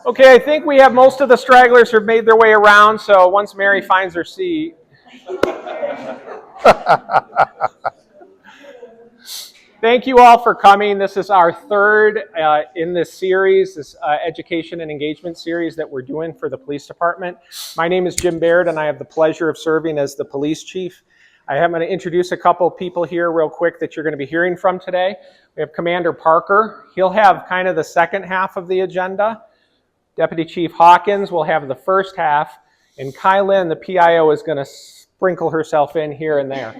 Okay, I think we have most of the stragglers have made their way around, so once Mary finds her seat. Thank you all for coming. This is our third in this series, this education and engagement series that we're doing for the police department. My name is Jim Baird, and I have the pleasure of serving as the police chief. I'm going to introduce a couple people here real quick that you're going to be hearing from today. We have Commander Parker. He'll have kind of the second half of the agenda. Deputy Chief Hawkins will have the first half, and Kylin, the PIO, is going to sprinkle herself in here and there.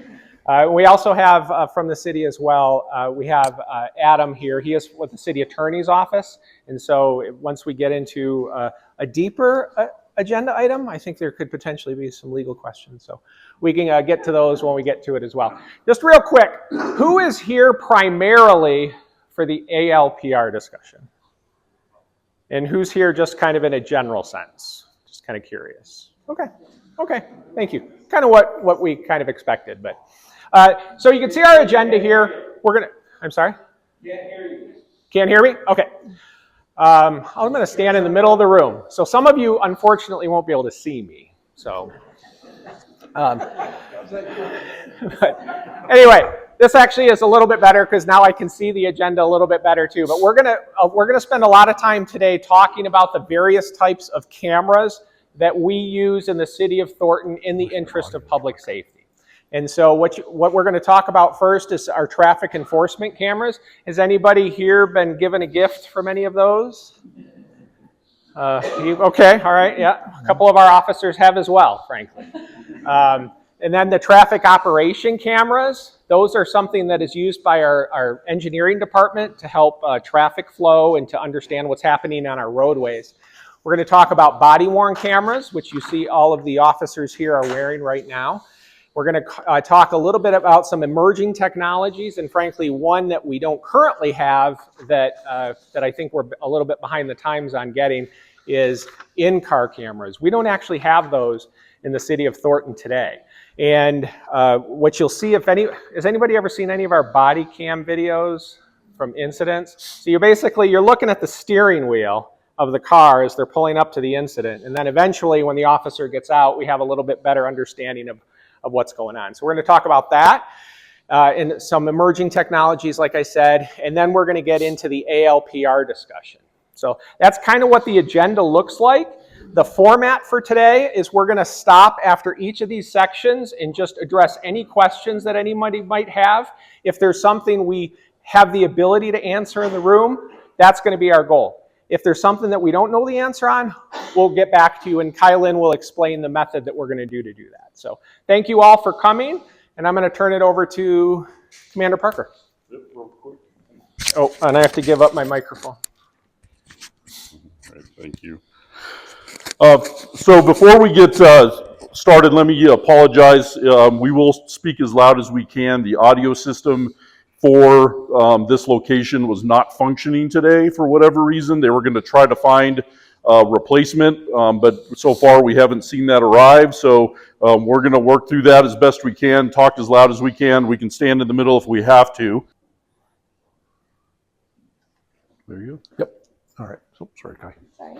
We also have from the city as well, we have Adam here. He is with the city attorney's office, and so once we get into a deeper agenda item, I think there could potentially be some legal questions. So we can get to those when we get to it as well. Just real quick, who is here primarily for the ALPR discussion? And who's here just kind of in a general sense? Just kind of curious. Okay, thank you. Kind of what we kind of expected. But so you can see our agenda here. I'm sorry? Can't hear you. Can't hear me? Okay. I'm going to stand in the middle of the room. So some of you, unfortunately, won't be able to see me. So, but anyway. This actually is a little bit better because now I can see the agenda a little bit better too. But we're gonna spend a lot of time today talking about the various types of cameras that we use in the city of Thornton in the interest of public safety. And so what we're going to talk about first is our traffic enforcement cameras. Has anybody here been given a gift from any of those? Okay, all right, yeah. A couple of our officers have as well, frankly. And then the traffic operation cameras, those are something that is used by our engineering department to help traffic flow and to understand what's happening on our roadways. We're going to talk about body-worn cameras, which you see all of the officers here are wearing right now. We're going to talk a little bit about some emerging technologies, and frankly, one that we don't currently have that I think we're a little bit behind the times on getting is in-car cameras. We don't actually have those in the city of Thornton today. And what you'll see, has anybody ever seen any of our body cam videos from incidents? So you're looking at the steering wheel of the car as they're pulling up to the incident. And then eventually when the officer gets out, we have a little bit better understanding of what's going on. So we're going to talk about that and some emerging technologies, like I said, and then we're going to get into the ALPR discussion. So that's kind of what the agenda looks like. The format for today is we're going to stop after each of these sections and just address any questions that anybody might have. If there's something we have the ability to answer in the room, that's going to be our goal. If there's something that we don't know the answer on, we'll get back to you, and Kylin will explain the method that we're going to do that. So thank you all for coming, and I'm going to turn it over to Commander Parker. Real quick. Oh, and I have to give up my microphone. All right, thank you. So before we get started, let me apologize. We will speak as loud as we can. The audio system for this location was not functioning today for whatever reason. They were going to try to find a replacement, but so far we haven't seen that arrive. So we're going to work through that as best we can, talk as loud as we can. We can stand in the middle if we have to. There you go. Yep. All right. Oh, sorry, Kai. Sorry.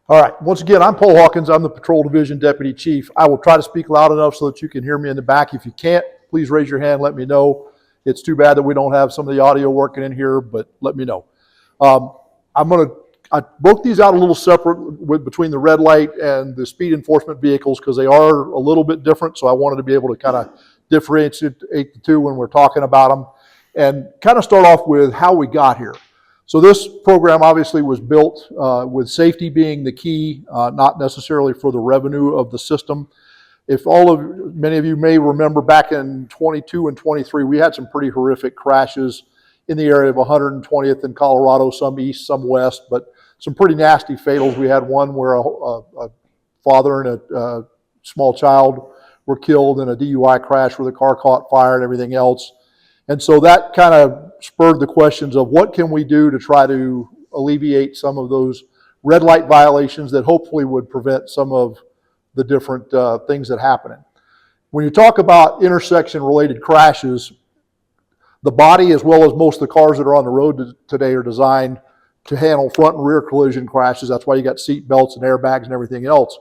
All right. Once again, I'm Paul Hawkins. I'm the Patrol Division Deputy Chief. I will try to speak loud enough so that you can hear me in the back. If you can't, please raise your hand. Let me know. It's too bad that we don't have some of the audio working in here, but let me know. I broke these out a little separate between the red light and the speed enforcement vehicles because they are a little bit different. So I wanted to be able to kind of differentiate the two when we're talking about them and kind of start off with how we got here. So this program obviously was built with safety being the key, not necessarily for the revenue of the system. Many of you may remember back in 22 and 23, we had some pretty horrific crashes in the area of 120th in Colorado, some east, some west, but some pretty nasty fatals. We had one where a father and a small child were killed in a DUI crash where the car caught fire and everything else. And so that kind of spurred the questions of what can we do to try to alleviate some of those red light violations that hopefully would prevent some of the different things that happen. When you talk about intersection-related crashes, the body as well as most of the cars that are on the road today are designed to handle front and rear collision crashes. That's why you got seat belts and airbags and everything else.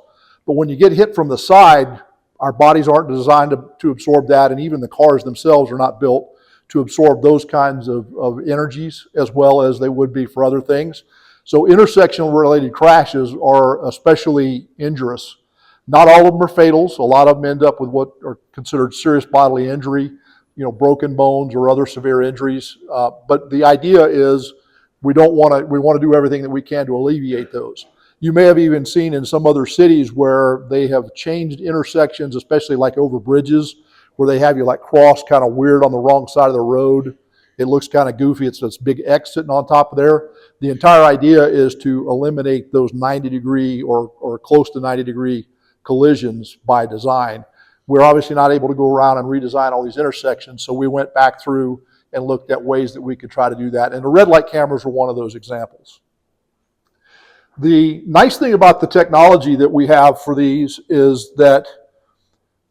But when you get hit from the side, our bodies aren't designed to absorb that, and even the cars themselves are not built to absorb those kinds of energies as well as they would be for other things. So intersection-related crashes are especially injurious. Not all of them are fatals. A lot of them end up with what are considered serious bodily injury, broken bones or other severe injuries. But the idea is we want to do everything that we can to alleviate those. You may have even seen in some other cities where they have changed intersections, especially like over bridges, where they have you like cross kind of weird on the wrong side of the road. It looks kind of goofy. It's this big X sitting on top of there. The entire idea is to eliminate those 90-degree or close to 90-degree collisions by design. We're obviously not able to go around and redesign all these intersections, so we went back through and looked at ways that we could try to do that. And the red light cameras were one of those examples. The nice thing about the technology that we have for these is that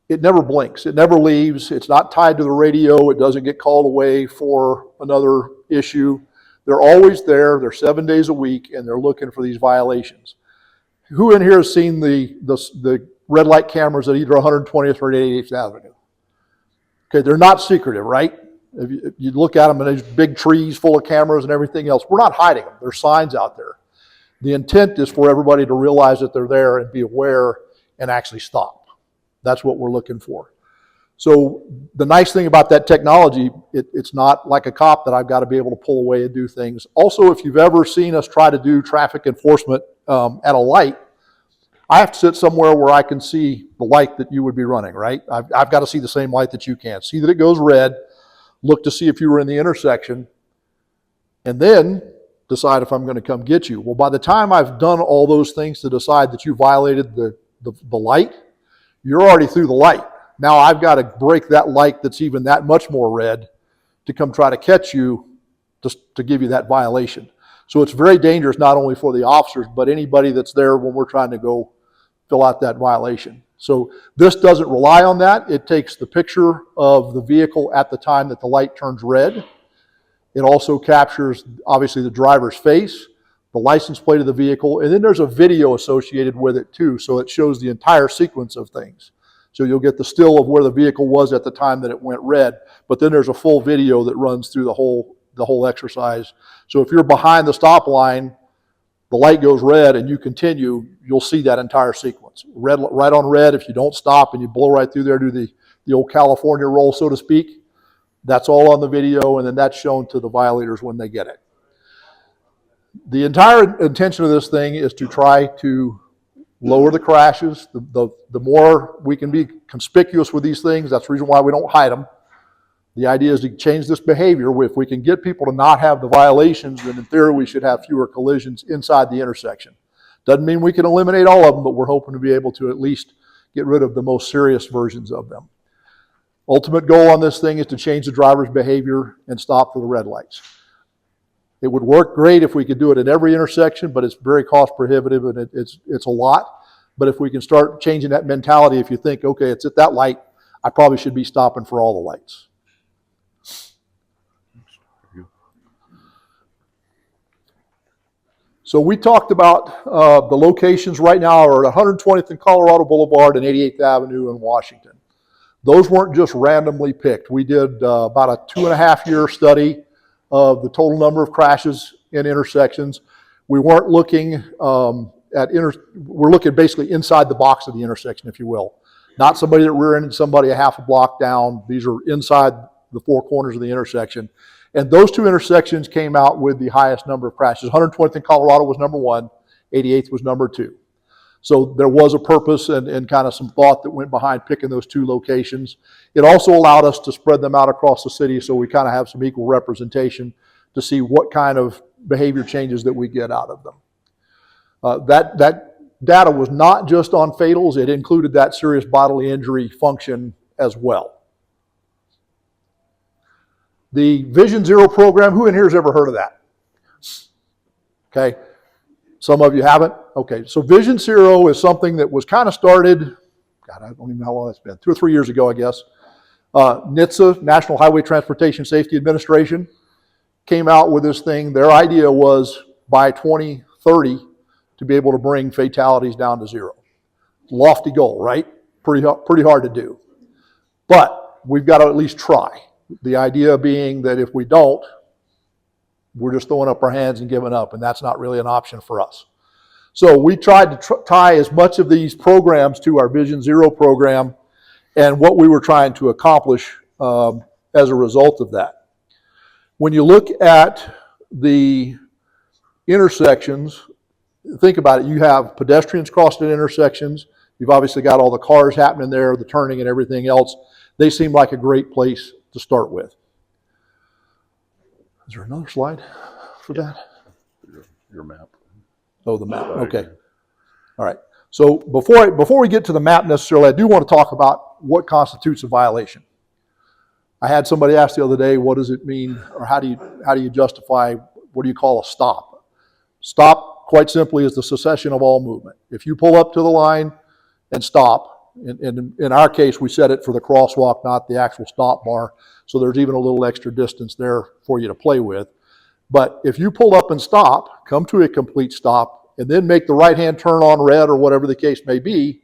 it never blinks. It never leaves. It's not tied to the radio. It doesn't get called away for another issue. They're always there. They're 7 days a week, and they're looking for these violations. Who in here has seen the red light cameras at either 120th or 88th Avenue? Okay, they're not secretive, right? If you look at them and there's big trees full of cameras and everything else, we're not hiding them. There's signs out there. The intent is for everybody to realize that they're there and be aware and actually stop. That's what we're looking for. So the nice thing about that technology, it's not like a cop that I've got to be able to pull away and do things. Also, if you've ever seen us try to do traffic enforcement at a light, I have to sit somewhere where I can see the light that you would be running, right? I've got to see the same light that you can. See that it goes red, look to see if you were in the intersection, and then decide if I'm going to come get you. Well, by the time I've done all those things to decide that you violated the light, you're already through the light. Now I've got to break that light that's even that much more red to come try to catch you just to give you that violation. So it's very dangerous not only for the officers, but anybody that's there when we're trying to go fill out that violation. So this doesn't rely on that. It takes the picture of the vehicle at the time that the light turns red. It also captures, obviously, the driver's face, the license plate of the vehicle, and then there's a video associated with it too, so it shows the entire sequence of things. So you'll get the still of where the vehicle was at the time that it went red, but then there's a full video that runs through the whole exercise. So if you're behind the stop line, the light goes red and you continue, you'll see that entire sequence. Red, right on red, if you don't stop and you blow right through there, do the old California roll, so to speak, that's all on the video, and then that's shown to the violators when they get it. The entire intention of this thing is to try to lower the crashes. The more we can be conspicuous with these things, that's the reason why we don't hide them. The idea is to change this behavior. If we can get people to not have the violations, then in theory we should have fewer collisions inside the intersection. Doesn't mean we can eliminate all of them, but we're hoping to be able to at least get rid of the most serious versions of them. Ultimate goal on this thing is to change the driver's behavior and stop for the red lights. It would work great if we could do it at every intersection, but it's very cost prohibitive and it's a lot. But if we can start changing that mentality, if you think, okay, it's at that light, I probably should be stopping for all the lights. So we talked about the locations right now are at 120th and Colorado Boulevard and 88th Avenue in Washington. Those weren't just randomly picked. We did about a 2.5-year study of the total number of crashes in intersections. We weren't looking we're looking basically inside the box of the intersection, if you will. Not somebody that rear-ended somebody a half a block down. These are inside the four corners of the intersection. And those two intersections came out with the highest number of crashes. 120th in Colorado was number 1, 88th was number 2. So there was a purpose and kind of some thought that went behind picking those two locations. It also allowed us to spread them out across the city so we kind of have some equal representation to see what kind of behavior changes that we get out of them. That data was not just on fatals, it included that serious bodily injury function as well. The Vision Zero program, who in here has ever heard of that? Okay, some of you haven't. Okay, so Vision Zero is something that was kind of started, God, I don't even know how long that's been, 2 or 3 years ago, I guess. NHTSA, National Highway Transportation Safety Administration, came out with this thing. Their idea was by 2030 to be able to bring fatalities down to zero. Lofty goal, right? Pretty hard to do. But we've got to at least try. The idea being that if we don't, we're just throwing up our hands and giving up, and that's not really an option for us. So we tried to tie as much of these programs to our Vision Zero program and what we were trying to accomplish as a result of that. When you look at the intersections, think about it. You have pedestrians crossing at intersections. You've obviously got all the cars happening there, the turning and everything else. They seem like a great place to start with. Is there another slide for that? Your map. Oh, the map. Okay. All right. So before we get to the map necessarily, I do want to talk about what constitutes a violation. I had somebody ask the other day, what does it mean, or how do you justify, what do you call a stop? Stop, quite simply, is the cessation of all movement. If you pull up to the line and stop, in our case, we set it for the crosswalk, not the actual stop bar, so there's even a little extra distance there for you to play with. But if you pull up and stop, come to a complete stop, and then make the right-hand turn on red or whatever the case may be,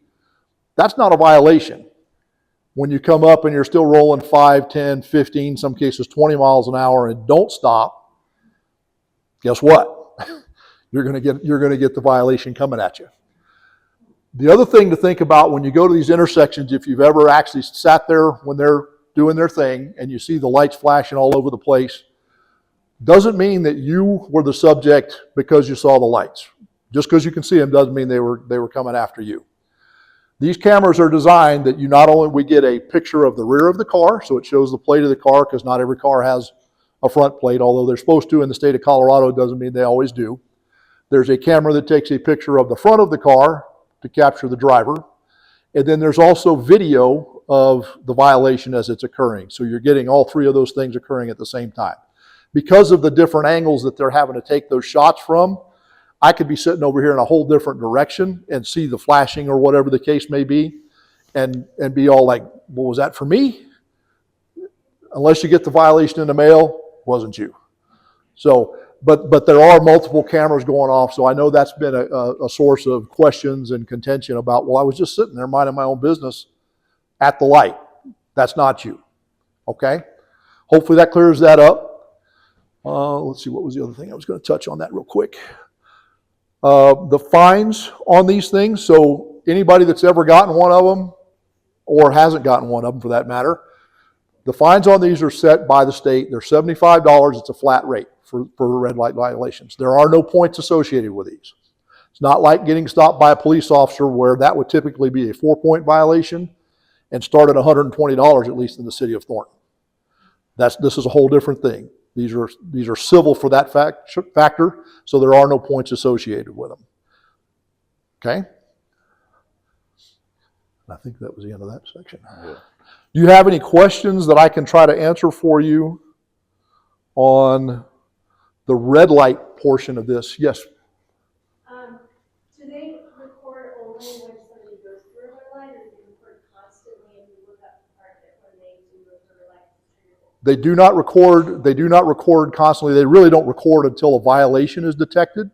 that's not a violation. When you come up and you're still rolling 5, 10, 15, some cases 20 miles an hour and don't stop, guess what? You're going to get the violation coming at you. The other thing to think about when you go to these intersections, if you've ever actually sat there when they're doing their thing and you see the lights flashing all over the place, doesn't mean that you were the subject because you saw the lights. Just because you can see them doesn't mean they were coming after you. These cameras are designed that you not only we get a picture of the rear of the car, so it shows the plate of the car, because not every car has a front plate, although they're supposed to in the state of Colorado, it doesn't mean they always do. There's a camera that takes a picture of the front of the car to capture the driver. And then there's also video of the violation as it's occurring. So you're getting all three of those things occurring at the same time. Because of the different angles that they're having to take those shots from, I could be sitting over here in a whole different direction and see the flashing or whatever the case may be and be all like, well, was that for me? Unless you get the violation in the mail, wasn't you. So, but there are multiple cameras going off, so I know that's been a source of questions and contention about, well, I was just sitting there minding my own business at the light. That's not you, okay? Hopefully that clears that up. Let's see, what was the other thing? I was going to touch on that real quick. The fines on these things, so anybody that's ever gotten one of them or hasn't gotten one of them for that matter, the fines on these are set by the state. They're $75. It's a flat rate for red light violations. There are no points associated with these. It's not like getting stopped by a police officer where that would typically be a 4-point violation and start at $120, at least in the city of Thornton. This is a whole different thing. These are civil for that factor, so there are no points associated with them. Okay? I think that was the end of that section. Yeah. Do you have any questions that I can try to answer for you on the red light portion of this? Yes? Do they record only when somebody goes through a red light, or do they record constantly and you look up the target when they do a red light? They do not record constantly. They really don't record until a violation is detected.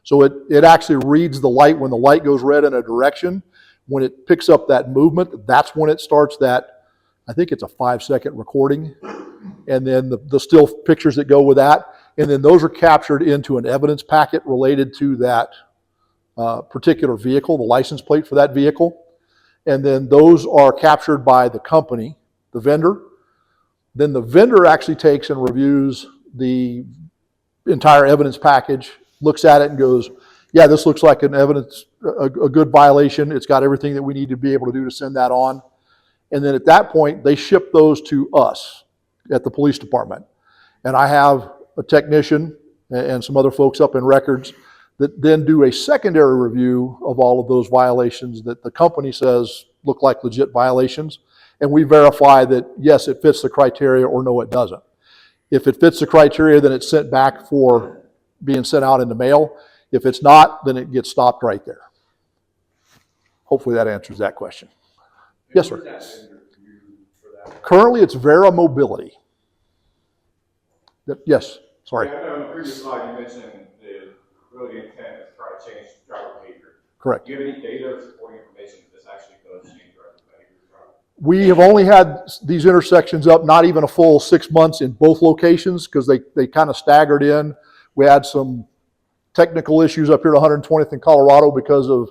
So it actually reads the light when the light goes red in a direction. When it picks up that movement, that's when it starts that, I think it's a 5-second recording. And then the still pictures that go with that. And then those are captured into an evidence packet related to that particular vehicle, the license plate for that vehicle. And then those are captured by the company, the vendor. Then the vendor actually takes and reviews the entire evidence package, looks at it and goes, yeah, this looks like a good violation. It's got everything that we need to be able to do to send that on. And then at that point, they ship those to us at the police department. And I have a technician and some other folks up in records that then do a secondary review of all of those violations that the company says look like legit violations. And we verify that, yes, it fits the criteria, or no, it doesn't. If it fits the criteria, then it's sent back for being sent out in the mail. If it's not, then it gets stopped right there. Hopefully that answers that question. Yes, sir. Currently, it's Vera Mobility. Yes, sorry. Yeah, on the previous slide, you mentioned the really the intent is to try to change driver behavior. Correct. Do you have any data or supporting information that this actually does change driver behavior? We have only had these intersections up not even a full 6 months in both locations because they kind of staggered in. We had some technical issues up here at 120th in Colorado because of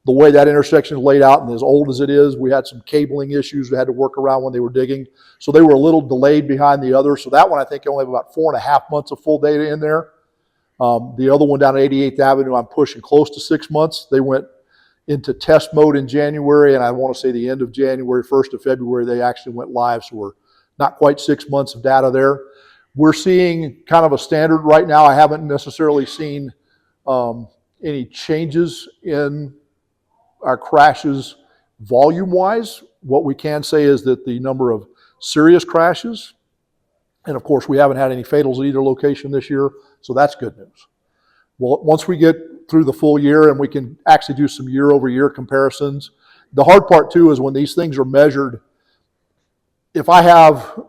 the way that intersection is laid out, and as old as it is, we had some cabling issues we had to work around when they were digging. So they were a little delayed behind the other. So that one, I think, only have about 4.5 months of full data in there. The other one down at 88th Avenue, I'm pushing close to 6 months. They went into test mode in January, and I want to say the end of January, 1st of February, they actually went live. So we're not quite 6 months of data there. We're seeing kind of a standard right now. I haven't necessarily seen any changes in our crashes volume-wise. What we can say is that the number of serious crashes, and of course we haven't had any fatals at either location this year, so that's good news. Well, once we get through the full year and we can actually do some year-over-year comparisons, the hard part too is when these things are measured, if I have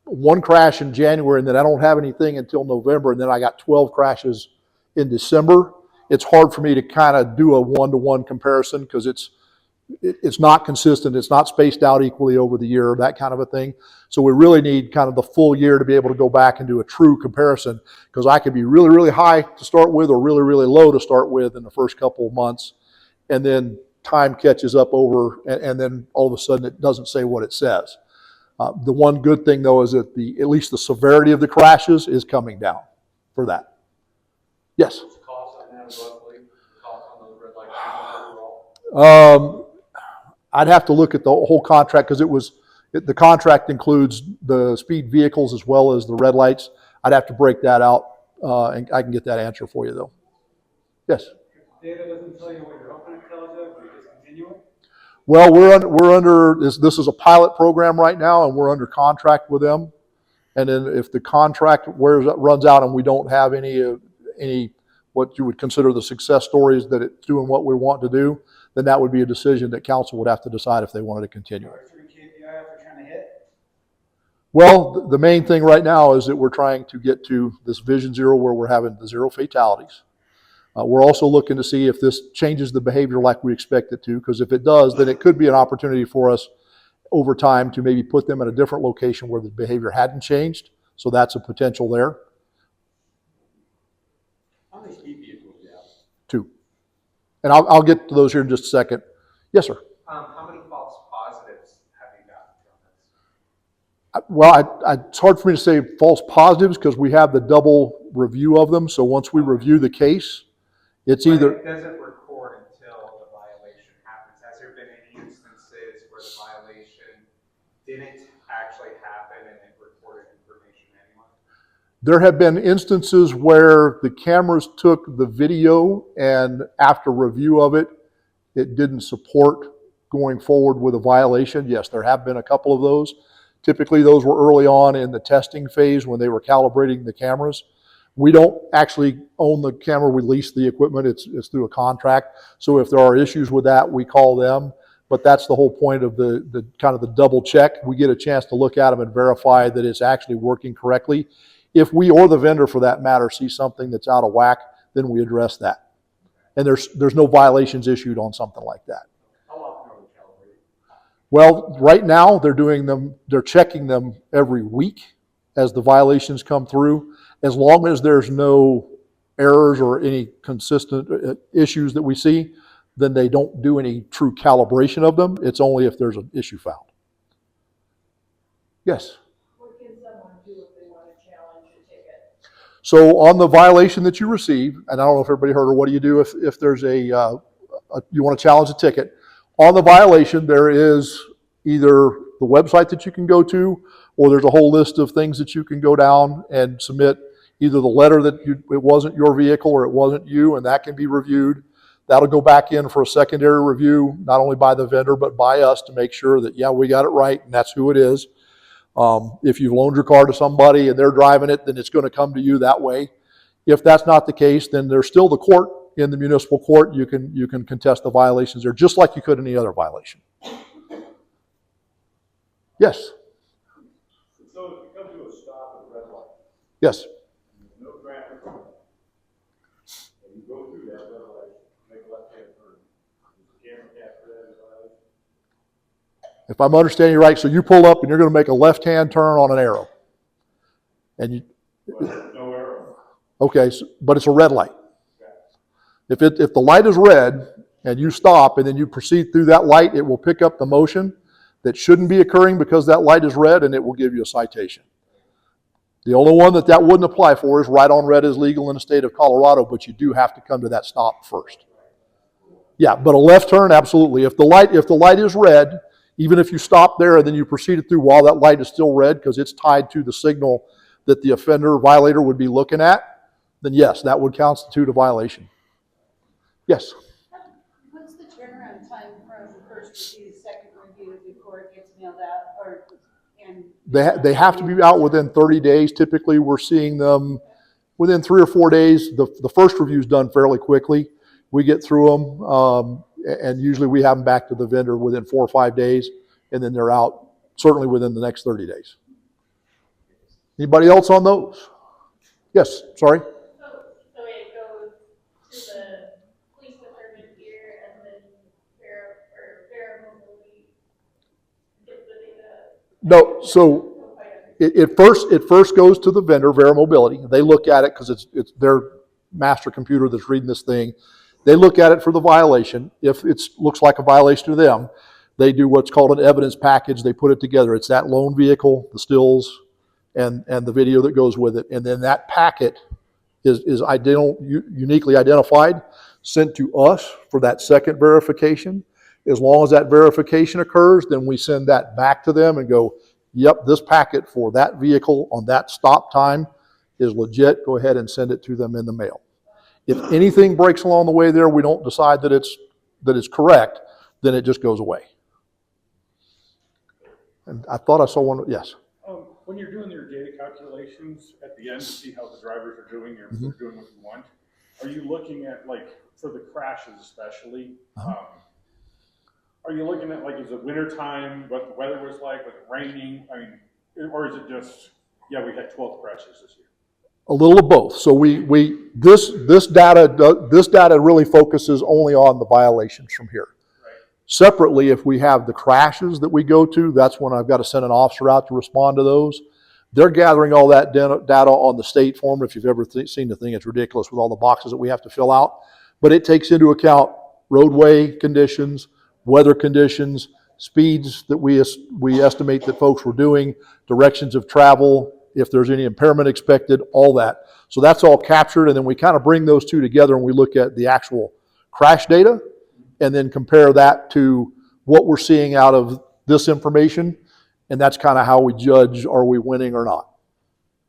one crash in January and then I don't have anything until November and then I got 12 crashes in December, it's hard for me to kind of do a one-to-one comparison because it's not consistent. It's not spaced out equally over the year, that kind of a thing. So we really need kind of the full year to be able to go back and do a true comparison because I could be really, really high to start with or really, really low to start with in the first couple of months. And then time catches up over and then all of a sudden it doesn't say what it says. The one good thing though is that at least the severity of the crashes is coming down for that. Yes? I'd have to look at the whole contract because the contract includes the speed vehicles as well as the red lights. I'd have to break that out, and I can get that answer for you though. Yes. Data doesn't tell you what you're hoping it tells you, but you just continue it. Well, we're under this is a pilot program right now, and we're under contract with them. And then if the contract runs out and we don't have any what you would consider the success stories that it's doing what we want to do, then that would be a decision that council would have to decide if they wanted to continue. Are there certain KPIs they're trying to hit? Well, the main thing right now is that we're trying to get to this Vision Zero where we're having the 0 fatalities. We're also looking to see if this changes the behavior like we expect it to, because if it does, then it could be an opportunity for us over time to maybe put them at a different location where the behavior hadn't changed. So that's a potential there. How many speed vehicles do you have? 2. And I'll get to those here in just a second. Yes, sir. How many false positives have you gotten from this? Well, it's hard for me to say false positives because we have the double review of them. So once we review the case, it's either... It doesn't record until the violation happens. Has there been any instances where the violation didn't actually happen and it recorded information anyway? There have been instances where the cameras took the video and after review of it, it didn't support going forward with a violation. Yes, there have been a couple of those. Typically, those were early on in the testing phase when they were calibrating the cameras. We don't actually own the camera, we lease the equipment, it's through a contract. So if there are issues with that, we call them. But that's the whole point of the kind of the double check. We get a chance to look at them and verify that it's actually working correctly. If we or the vendor for that matter see something that's out of whack, then we address that. And there's no violations issued on something like that. How often are we calibrating? Well, right now they're checking them every week as the violations come through. As long as there's no errors or any consistent issues that we see, then they don't do any true calibration of them. It's only if there's an issue found. Yes? What can someone do if they want to challenge a ticket? So on the violation that you receive, and I don't know if everybody heard, or what do you do if there's you want to challenge a ticket? On the violation, there is either the website that you can go to, or there's a whole list of things that you can go down and submit either the letter that it wasn't your vehicle or it wasn't you, and that can be reviewed. That'll go back in for a secondary review, not only by the vendor, but by us to make sure that, yeah, we got it right, and that's who it is. If you've loaned your car to somebody and they're driving it, then it's going to come to you that way. If that's not the case, then there's still the court in the municipal court. You can contest the violations there just like you could any other violation. Yes? So if you come to a stop at a red light, Yes. and there's no traffic on it, and you go If I'm understanding you right, so you pull up and you're going to make a left-hand turn on an arrow. And you, No arrow. okay, but it's a red light. If the light is red and you stop and then you proceed through that light, it will pick up the motion that shouldn't be occurring because that light is red, and it will give you a citation. The only one that wouldn't apply for is right on red is legal in the state of Colorado, but you do have to come to that stop first. Yeah, but a left turn, absolutely. If the light is red, even if you stop there and then you proceeded through while that light is still red because it's tied to the signal that the offender or violator would be looking at, then yes, that would constitute a violation. Yes? What's the turnaround time from first review, second review before it gets mailed out, and They have to be out within 30 days. Typically, we're seeing them within 3 or 4 days. The first review is done fairly quickly. We get through them, and usually we have them back to the vendor within 4 or 5 days, and then they're out certainly within the next 30 days. Anybody else on those? Yes, sorry. So it goes to the police department here and then Fair Mobility gets the data. No, so it first goes to the vendor, Vera Mobility. They look at it because it's their master computer that's reading this thing. They look at it for the violation. If it looks like a violation to them, they do what's called an evidence package. They put it together. It's that loan vehicle, the stills, and the video that goes with it. And then that packet is uniquely identified, sent to us for that second verification. As long as that verification occurs, then we send that back to them and go, yep, this packet for that vehicle on that stop time is legit. Go ahead and send it to them in the mail. If anything breaks along the way there, we don't decide that it's correct, then it just goes away. And I thought I saw one, yes. When you're doing your data calculations at the end to see how the drivers are doing or if they're doing what you want, are you looking at, like, for the crashes especially, are you looking at, like, is it winter time, what the weather was like, was it raining? I mean, or is it just, yeah, we had 12 crashes this year? A little of both. So this data really focuses only on the violations from here. Right. Separately, if we have the crashes that we go to, that's when I've got to send an officer out to respond to those. They're gathering all that data on the state form. If you've ever seen the thing, it's ridiculous with all the boxes that we have to fill out. But it takes into account roadway conditions, weather conditions, speeds that we estimate that folks were doing, directions of travel, if there's any impairment expected, all that. So that's all captured, and then we kind of bring those two together and we look at the actual crash data and then compare that to what we're seeing out of this information, and that's kind of how we judge, are we winning or not,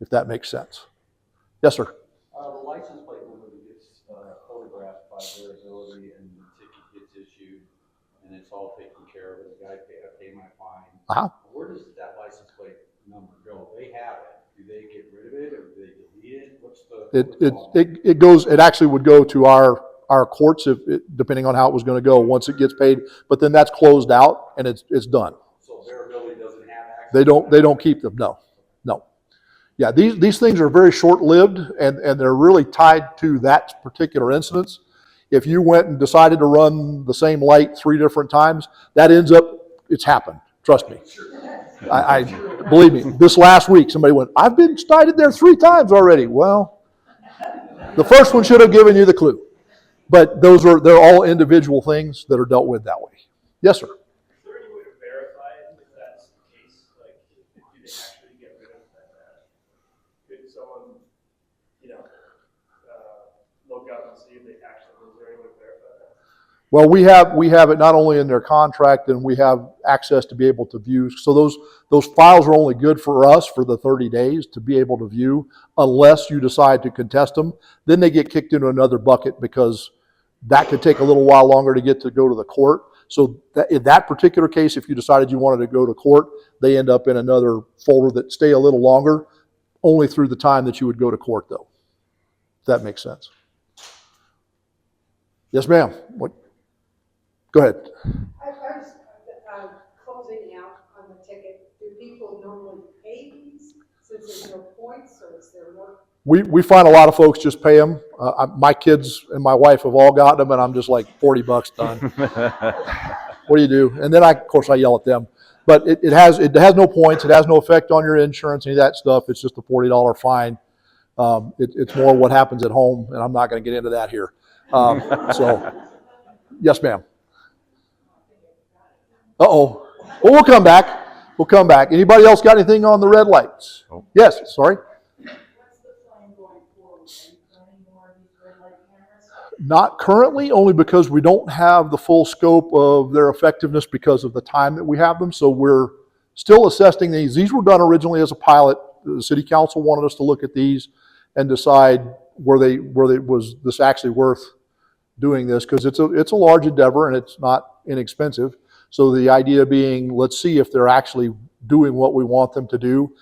if that makes sense. Yes, sir. The license plate number gets photographed by variability and the ticket gets issued and it's all taken care of. The guy pay my fine. Where does that license plate number go? They have it. Do they get rid of it or do they delete it? What's the? It actually would go to our courts depending on how it was going to go once it gets paid. But then that's closed out and it's done. So variability doesn't have access. They don't keep them. No. Yeah, these things are very short-lived and they're really tied to that particular incident. If you went and decided to run the same light 3 different times, that ends up, it's happened. Trust me. I believe me, this last week somebody went, I've been cited there 3 times already. Well, the first one should have given you the clue. But they're all individual things that are dealt with that way. Yes, sir. Is there any way to verify if that's the case? Like, do they actually get rid of that? Could someone, look up and see if they actually, is there any way to verify that? Well, we have it not only in their contract, and we have access to be able to view. So those files are only good for us for the 30 days to be able to view, unless you decide to contest them. Then they get kicked into another bucket because that could take a little while longer to go to the court. So in that particular case, if you decided you wanted to go to court, they end up in another folder that stay a little longer, only through the time that you would go to court, though. If that makes sense. Yes, ma'am. What? Go ahead. I was closing out on the ticket. Do people normally pay these since there's no points, or is there more? We find a lot of folks just pay them. My kids and my wife have all gotten them, and I'm just like $40 done. what do you do? And then of course I yell at them. But it has no points. It has no effect on your insurance, any of that stuff. It's just a $40 fine. It's more what happens at home, and I'm not going to get into that here. So, yes, ma'am. Uh-oh. Well, we'll come back. We'll come back. Anybody else got anything on the red lights? Oh. Yes, sorry. What's the plan going forward? Are you planning more of these red light cameras? Not currently, only because we don't have the full scope of their effectiveness because of the time that we have them. So we're still assessing these. These were done originally as a pilot. The city council wanted us to look at these and decide was this actually worth doing this, because it's a large endeavor and it's not inexpensive. So the idea being, let's see if they're actually doing what we want them to do.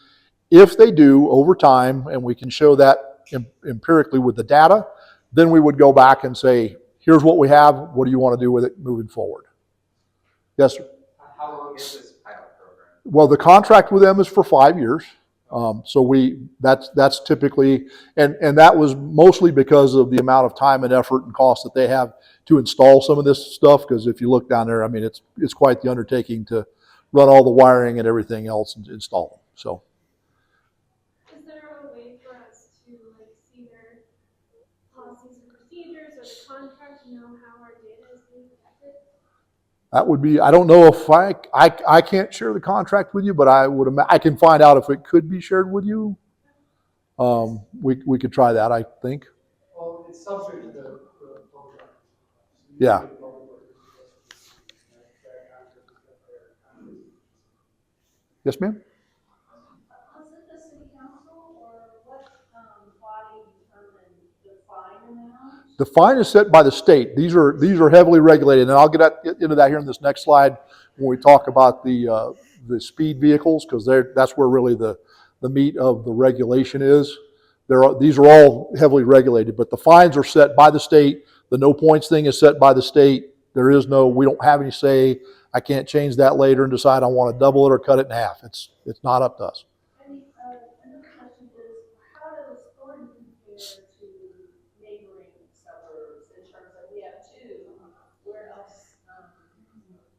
If they do over time, and we can show that empirically with the data, then we would go back and say, here's what we have. What do you want to do with it moving forward? Yes, sir. How long is this pilot program? Well, the contract with them is for 5 years. So that's typically, and that was mostly because of the amount of time and effort and cost that they have to install some of this stuff. Because if you look down there, I mean, it's quite the undertaking to run all the wiring and everything else and install them. So. Is there a way for us to see their policies and procedures or the contract to know how our data is being protected? That would be, I don't know if I can't share the contract with you, but I can find out if it could be shared with you. We could try that, I think. Well, it's subject to the contract. Yeah. Yes, ma'am? Was it the city council or what body determined the fine amount? The fine is set by the state. These are heavily regulated, and I'll get into that here in this next slide when we talk about the speed vehicles, because that's where really the meat of the regulation is. These are all heavily regulated, but the fines are set by the state. The no points thing is set by the state. We don't have any say. I can't change that later and decide I want to double it or cut it in half. It's not up to us. And another question is, how does Thornton compare to neighboring suburbs in terms of we have two? Where else are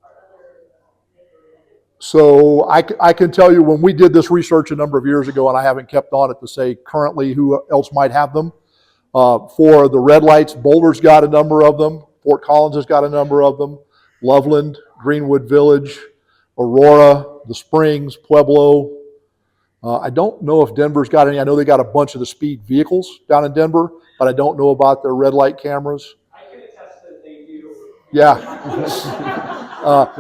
other neighboring? So I can tell you, when we did this research a number of years ago, and I haven't kept on it to say currently who else might have them. For the red lights, Boulder's got a number of them. Fort Collins has got a number of them. Loveland, Greenwood Village, Aurora, the Springs, Pueblo. I don't know if Denver's got any. I know they got a bunch of the speed vehicles down in Denver, but I don't know about their red light cameras. I can attest that they do. Yeah.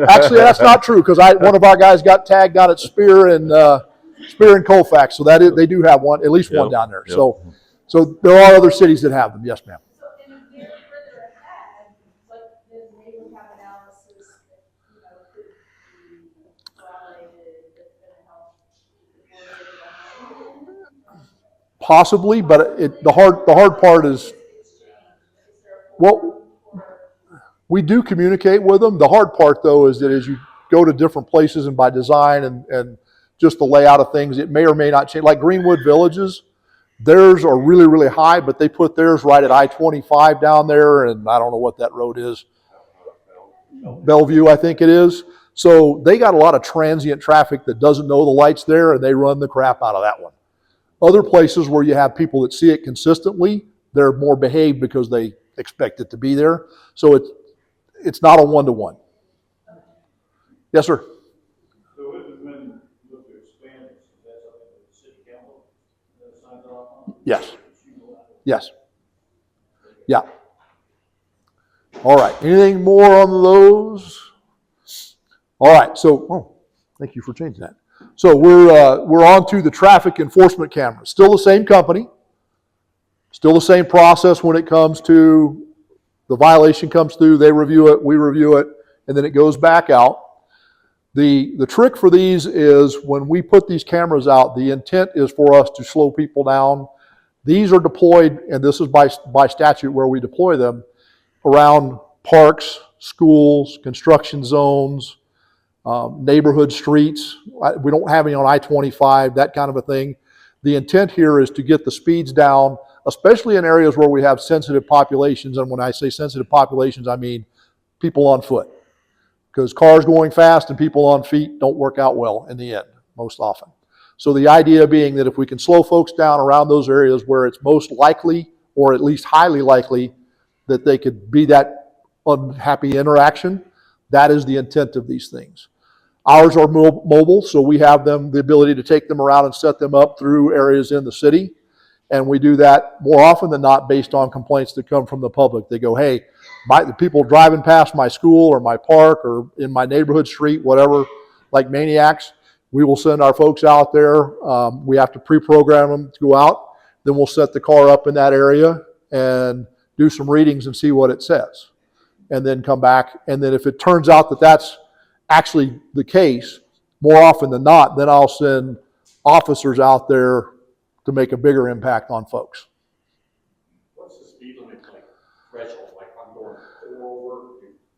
Actually, that's not true, because one of our guys got tagged out at Spear and Colfax, so they do have one, at least one down there. Yep. So there are other cities that have them. Yes, ma'am. So, and if they're further ahead, what does neighborhood have analysis that, could be violated that's going to help before they're behind? Possibly, but the hard part is, well, we do communicate with them. The hard part, though, is that as you go to different places and by design and just the layout of things, it may or may not change. Like Greenwood Villages, theirs are really, really high, but they put theirs right at I-25 down there, and I don't know what that road is. Bellevue, I think it is. So they got a lot of transient traffic that doesn't know the light's there, and they run the crap out of that one. Other places where you have people that see it consistently, they're more behaved because they expect it to be there. So it's not a one-to-one. Yes, sir. So if and when you look to expand this, is that something that the city council signs off on? Yes. Yes. Yeah. All right. Anything more on those? All right. So, thank you for changing that. So we're on to the traffic enforcement cameras. Still the same company. Still the same process when it comes to the violation comes through, they review it, we review it, and then it goes back out. The trick for these is when we put these cameras out, the intent is for us to slow people down. These are deployed, and this is by statute where we deploy them, around parks, schools, construction zones, neighborhood streets. We don't have any on I-25, that kind of a thing. The intent here is to get the speeds down, especially in areas where we have sensitive populations. And when I say sensitive populations, I mean people on foot. because cars going fast and people on feet don't work out well in the end, most often. So the idea being that if we can slow folks down around those areas where it's most likely, or at least highly likely, that they could be that unhappy interaction, that is the intent of these things. Ours are mobile, so we have the ability to take them around and set them up through areas in the city. And we do that more often than not based on complaints that come from the public. They go, hey, the people driving past my school or my park or in my neighborhood street, whatever, like maniacs, we will send our folks out there. We have to pre-program them to go out. Then we'll set the car up in that area and do some readings and see what it says. And then come back. And then if it turns out that that's actually the case, more often than not, then I'll send officers out there to make a bigger impact on folks. What's the speed limit like threshold? Like I'm going 4 over,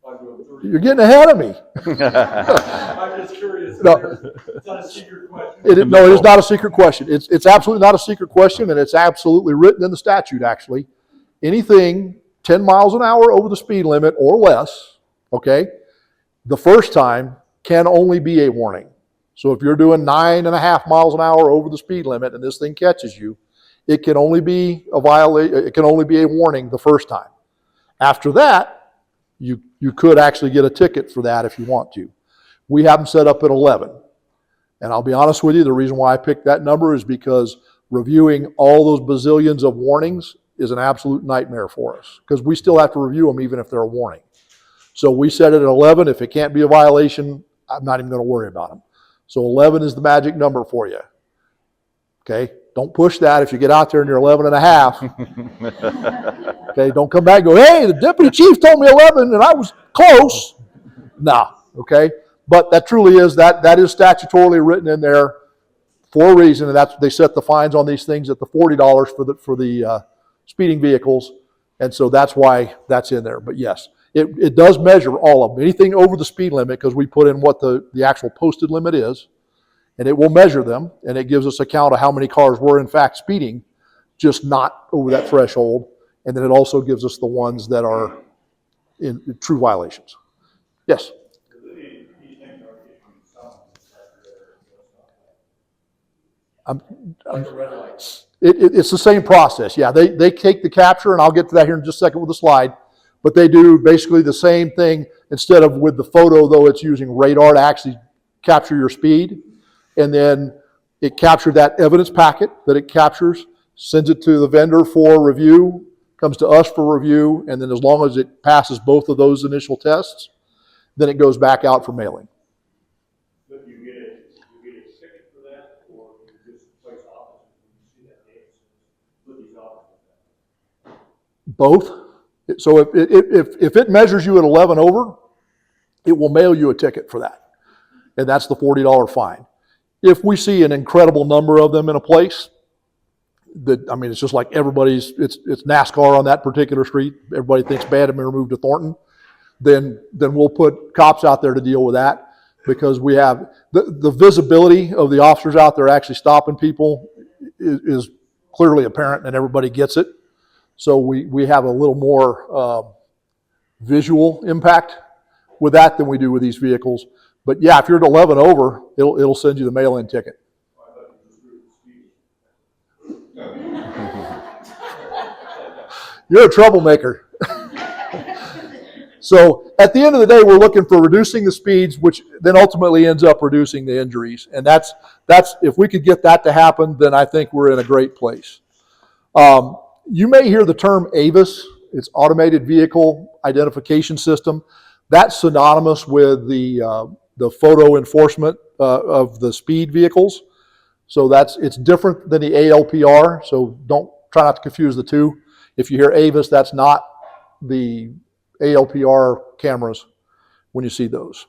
I'm doing 30. You're getting ahead of me. I'm just curious. No. It's not a secret question. No, it is not a secret question. It's absolutely not a secret question, and it's absolutely written in the statute, actually. Anything 10 miles an hour over the speed limit or less, okay, the first time can only be a warning. So if you're doing 9.5 miles an hour over the speed limit and this thing catches you, it can only be a it can only be a warning the first time. After that, you could actually get a ticket for that if you want to. We have them set up at 11. And I'll be honest with you, the reason why I picked that number is because reviewing all those bazillions of warnings is an absolute nightmare for us, because we still have to review them even if they're a warning. So we set it at 11. If it can't be a violation, I'm not even going to worry about them. So 11 is the magic number for you. Okay? Don't push that if you get out there and you're 11 and a half. Okay? Don't come back and go, hey, the deputy chief told me 11 and I was close. Nah. Okay? But that truly is, that is statutorily written in there for a reason, and they set the fines on these things at the $40 for the speeding vehicles, and so that's why that's in there. But yes, it does measure all of them. Anything over the speed limit, because we put in what the actual posted limit is, and it will measure them, and it gives us a count of how many cars were in fact speeding, just not over that threshold, and then it also gives us the ones that are in true violations. Yes? It's the same process. Yeah, they take the capture, and I'll get to that here in just a second with the slide, but they do basically the same thing. Instead of with the photo, though, it's using radar to actually capture your speed, and then it captured that evidence packet that it captures, sends it to the vendor for review, comes to us for review, and then as long as it passes both of those initial tests, then it goes back out for mailing. But you get a ticket for that, or you just place officers when you see that data, put these officers in that? Both. So if it measures you at 11 over, it will mail you a ticket for that. And that's the $40 fine. If we see an incredible number of them in a place, it's just like it's NASCAR on that particular street. Everybody thinks bad and removed to Thornton. Then we'll put cops out there to deal with that, because we have the visibility of the officers out there actually stopping people is clearly apparent, and everybody gets it. So we have a little more visual impact with that than we do with these vehicles. But yeah, if you're at 11 over, it'll send you the mail-in ticket. You're a troublemaker. So at the end of the day, we're looking for reducing the speeds, which then ultimately ends up reducing the injuries. And that's if we could get that to happen, then I think we're in a great place. You may hear the term AVIS. It's Automated Vehicle Identification System. That's synonymous with the photo enforcement of the speed vehicles. So it's different than the ALPR. So try not to confuse the two. If you hear AVIS, that's not the ALPR cameras when you see those.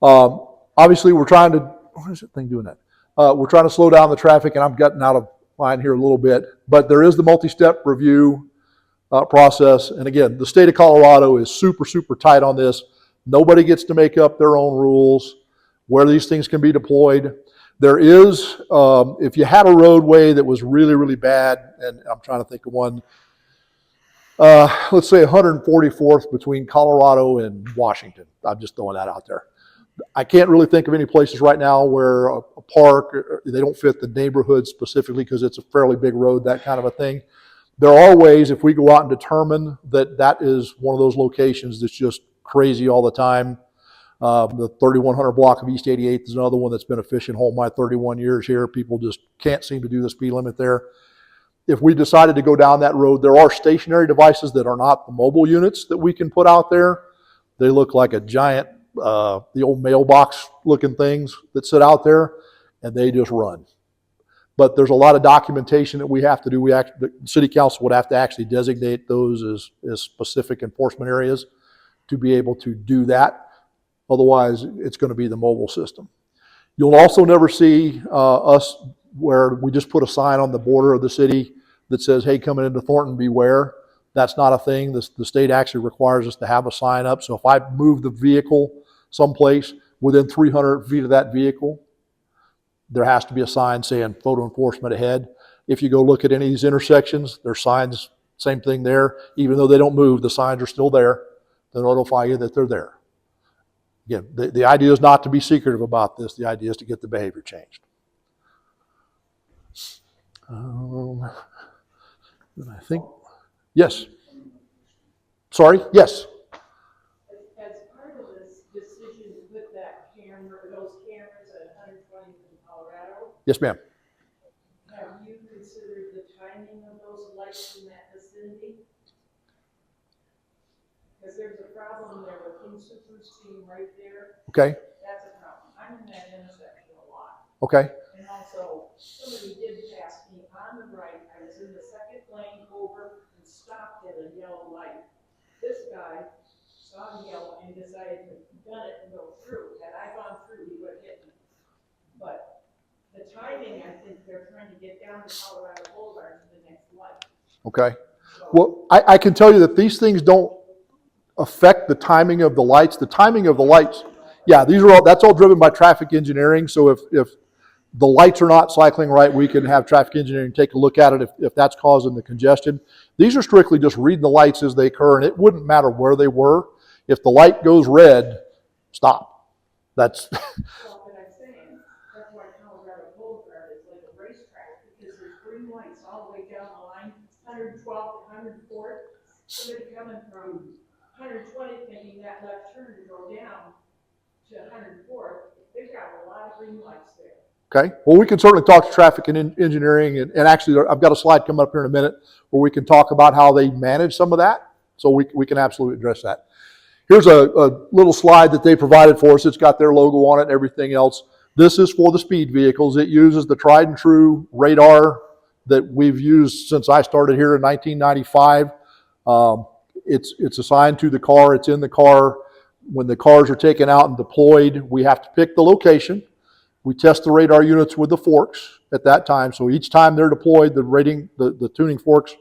Obviously, we're trying to, what is that thing doing that? We're trying to slow down the traffic, and I'm getting out of line here a little bit, but there is the multi-step review process. And again, the state of Colorado is super, super tight on this. Nobody gets to make up their own rules where these things can be deployed. There is, if you had a roadway that was really, really bad, and I'm trying to think of one, let's say 144th between Colorado and Washington. I'm just throwing that out there. I can't really think of any places right now where a park, they don't fit the neighborhood specifically because it's a fairly big road, that kind of a thing. There are ways, if we go out and determine that that is one of those locations that's just crazy all the time. The 3100 block of East 88th is another one that's been a fishing hole my 31 years here. People just can't seem to do the speed limit there. If we decided to go down that road, there are stationary devices that are not the mobile units that we can put out there. They look like a giant, the old mailbox looking things that sit out there, and they just run. But there's a lot of documentation that we have to do. The city council would have to actually designate those as specific enforcement areas to be able to do that. Otherwise, it's going to be the mobile system. You'll also never see us where we just put a sign on the border of the city that says, hey, coming into Thornton, beware. That's not a thing. The state actually requires us to have a sign up. So if I move the vehicle someplace within 300 feet of that vehicle, there has to be a sign saying photo enforcement ahead. If you go look at any of these intersections, there's signs, same thing there. Even though they don't move, the signs are still there to notify you that they're there. Again, the idea is not to be secretive about this. The idea is to get the behavior changed. I think, yes. Sorry, yes. As part of this decision to put that camera, those cameras at 120th in Colorado, Yes, ma'am. have you considered the timing of those lights in that vicinity? Because there's a problem there with King Super's team right there. Okay. That's a problem. I'm in that intersection a lot. Okay. And also, somebody did pass me on the right. I was in the second lane over and stopped at a yellow light. This guy saw the yellow and decided to gun it and go through. Had I gone through, he would have hit me. But the timing, I think they're trying to get down to Colorado Boulevard to the next light. Okay. Well, I can tell you that these things don't affect the timing of the lights. The timing of the lights, yeah, that's all driven by traffic engineering. So if the lights are not cycling right, we can have traffic engineering take a look at it if that's causing the congestion. These are strictly just reading the lights as they occur, and it wouldn't matter where they were. If the light goes red, stop. That's Well, what I'm saying, that's why Colorado Boulevard is like a racetrack, because there's green lights all the way down the line, 112 to 104th. Somebody coming from 120 thinking that left turn to go down to 104th, they've got a lot of green lights there. okay. Well, we can certainly talk to traffic and engineering, and actually I've got a slide coming up here in a minute where we can talk about how they manage some of that. So we can absolutely address that. Here's a little slide that they provided for us. It's got their logo on it and everything else. This is for the speed vehicles. It uses the tried and true radar that we've used since I started here in 1995. It's assigned to the car. It's in the car. When the cars are taken out and deployed, we have to pick the location. We test the radar units with the forks at that time. So each time they're deployed, the tuning forks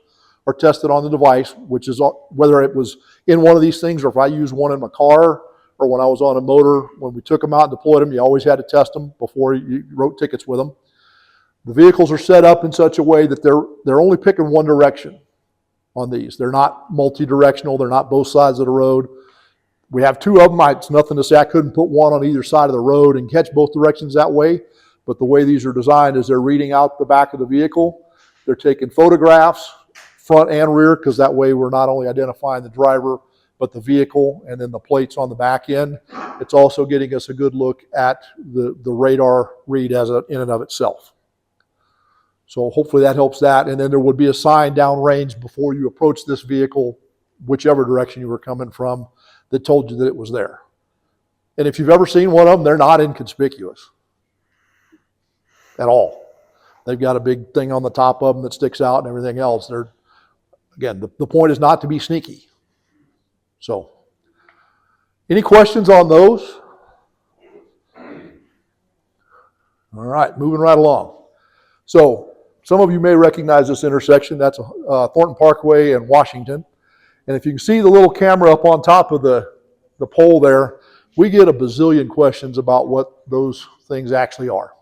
are tested on the device, which is whether it was in one of these things or if I use one in my car or when I was on a motor. When we took them out and deployed them, you always had to test them before you wrote tickets with them. The vehicles are set up in such a way that they're only picking one direction on these. They're not multi-directional. They're not both sides of the road. We have two of them. It's nothing to say I couldn't put one on either side of the road and catch both directions that way. But the way these are designed is they're reading out the back of the vehicle. They're taking photographs, front and rear, because that way we're not only identifying the driver, but the vehicle and then the plates on the back end. It's also getting us a good look at the radar read in and of itself. So hopefully that helps that. And then there would be a sign downrange before you approach this vehicle, whichever direction you were coming from, that told you that it was there. And if you've ever seen one of them, they're not inconspicuous at all. They've got a big thing on the top of them that sticks out and everything else. Again, the point is not to be sneaky. So, any questions on those? All right, moving right along. So, some of you may recognize this intersection. That's Thornton Parkway and Washington. And if you can see the little camera up on top of the pole there, we get a bazillion questions about what those things actually are.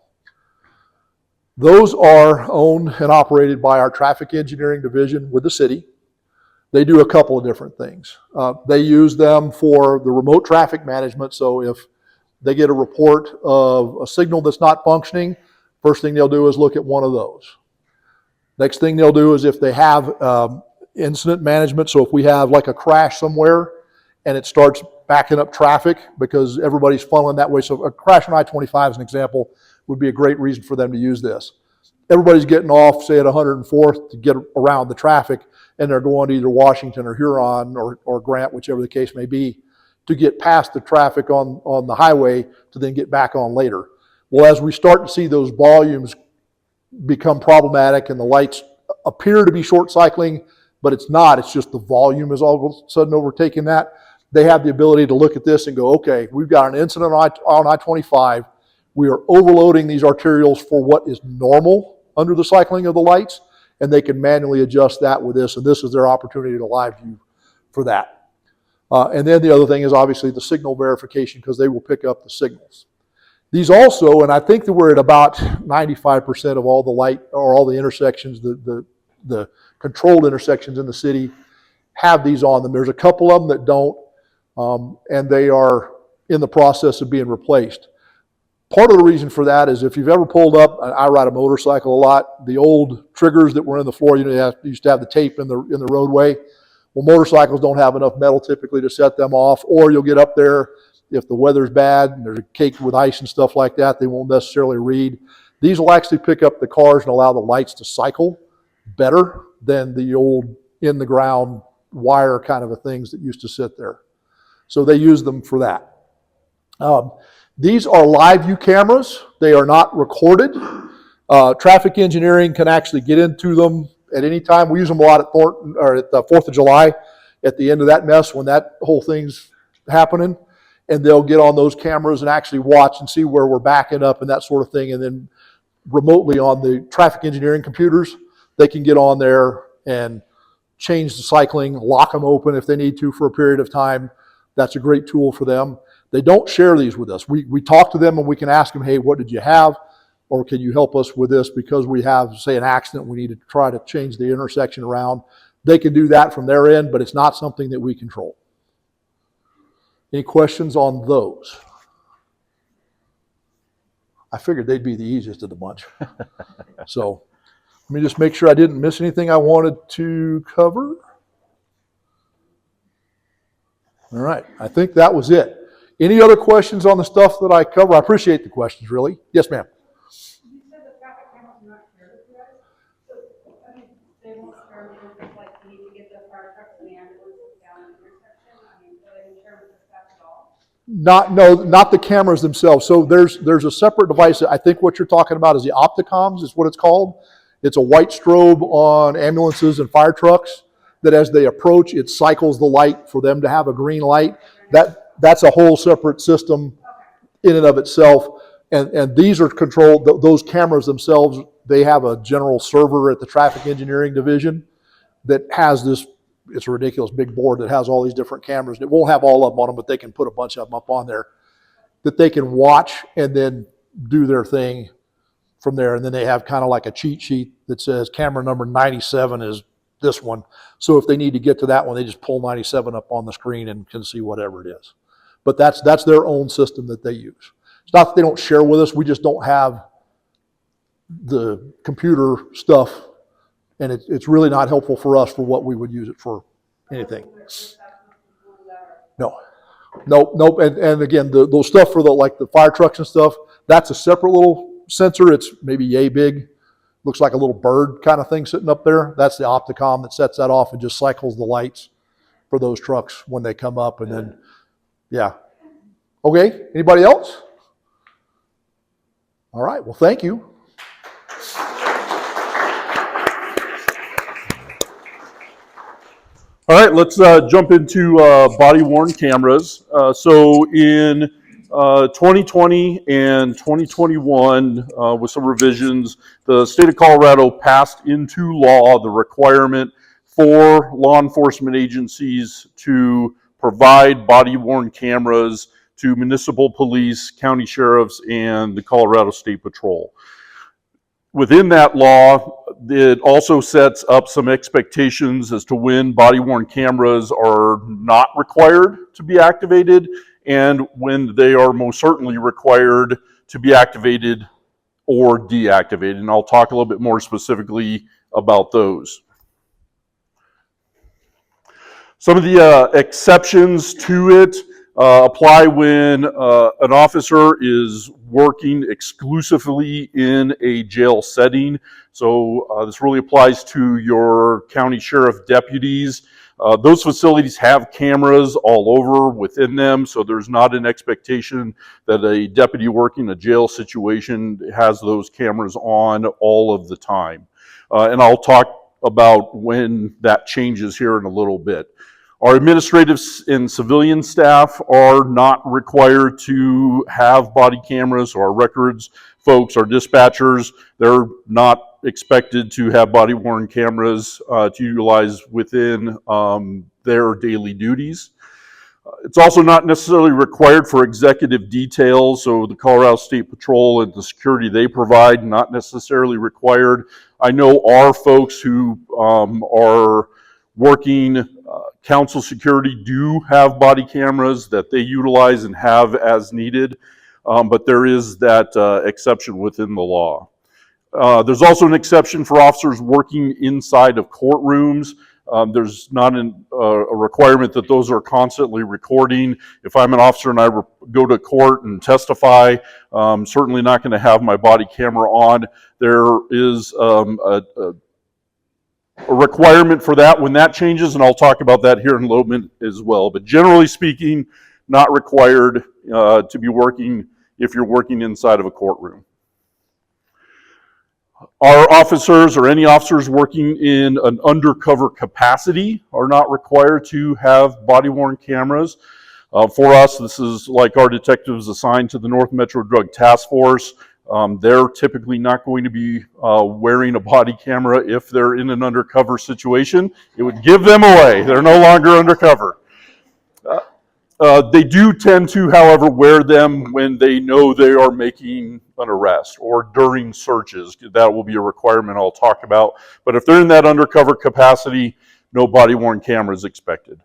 Those are owned and operated by our traffic engineering division with the city. They do a couple of different things. They use them for the remote traffic management. So if they get a report of a signal that's not functioning, first thing they'll do is look at one of those. Next thing they'll do is if they have incident management, so if we have like a crash somewhere and it starts backing up traffic because everybody's funneling that way. So a crash on I-25 as an example would be a great reason for them to use this. Everybody's getting off, say at 104th to get around the traffic, and they're going to either Washington or Huron or Grant, whichever the case may be, to get past the traffic on the highway to then get back on later. Well, as we start to see those volumes become problematic and the lights appear to be short cycling, but it's not, it's just the volume is all of a sudden overtaking that, they have the ability to look at this and go, okay, we've got an incident on I-25. We are overloading these arterials for what is normal under the cycling of the lights, and they can manually adjust that with this, and this is their opportunity to live view for that. And then the other thing is obviously the signal verification, because they will pick up the signals. These also, and I think that we're at about 95% of all the light or all the intersections, the controlled intersections in the city have these on them. There's a couple of them that don't, and they are in the process of being replaced. Part of the reason for that is if you've ever pulled up, I ride a motorcycle a lot, the old triggers that were in the floor, you used to have the tape in the roadway. Well, motorcycles don't have enough metal typically to set them off, or you'll get up there, if the weather's bad and there's a cake with ice and stuff like that, they won't necessarily read. These will actually pick up the cars and allow the lights to cycle better than the old in the ground wire kind of things that used to sit there. So they use them for that. These are live view cameras. They are not recorded. Traffic engineering can actually get into them at any time. We use them a lot at Thornton, or at the 4th of July, at the end of that mess when that whole thing's happening. And they'll get on those cameras and actually watch and see where we're backing up and that sort of thing. And then remotely on the traffic engineering computers, they can get on there and change the cycling, lock them open if they need to for a period of time. That's a great tool for them. They don't share these with us. We talk to them and we can ask them, hey, what did you have? Or can you help us with this because we have, say, an accident, we need to try to change the intersection around. They can do that from their end, but it's not something that we control. Any questions on those? I figured they'd be the easiest of the bunch. So let me just make sure I didn't miss anything I wanted to cover. All right, I think that was it. Any other questions on the stuff that I cover? I appreciate the questions, really. Yes, ma'am. You said the traffic cameras are not shared with you guys, so, I mean, they won't share with us, like, you need to get the fire trucks and the ambulances down the intersection, I mean, do they share with the staff at all? Not the cameras themselves. So there's a separate device. I think what you're talking about is the Opticoms is what it's called. It's a white strobe on ambulances and fire trucks that as they approach, it cycles the light for them to have a green light. That's a whole separate system in and of itself. And these are controlled, those cameras themselves, they have a general server at the traffic engineering division that has this, it's a ridiculous big board that has all these different cameras. And it won't have all of them on them, but they can put a bunch of them up on there that they can watch and then do their thing from there. And then they have kind of like a cheat sheet that says camera number 97 is this one. So if they need to get to that one, they just pull 97 up on the screen and can see whatever it is. But that's their own system that they use. It's not that they don't share with us, we just don't have the computer stuff, and it's really not helpful for us for what we would use it for anything. No. Nope. And again, those stuff for like the fire trucks and stuff, that's a separate little sensor. It's maybe yay big. Looks like a little bird kind of thing sitting up there. That's the Opticom that sets that off and just cycles the lights for those trucks when they come up. And then, yeah. Okay, anybody else? All right, well, thank you. All right, let's jump into body-worn cameras. So in 2020 and 2021, with some revisions, the state of Colorado passed into law the requirement for law enforcement agencies to provide body-worn cameras to municipal police, county sheriffs, and the Colorado State Patrol. within that law, it also sets up some expectations as to when body-worn cameras are not required to be activated and when they are most certainly required to be activated or deactivated. And I'll talk a little bit more specifically about those. Some of the exceptions to it apply when an officer is working exclusively in a jail setting. So this really applies to your county sheriff deputies. Those facilities have cameras all over within them, so there's not an expectation that a deputy working a jail situation has those cameras on all of the time. And I'll talk about when that changes here in a little bit. Our administrative and civilian staff are not required to have body cameras, or our records folks, our dispatchers, they're not expected to have body-worn cameras to utilize within their daily duties. It's also not necessarily required for executive details, so the Colorado State Patrol and the security they provide, not necessarily required. I know our folks who are working council security do have body cameras that they utilize and have as needed, but there is that exception within the law. There's also an exception for officers working inside of courtrooms. There's not a requirement that those are constantly recording. If I'm an officer and I go to court and testify, I'm certainly not going to have my body camera on. There is a requirement for that when that changes, and I'll talk about that here in a little bit as well. But generally speaking, not required to be working if you're working inside of a courtroom. Our officers or any officers working in an undercover capacity are not required to have body-worn cameras. For us, this is like our detectives assigned to the North Metro Drug Task Force. They're typically not going to be wearing a body camera if they're in an undercover situation. It would give them away. They're no longer undercover. They do tend to, however, wear them when they know they are making an arrest or during searches. That will be a requirement I'll talk about. But if they're in that undercover capacity, no body-worn camera is expected.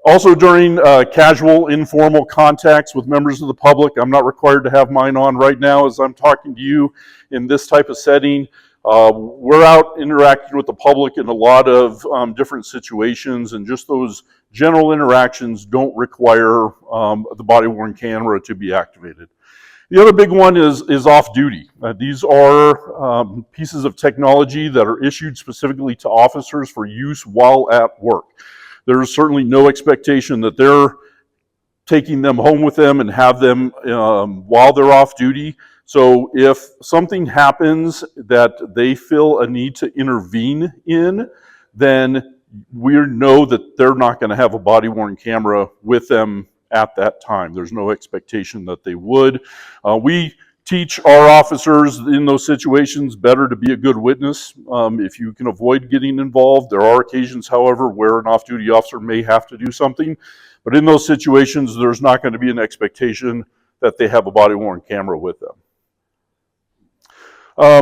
Also, during casual, informal contacts with members of the public, I'm not required to have mine on right now as I'm talking to you in this type of setting. We're out interacting with the public in a lot of different situations, and just those general interactions don't require the body-worn camera to be activated. The other big one is off-duty. These are pieces of technology that are issued specifically to officers for use while at work. There's certainly no expectation that they're taking them home with them and have them while they're off duty. So if something happens that they feel a need to intervene in, then we know that they're not going to have a body-worn camera with them at that time. There's no expectation that they would. We teach our officers in those situations better to be a good witness if you can avoid getting involved. There are occasions, however, where an off-duty officer may have to do something, but in those situations, there's not going to be an expectation that they have a body-worn camera with them.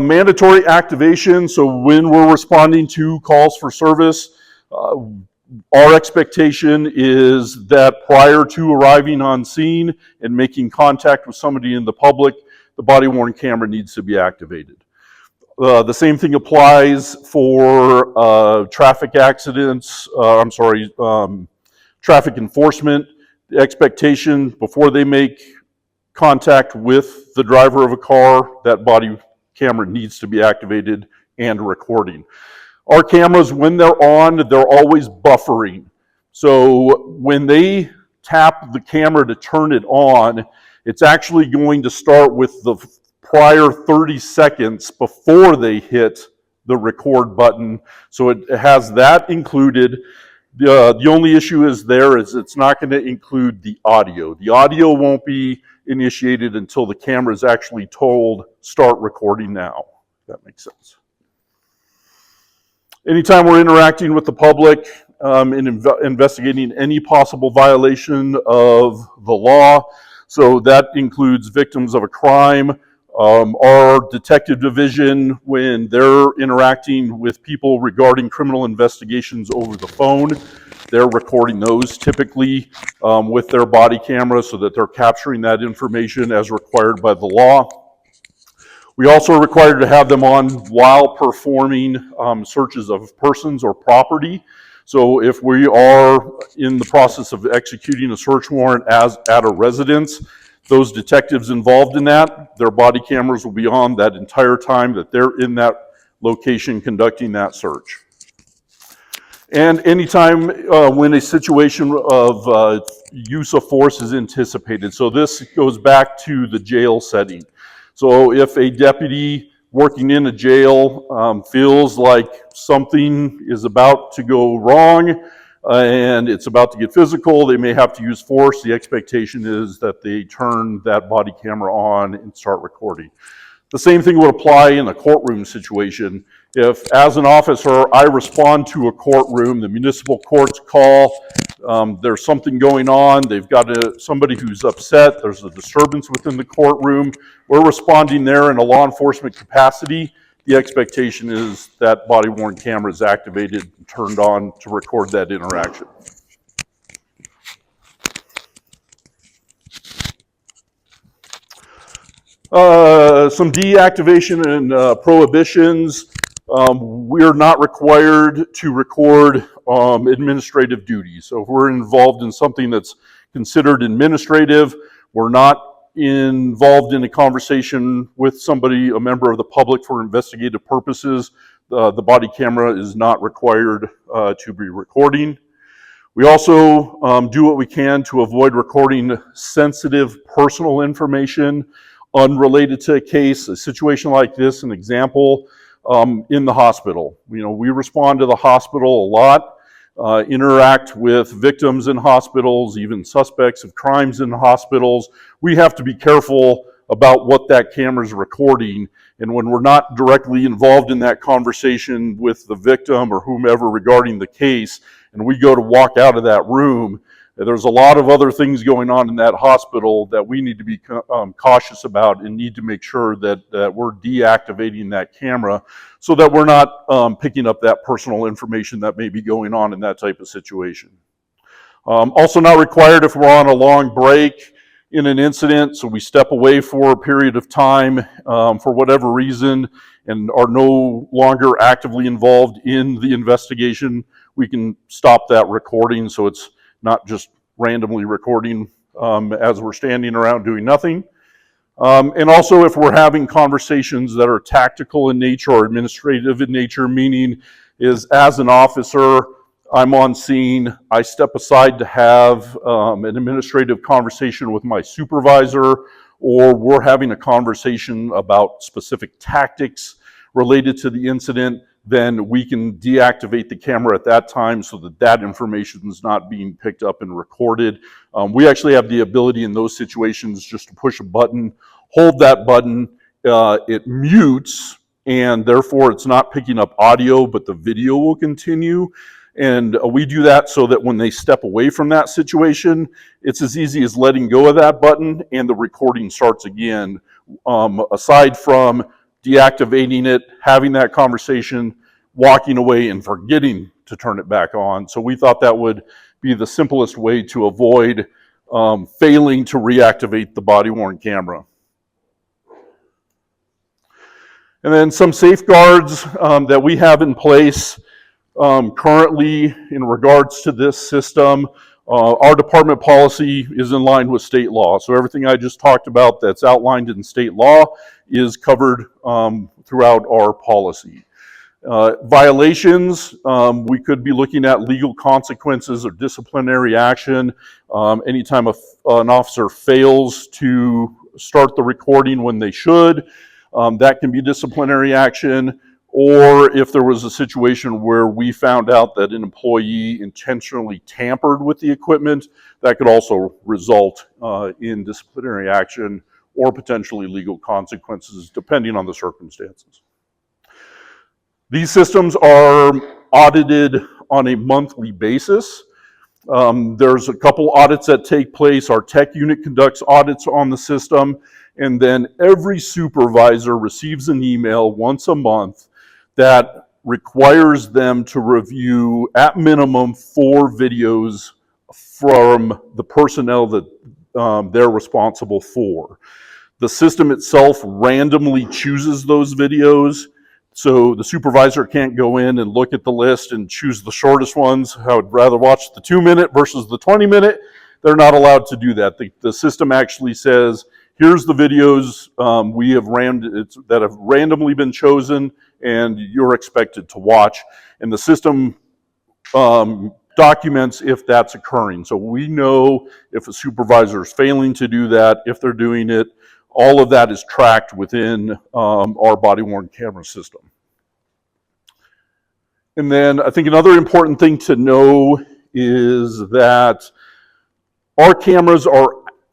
Mandatory activation, so when we're responding to calls for service, our expectation is that prior to arriving on scene and making contact with somebody in the public, the body-worn camera needs to be activated. The same thing applies for traffic accidents, traffic enforcement. The expectation before they make contact with the driver of a car, that body camera needs to be activated and recording. Our cameras, when they're on, they're always buffering. So when they tap the camera to turn it on, it's actually going to start with the prior 30 seconds before they hit the record button. So it has that included. The only issue is it's not going to include the audio. The audio won't be initiated until the camera is actually told, start recording now. If that makes sense. Anytime we're interacting with the public and investigating any possible violation of the law, so that includes victims of a crime, Our detective division, when they're interacting with people regarding criminal investigations over the phone, they're recording those typically with their body camera so that they're capturing that information as required by the law. We also are required to have them on while performing searches of persons or property. So if we are in the process of executing a search warrant at a residence, those detectives involved in that, their body cameras will be on that entire time that they're in that location conducting that search. And anytime when a situation of use of force is anticipated. So this goes back to the jail setting. So if a deputy working in a jail feels like something is about to go wrong and it's about to get physical, they may have to use force. The expectation is that they turn that body camera on and start recording. The same thing would apply in a courtroom situation. If, as an officer, I respond to a courtroom, the municipal courts call, there's something going on, they've got somebody who's upset, there's a disturbance within the courtroom, we're responding there in a law enforcement capacity. The expectation is that body-worn camera is activated and turned on to record that interaction. Some deactivation and prohibitions. We're not required to record administrative duties. So if we're involved in something that's considered administrative, we're not involved in a conversation with somebody, a member of the public for investigative purposes, the body camera is not required to be recording. We also do what we can to avoid recording sensitive personal information unrelated to a case. A situation like this, an example, in the hospital. You know, we respond to the hospital a lot, interact with victims in hospitals, even suspects of crimes in hospitals. We have to be careful about what that camera is recording. And when we're not directly involved in that conversation with the victim or whomever regarding the case, and we go to walk out of that room, there's a lot of other things going on in that hospital that we need to be cautious about and need to make sure that we're deactivating that camera so that we're not picking up that personal information that may be going on in that type of situation. Also not required if we're on a long break in an incident, so we step away for a period of time for whatever reason and are no longer actively involved in the investigation, we can stop that recording so it's not just randomly recording as we're standing around doing nothing. And also if we're having conversations that are tactical in nature or administrative in nature, meaning is as an officer, I'm on scene, I step aside to have an administrative conversation with my supervisor, or we're having a conversation about specific tactics related to the incident, then we can deactivate the camera at that time so that that information is not being picked up and recorded. We actually have the ability in those situations just to push a button, hold that button, it mutes, and therefore it's not picking up audio, but the video will continue. And we do that so that when they step away from that situation, it's as easy as letting go of that button and the recording starts again. Aside from deactivating it, having that conversation, walking away and forgetting to turn it back on. So we thought that would be the simplest way to avoid failing to reactivate the body-worn camera. And then some safeguards that we have in place currently in regards to this system. Our department policy is in line with state law. So everything I just talked about that's outlined in state law is covered throughout our policy. Violations, we could be looking at legal consequences or disciplinary action. Anytime an officer fails to start the recording when they should, that can be disciplinary action. Or if there was a situation where we found out that an employee intentionally tampered with the equipment, that could also result in disciplinary action or potentially legal consequences, depending on the circumstances. These systems are audited on a monthly basis. There's a couple audits that take place. Our tech unit conducts audits on the system, and then every supervisor receives an email once a month that requires them to review, at minimum, 4 videos from the personnel that they're responsible for. The system itself randomly chooses those videos, so the supervisor can't go in and look at the list and choose the shortest ones. I would rather watch the 2-minute versus the 20-minute. They're not allowed to do that. The system actually says, here's the videos that have randomly been chosen and you're expected to watch. And the system documents if that's occurring. So we know if a supervisor is failing to do that, if they're doing it. All of that is tracked within our body-worn camera system. And then I think another important thing to know is that our cameras are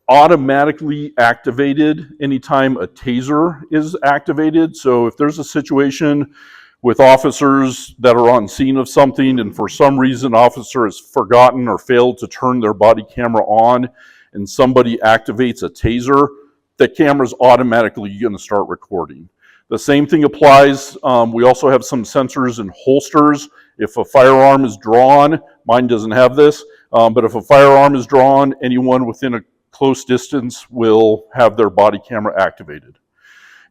automatically activated anytime a taser is activated. So if there's a situation with officers that are on scene of something and for some reason officer has forgotten or failed to turn their body camera on and somebody activates a taser, the camera's automatically going to start recording. The same thing applies. We also have some sensors in holsters. If a firearm is drawn, mine doesn't have this, but if a firearm is drawn, anyone within a close distance will have their body camera activated.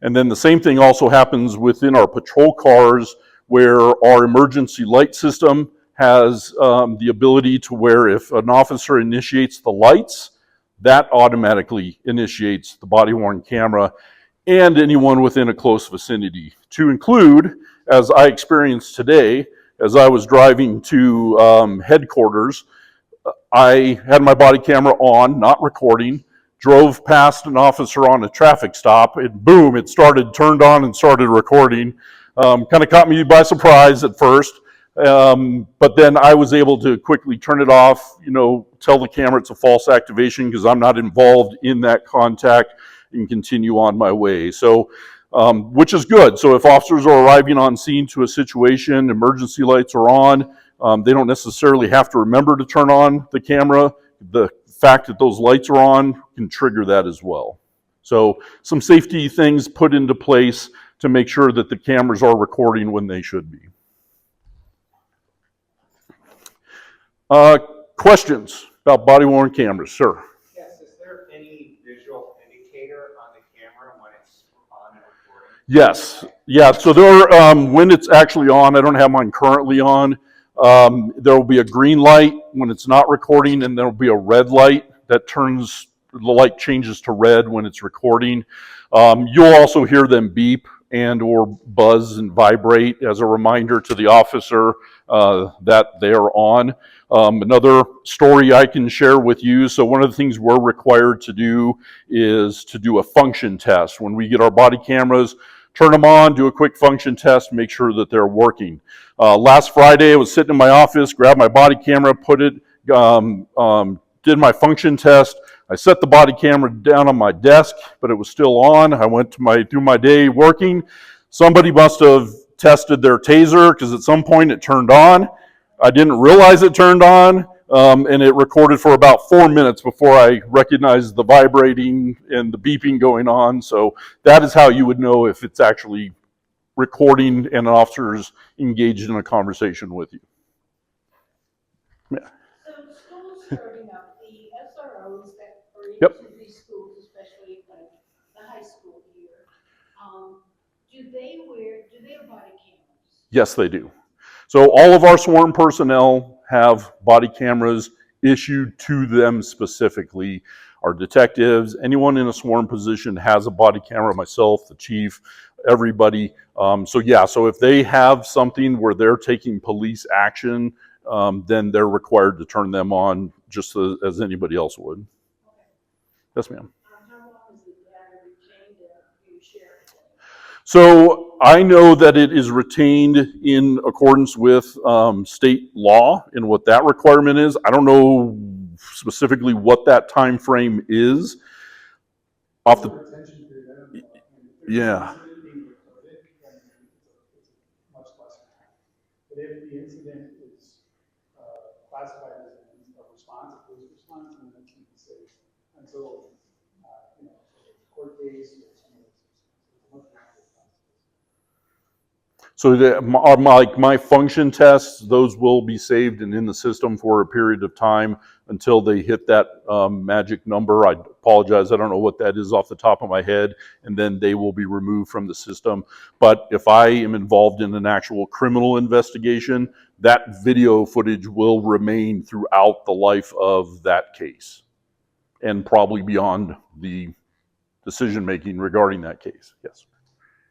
And then the same thing also happens within our patrol cars, where our emergency light system has the ability to where if an officer initiates the lights, that automatically initiates the body-worn camera and anyone within a close vicinity. To include, as I experienced today, as I was driving to headquarters, I had my body camera on, not recording, drove past an officer on a traffic stop, and boom, it turned on and started recording. Kind of caught me by surprise at first, but then I was able to quickly turn it off, tell the camera it's a false activation because I'm not involved in that contact, and continue on my way. So, which is good. So if officers are arriving on scene to a situation, emergency lights are on, they don't necessarily have to remember to turn on the camera. The fact that those lights are on can trigger that as well. So some safety things put into place to make sure that the cameras are recording when they should be. Questions about body-worn cameras, sir? Yes, is there any visual indicator on the camera when it's on and recording? Yes. Yeah, so there when it's actually on, I don't have mine currently on, there will be a green light when it's not recording, and there will be a red light that the light changes to red when it's recording. You'll also hear them beep and or buzz and vibrate as a reminder to the officer that they're on. Another story I can share with you, so one of the things we're required to do is to do a function test. When we get our body cameras, turn them on, do a quick function test, make sure that they're working. Last Friday, I was sitting in my office, grabbed my body camera, did my function test. I set the body camera down on my desk, but it was still on. I went through my day working. Somebody must have tested their taser because at some point it turned on. I didn't realize it turned on, and it recorded for about 4 minutes before I recognized the vibrating and the beeping going on. So that is how you would know if it's actually recording and an officer is engaged in a conversation with you. Yeah. So schools starting up, the SROs that are in Yep. these schools, especially like the high school year, do they have body cameras? Yes, they do. So all of our sworn personnel have body cameras issued to them specifically. Our detectives, anyone in a sworn position has a body camera, myself, the chief, everybody. So if they have something where they're taking police action, then they're required to turn them on just as anybody else would. Okay. Yes, ma'am. How long is the data retained in you share? So I know that it is retained in accordance with state law and what that requirement is. I don't know specifically what that time frame is. Yeah. But if the incident is classified as a cities until, you know, court case, or something. It's a much longer process. So my function tests, those will be saved and in the system for a period of time until they hit that magic number. I apologize, I don't know what that is off the top of my head, and then they will be removed from the system. But if I am involved in an actual criminal investigation, that video footage will remain throughout the life of that case, and probably beyond the decision-making regarding that case, yes.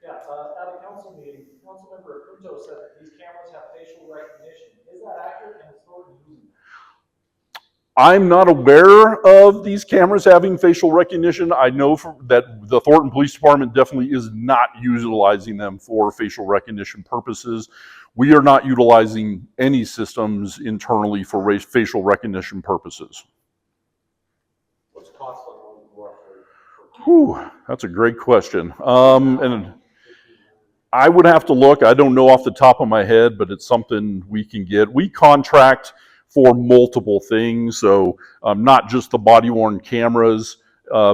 Yeah, at a council meeting, Councilmember Pinto said that these cameras have facial recognition. Is that accurate, and is Thornton using them? I'm not aware of these cameras having facial recognition. I know that the Thornton Police Department definitely is not utilizing them for facial recognition purposes. We are not utilizing any systems internally for facial recognition purposes. What's the cost of one roughly? Whew, that's a great question. And I would have to look. I don't know off the top of my head, but it's something we can get. We contract for multiple things, so not just the body-worn cameras.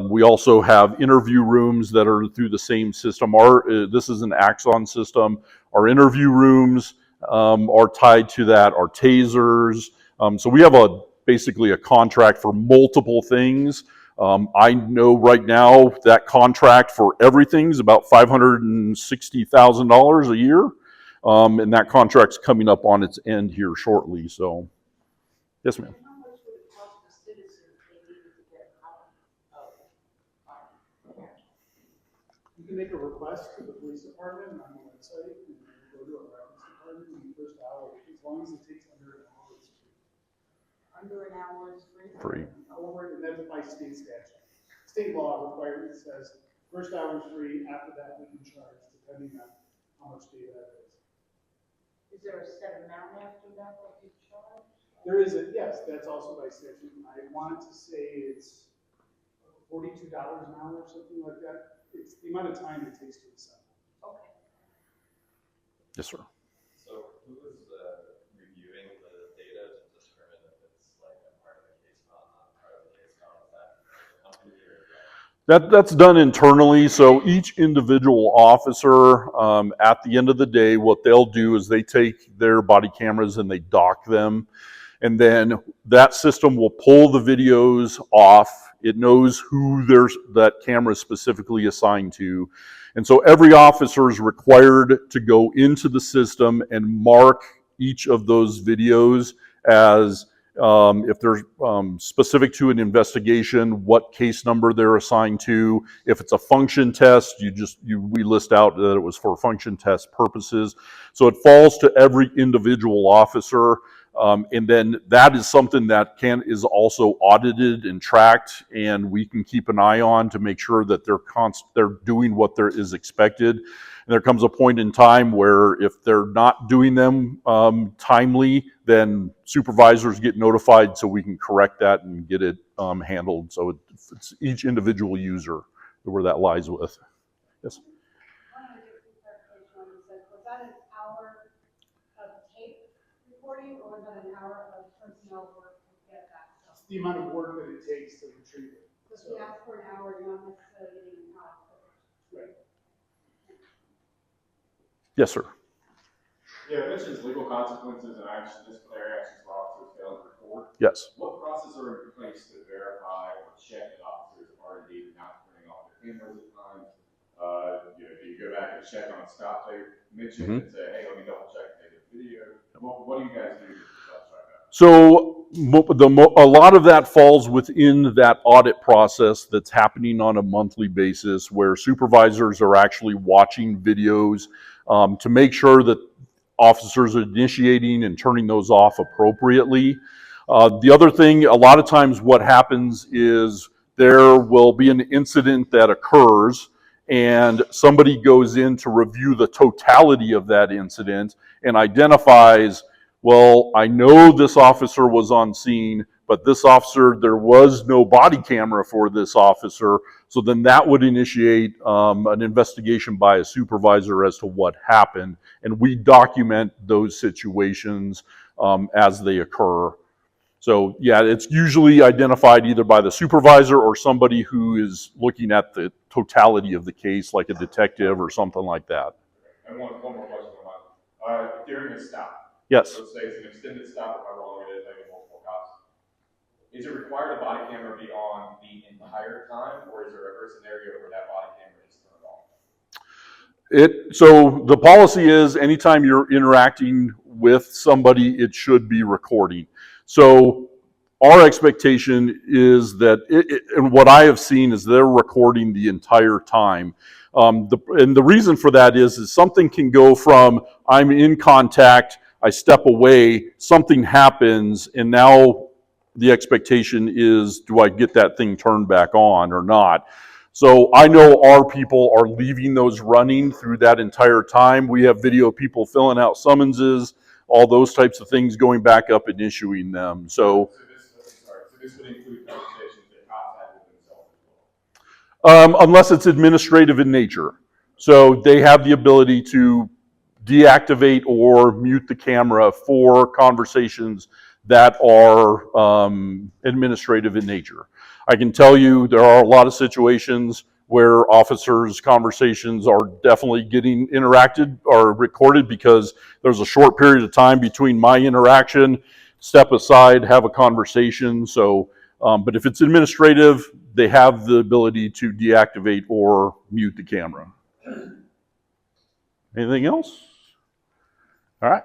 We also have interview rooms that are through the same system. This is an Axon system. Our interview rooms are tied to that. Our tasers. So we have basically a contract for multiple things. I know right now that contract for everything is about $560,000 a year, and that contract's coming up on its end here shortly. So, yes, ma'am. How much would it cost the citizens if they needed to get out of? You can make a request to the police department on the website, and then go to a records department in the first hour, as long as it takes under an hour, it's free. Under an hour is free? Free. And that's by state statute. State law requirement says first hour is free, after that we can charge, depending on how much data that is. Is there a set amount after that you charge? There is yes, that's also by statute. I want to say it's $42 an hour or something like that. It's the amount of time it takes to assemble. Okay. Yes, sir. So who is reviewing the data to determine if it's like a part of the case file, not part of the case file? Is that the company or That's done internally. So each individual officer, at the end of the day, what they'll do is they take their body cameras and they dock them. And then that system will pull the videos off. It knows who that camera is specifically assigned to. And so every officer is required to go into the system and mark each of those videos as if they're specific to an investigation, what case number they're assigned to. If it's a function test, we list out that it was for function test purposes. So it falls to every individual officer. And then that is something that is also audited and tracked, and we can keep an eye on to make sure that they're doing what there is expected. And there comes a point in time where if they're not doing them timely, then supervisors get notified so we can correct that and get it handled. So it's each individual user where that lies with. Yes. I wanted to get some clarification on this. Was that an hour of tape recording, or was that an hour of personnel work to get that stuff? It's the amount of work that it takes to retrieve it. So if you ask for an hour, you're not necessarily getting an hour. Right. Yes, sir. Yeah, it mentions legal consequences and disciplinary actions for officers failing to report. Yes. What processes are in place to verify or check that officers are indeed not turning off their cameras at times? Do you go back and check on a stop they mentioned and say, hey, let me double check and take a video? What do you guys do to satisfy that? So a lot of that falls within that audit process that's happening on a monthly basis, where supervisors are actually watching videos to make sure that officers are initiating and turning those off appropriately. The other thing, a lot of times what happens is there will be an incident that occurs and somebody goes in to review the totality of that incident and identifies, well, I know this officer was on scene, but this officer, there was no body camera for this officer. So then that would initiate an investigation by a supervisor as to what happened. And we document those situations as they occur. So yeah, it's usually identified either by the supervisor or somebody who is looking at the totality of the case, like a detective or something like that. And one more question on mine. During a stop, Yes. let's say it's an extended stop, if I'm wrong with it, maybe multiple cops. Is it required a body camera be on the entire time, or is there a scenario where that body camera is turned off? So the policy is anytime you're interacting with somebody, it should be recording. So our expectation is that, and what I have seen is they're recording the entire time. And the reason for that is something can go from I'm in contact, I step away, something happens, and now the expectation is, do I get that thing turned back on or not? So I know our people are leaving those running through that entire time. We have video of people filling out summonses, all those types of things, going back up and issuing them. So this would include conversations that cops have with themselves as well? Unless it's administrative in nature. So they have the ability to deactivate or mute the camera for conversations that are administrative in nature. I can tell you there are a lot of situations where officers' conversations are definitely getting interacted or recorded because there's a short period of time between my interaction, step aside, have a conversation. So, but if it's administrative, they have the ability to deactivate or mute the camera. Anything else? All right.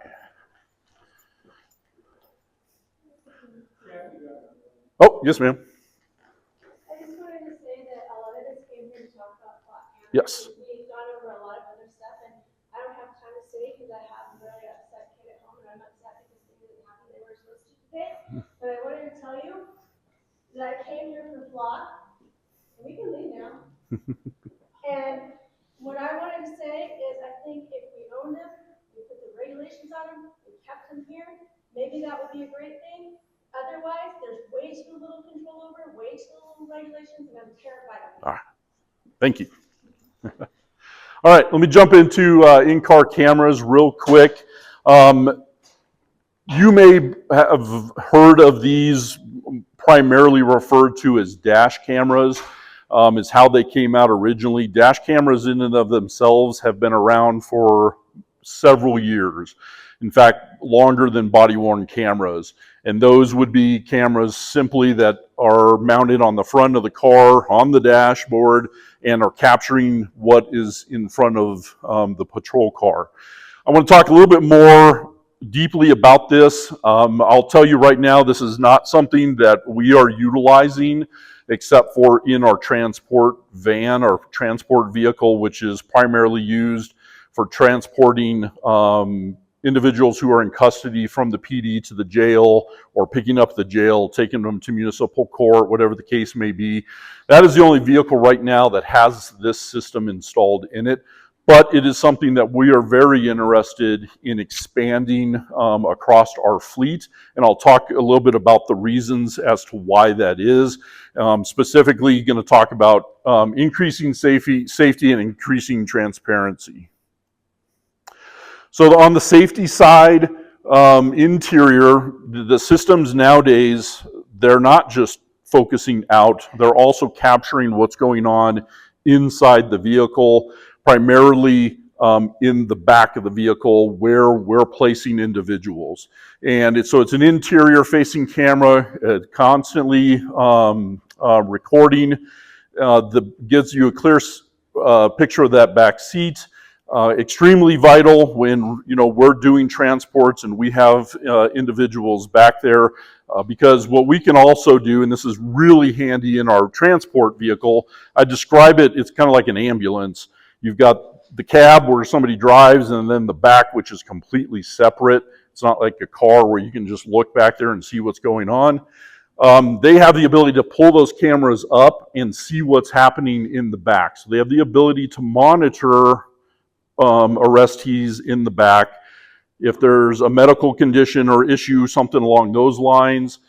Oh, yes, ma'am. I just wanted to say that a lot of us came here to talk about plot cameras. Yes. We've gone over a lot of other stuff, and I don't have time to say because I have a really upset kid at home, and I'm upset because things didn't happen they were supposed to today. But I wanted to tell you that I came here for plot, and we can leave now. And what I wanted to say is I think if we own them, we put the regulations on them, we kept them here, maybe that would be a great thing. Otherwise, there's way too little control over, way too little regulations, and I'm terrified of them. All right. Thank you. All right, let me jump into in-car cameras real quick. You may have heard of these primarily referred to as dash cameras. Is how they came out originally. Dash cameras in and of themselves have been around for several years. In fact, longer than body-worn cameras. And those would be cameras simply that are mounted on the front of the car, on the dashboard, and are capturing what is in front of the patrol car. I want to talk a little bit more deeply about this. I'll tell you right now, this is not something that we are utilizing except for in our transport van or transport vehicle, which is primarily used for transporting individuals who are in custody from the PD to the jail, or picking up the jail, taking them to municipal court, whatever the case may be. That is the only vehicle right now that has this system installed in it. But it is something that we are very interested in expanding across our fleet. And I'll talk a little bit about the reasons as to why that is. Specifically going to talk about increasing safety and increasing transparency. So on the safety side, interior, the systems nowadays, they're not just focusing out, they're also capturing what's going on inside the vehicle, primarily in the back of the vehicle where we're placing individuals. And so it's an interior facing camera, constantly recording, that gives you a clear picture of that back seat. Extremely vital when we're doing transports and we have individuals back there, because what we can also do, and this is really handy in our transport vehicle, I describe it, it's kind of like an ambulance. You've got the cab where somebody drives, and then the back, which is completely separate. It's not like a car where you can just look back there and see what's going on. They have the ability to pull those cameras up and see what's happening in the back. So they have the ability to monitor arrestees in the back. If there's a medical condition or issue, something along those lines,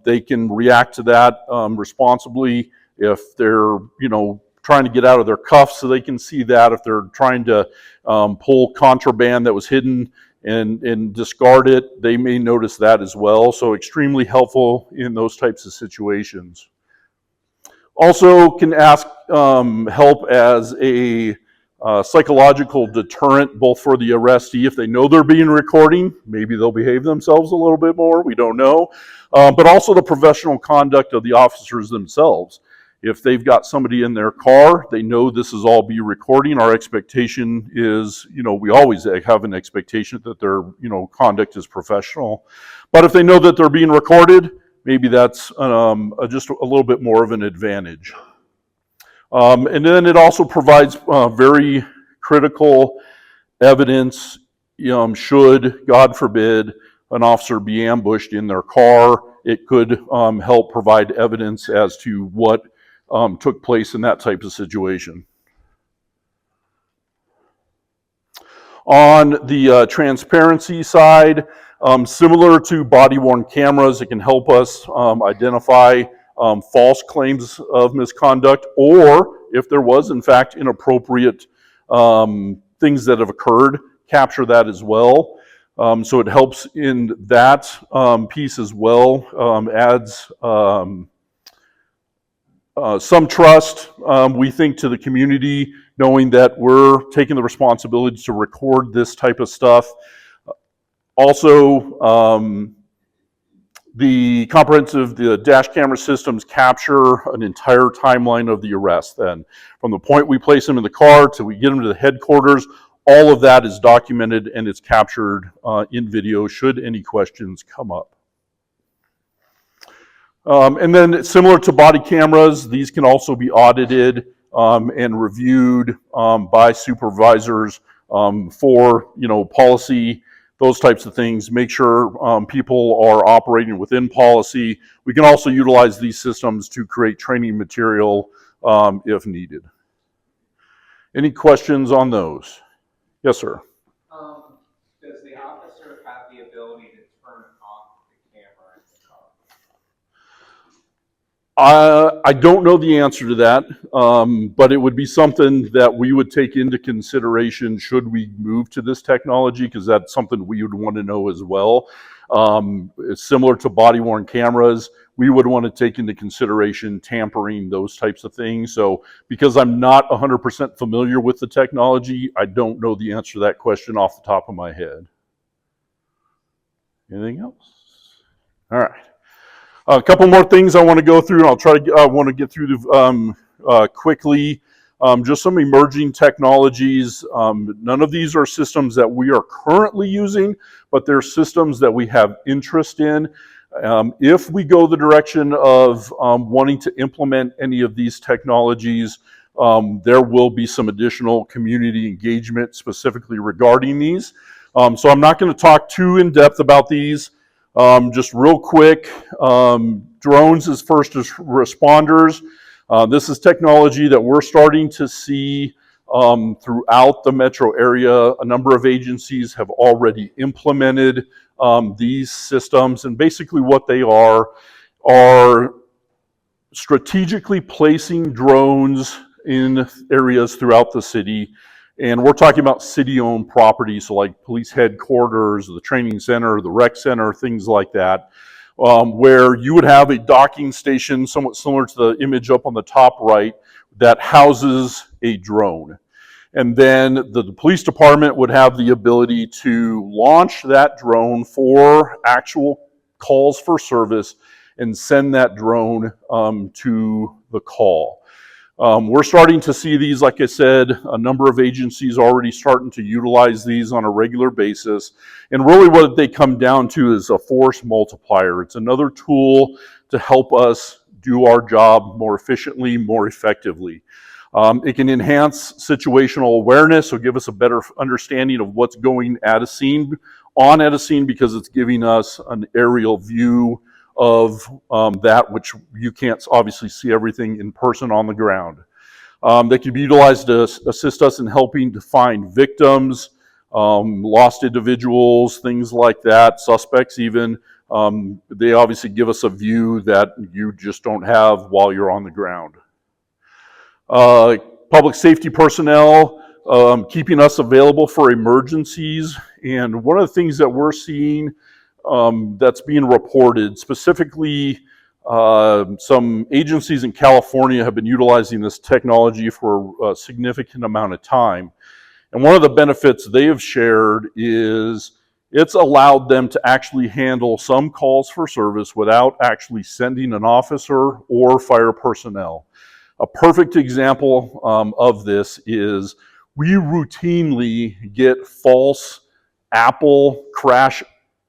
they can react to that responsibly. If they're, trying to get out of their cuffs, so they can see that. If they're trying to pull contraband that was hidden and discard it, they may notice that as well. So extremely helpful in those types of situations. Also can ask help as a psychological deterrent, both for the arrestee. If they know they're being recording, maybe they'll behave themselves a little bit more, we don't know. But also the professional conduct of the officers themselves. If they've got somebody in their car, they know this is all be recording. Our expectation is, we always have an expectation that their, conduct is professional. But if they know that they're being recorded, maybe that's just a little bit more of an advantage. And then it also provides very critical evidence, should, God forbid, an officer be ambushed in their car. It could help provide evidence as to what took place in that type of situation. On the transparency side, similar to body-worn cameras, it can help us identify false claims of misconduct, or if there was, in fact, inappropriate things that have occurred, capture that as well. So it helps in that piece as well, adds some trust, we think, to the community, knowing that we're taking the responsibility to record this type of stuff. Also, the dash camera systems capture an entire timeline of the arrest. Then, from the point we place them in the car till we get them to the headquarters, all of that is documented and it's captured in video should any questions come up. And then, similar to body cameras, these can also be audited and reviewed by supervisors for, policy, those types of things. Make sure people are operating within policy. We can also utilize these systems to create training material if needed. Any questions on those? Yes, sir. Does the officer have the ability to turn off the camera in the car? I don't know the answer to that, but it would be something that we would take into consideration should we move to this technology, because that's something we would want to know as well. It's similar to body-worn cameras. We would want to take into consideration tampering, those types of things. So because I'm not 100% familiar with the technology, I don't know the answer to that question off the top of my head. Anything else? All right. A couple more things I want to go through, and I'll try to want to get through quickly. Just some emerging technologies. None of these are systems that we are currently using, but they're systems that we have interest in. If we go the direction of wanting to implement any of these technologies, there will be some additional community engagement specifically regarding these. So I'm not going to talk too in depth about these. Just real quick, drones as first responders. This is technology that we're starting to see throughout the metro area. A number of agencies have already implemented these systems, and basically what they are strategically placing drones in areas throughout the city. And we're talking about city-owned property, so like police headquarters, the training center, the rec center, things like that, where you would have a docking station somewhat similar to the image up on the top right that houses a drone. And then the police department would have the ability to launch that drone for actual calls for service and send that drone to the call. We're starting to see these, like I said, a number of agencies already starting to utilize these on a regular basis. And really what they come down to is a force multiplier. It's another tool to help us do our job more efficiently, more effectively. It can enhance situational awareness, so give us a better understanding of what's going at a scene, because it's giving us an aerial view of that which you can't obviously see everything in person on the ground. They can be utilized to assist us in helping to find victims, lost individuals, things like that, suspects even. They obviously give us a view that you just don't have while you're on the ground. Public safety personnel, keeping us available for emergencies. And one of the things that we're seeing that's being reported, specifically some agencies in California have been utilizing this technology for a significant amount of time. And one of the benefits they have shared is it's allowed them to actually handle some calls for service without actually sending an officer or fire personnel. A perfect example of this is we routinely get false Apple crash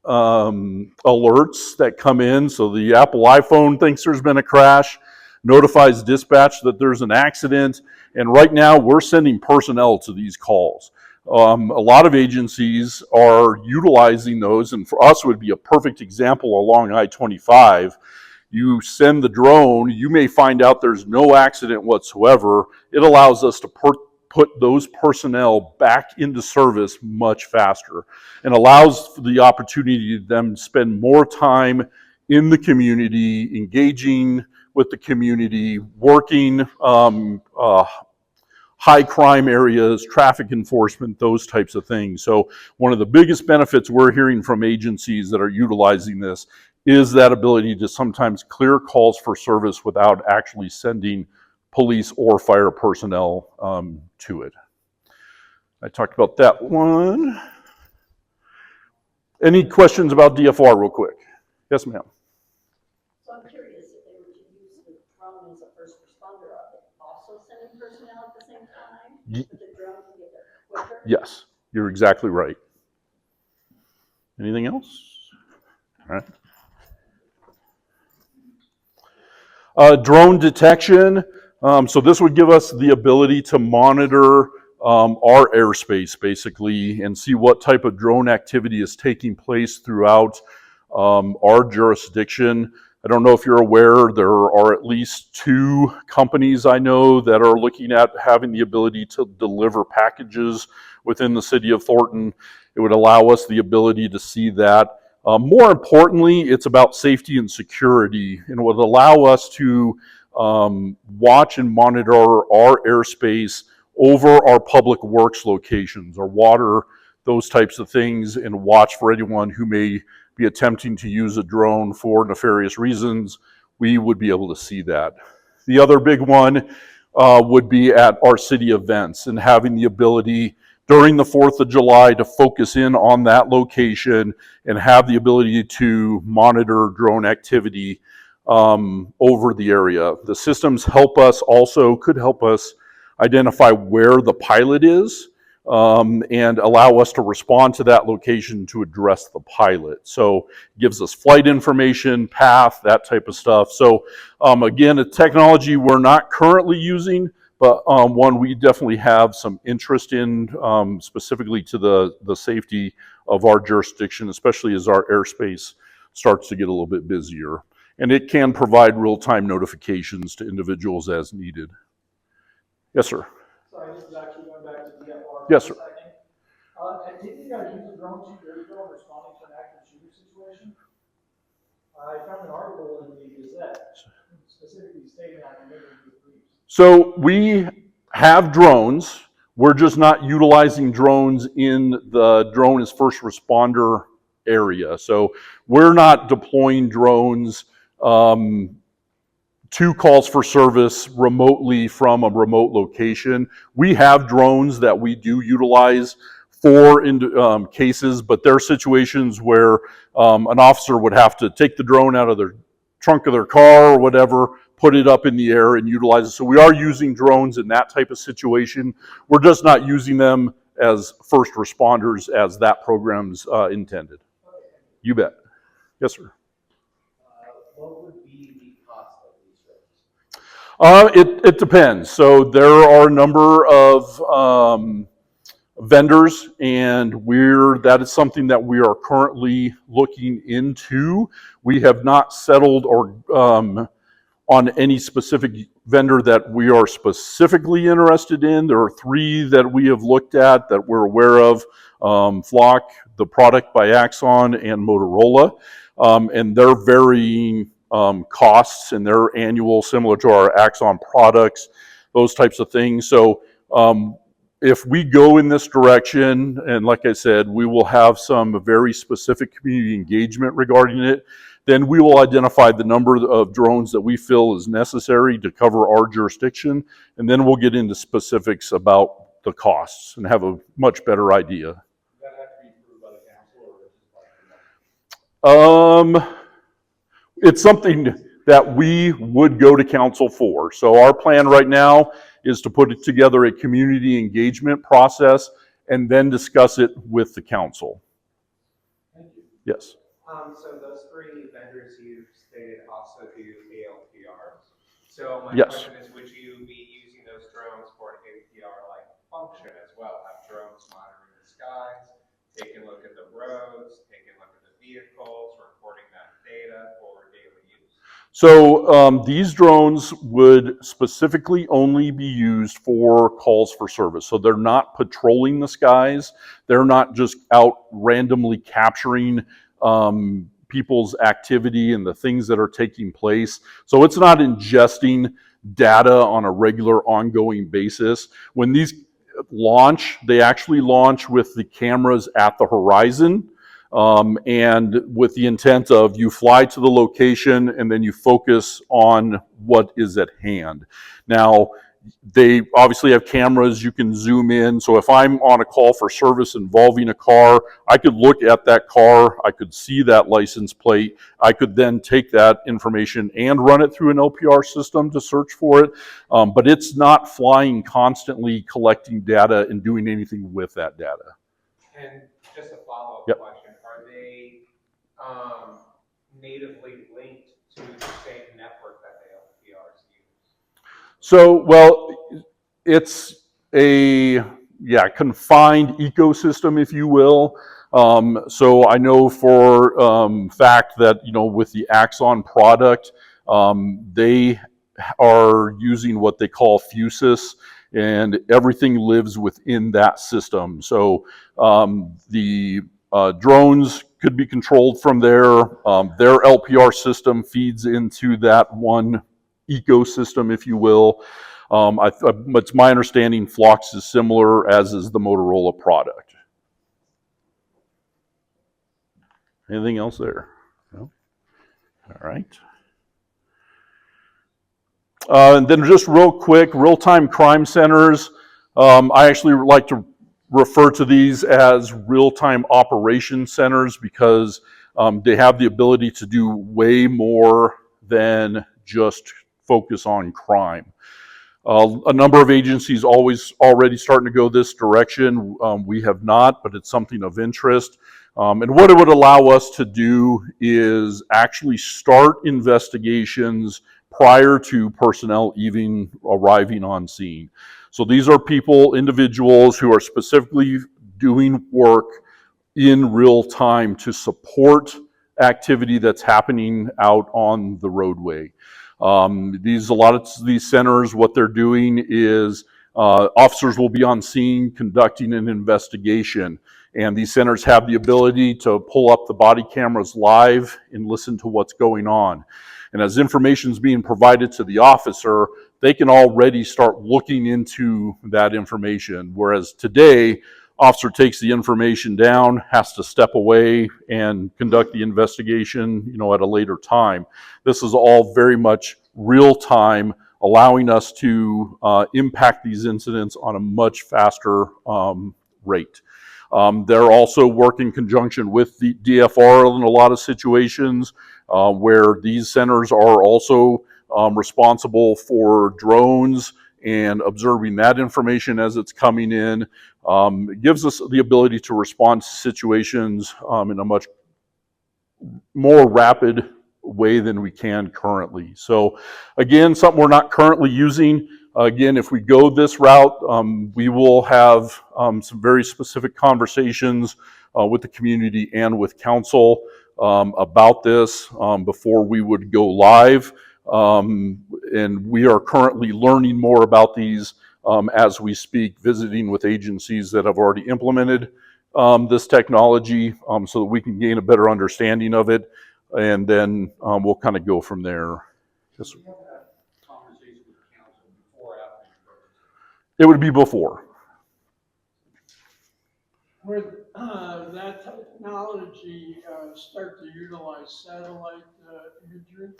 alerts that come in. So the Apple iPhone thinks there's been a crash, notifies dispatch that there's an accident, and right now we're sending personnel to these calls. A lot of agencies are utilizing those, and for us it would be a perfect example along I-25. You send the drone, you may find out there's no accident whatsoever. It allows us to put those personnel back into service much faster and allows the opportunity to them spend more time in the community, engaging with the community, working high crime areas, traffic enforcement, those types of things. So one of the biggest benefits we're hearing from agencies that are utilizing this is that ability to sometimes clear calls for service without actually sending police or fire personnel to it. I talked about that one. Any questions about DFR real quick? Yes, ma'am. So I'm curious, if they were to use the drone as a first responder, are they also sending personnel at the same time? But the drone can get there quicker? Yes, you're exactly right. Anything else? All right. Drone detection. So this would give us the ability to monitor our airspace, basically, and see what type of drone activity is taking place throughout our jurisdiction. I don't know if you're aware, there are at least 2 companies I know that are looking at having the ability to deliver packages within the city of Thornton. It would allow us the ability to see that. More importantly, it's about safety and security, and would allow us to watch and monitor our airspace over our public works locations, our water, those types of things, and watch for anyone who may be attempting to use a drone for nefarious reasons. We would be able to see that. The other big one would be at our city events and having the ability during the 4th of July to focus in on that location and have the ability to monitor drone activity over the area. The systems help us also, could help us identify where the pilot is and allow us to respond to that location to address the pilot. So it gives us flight information, path, that type of stuff. So again, a technology we're not currently using, but one we definitely have some interest in, specifically to the safety of our jurisdiction, especially as our airspace starts to get a little bit busier. And it can provide real-time notifications to individuals as needed. Yes, sir. Sorry, this is actually going back to DFR. Yes, sir. And didn't you guys use a drone 2 years ago in responding to an active shooter situation? I found an article in the Gazette specifically stating that in the briefs. So we have drones. We're just not utilizing drones in the drone as first responder area. So we're not deploying drones to calls for service remotely from a remote location. We have drones that we do utilize for cases, but there are situations where an officer would have to take the drone out of their trunk of their car or whatever, put it up in the air and utilize it. So we are using drones in that type of situation. We're just not using them as first responders as that program's intended. You bet. Yes, sir. What would be the cost of these drones? It depends. So there are a number of vendors, and that is something that we are currently looking into. We have not settled or on any specific vendor that we are specifically interested in. There are 3 that we have looked at that we're aware of: Flock, the product by Axon, and Motorola. And they're varying costs, and they're annual, similar to our Axon products, those types of things. So if we go in this direction, and like I said, we will have some very specific community engagement regarding it, then we will identify the number of drones that we feel is necessary to cover our jurisdiction, and then we'll get into specifics about the costs and have a much better idea. Does that have to be approved by the council, or is it like? It's something that we would go to council for. So our plan right now is to put together a community engagement process and then discuss it with the council. Thank you. Yes. So those three vendors you stated also do ALPR. So my Yes. question is, would you be using those drones for an ALPR-like function as well? Have drones monitoring the skies, taking a look at the roads, taking a look at the vehicles, recording that data for daily use? So these drones would specifically only be used for calls for service. So they're not patrolling the skies. They're not just out randomly capturing people's activity and the things that are taking place. So it's not ingesting data on a regular ongoing basis. When these launch, they actually launch with the cameras at the horizon. And with the intent of you fly to the location and then you focus on what is at hand. Now, they obviously have cameras, you can zoom in. So if I'm on a call for service involving a car, I could look at that car, I could see that license plate, I could then take that information and run it through an LPR system to search for it. But it's not flying constantly collecting data and doing anything with that data. And just a follow-up Yep. question, are they natively linked to the same network that the LPRs use? So, well, it's a confined ecosystem, if you will. So I know for fact that, you know, with the Axon product, they are using what they call Fusus, and everything lives within that system. So the drones could be controlled from there. Their LPR system feeds into that one ecosystem, if you will. It's my understanding Phlox is similar, as is the Motorola product. Anything else there? No? All right. And then just real quick, real-time crime centers. I actually like to refer to these as real-time operation centers because they have the ability to do way more than just focus on crime. A number of agencies already starting to go this direction. We have not, but it's something of interest. And what it would allow us to do is actually start investigations prior to personnel even arriving on scene. So these are individuals who are specifically doing work in real time to support activity that's happening out on the roadway. A lot of these centers, what they're doing is officers will be on scene conducting an investigation, and these centers have the ability to pull up the body cameras live and listen to what's going on. And as information is being provided to the officer, they can already start looking into that information. Whereas today, officer takes the information down, has to step away and conduct the investigation, you know, at a later time. This is all very much real time, allowing us to impact these incidents on a much faster rate. They're also working in conjunction with the DFR in a lot of situations where these centers are also responsible for drones and observing that information as it's coming in. It gives us the ability to respond to situations in a much more rapid way than we can currently. So again, something we're not currently using. Again, if we go this route, we will have some very specific conversations with the community and with council about this before we would go live. And we are currently learning more about these as we speak, visiting with agencies that have already implemented this technology so that we can gain a better understanding of it. And then we'll kind of go from there. Yes, sir. It would be before. would that technology start to utilize satellite imagery?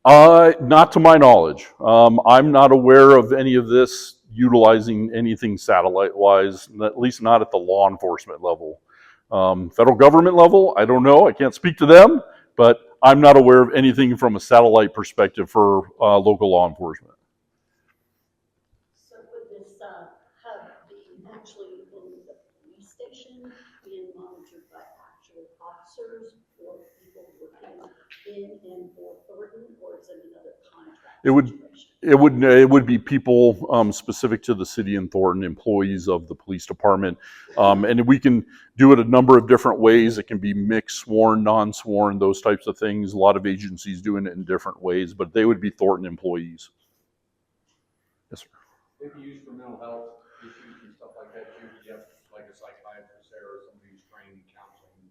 Not to my knowledge. I'm not aware of any of this utilizing anything satellite-wise, at least not at the law enforcement level. Federal government level, I don't know. I can't speak to them, but I'm not aware of anything from a satellite perspective for local law enforcement. So would this hub be actually in the police station, being monitored by actual officers or people working in and for Thornton, or is it another contract situation? It would be people specific to the city and Thornton, employees of the police department, and we can do it a number of different ways. It can be mixed, sworn, non-sworn, those types of things. A lot of agencies doing it in different ways, but they would be Thornton employees. Yes, sir. They'd be used for mental health issues and stuff like that too. You have like a psychiatrist there or somebody who's trained in counseling.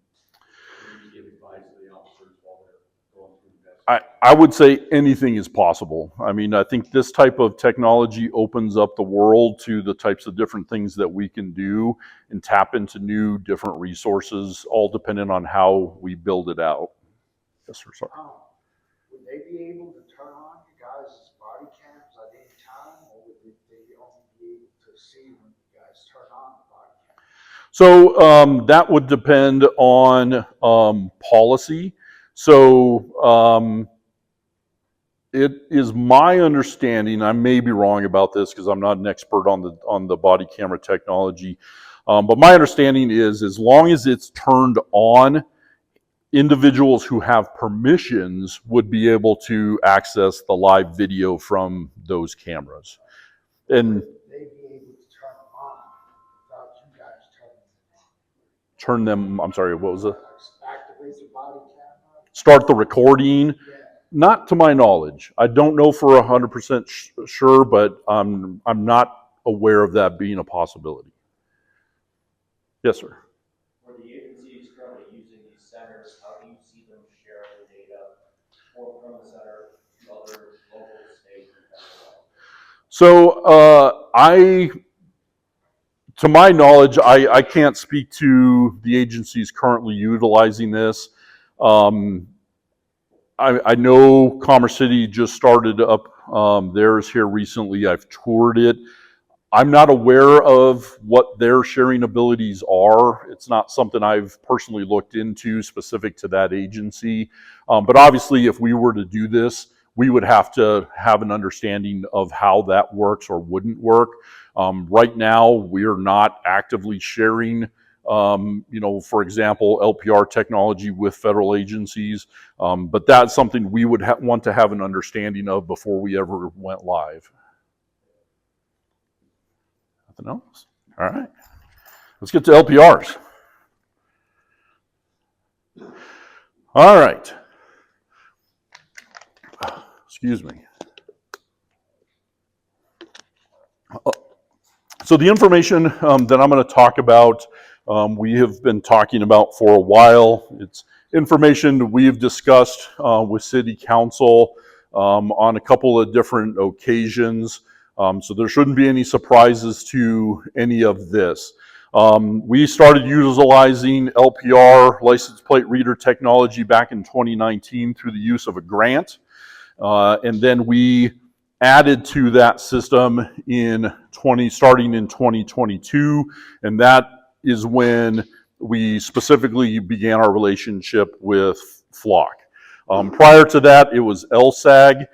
You give advice to the officers while they're going through the investigation. I would say anything is possible. I mean, I think this type of technology opens up the world to the types of different things that we can do and tap into new, different resources, all dependent on how we build it out. Yes, sir. Sorry. Would they be able to turn on you guys' body cams at any time, or would they only be able to see when you guys turn on the body cam? So that would depend on policy. So it is my understanding, I may be wrong about this because I'm not an expert on the body camera technology, but my understanding is as long as it's turned on, individuals who have permissions would be able to access the live video from those cameras. And They'd be able to turn them on without you guys turn them, I'm sorry, what was it? activate the body camera. Start the recording. Yeah. Not to my knowledge. I don't know for 100% sure, but I'm not aware of that being a possibility. Yes, sir. For the agencies currently using these centers, how do you see them sharing data from the center to other local, state, and federal? So to my knowledge, I can't speak to the agencies currently utilizing this. I know Commerce City just started up theirs here recently. I've toured it. I'm not aware of what their sharing abilities are. It's not something I've personally looked into specific to that agency. But obviously, if we were to do this, we would have to have an understanding of how that works or wouldn't work. Right now, we're not actively sharing for example, LPR technology with federal agencies. But that's something we would want to have an understanding of before we ever went live. Nothing else? All right. Let's get to LPRs. All right. Excuse me. So the information that I'm going to talk about, we have been talking about for a while. It's information we've discussed with City Council on a couple of different occasions. So there shouldn't be any surprises to any of this. We started utilizing LPR, license plate reader technology, back in 2019 through the use of a grant. And then we added to that system starting in 2022, and that is when we specifically began our relationship with Flock. Prior to that, it was LSAG.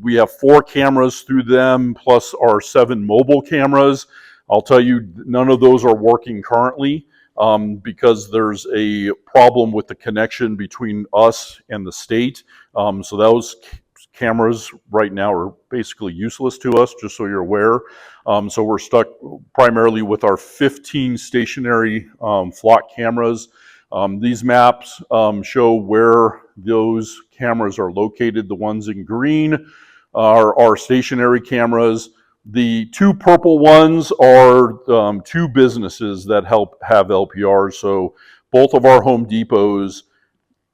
We have 4 cameras through them, plus our 7 mobile cameras. I'll tell you, none of those are working currently because there's a problem with the connection between us and the state. So those cameras right now are basically useless to us, just so you're aware. So we're stuck primarily with our 15 stationary Flock cameras. These maps show where those cameras are located. The ones in green are our stationary cameras. The 2 purple ones are 2 businesses that have LPRs. So both of our Home Depots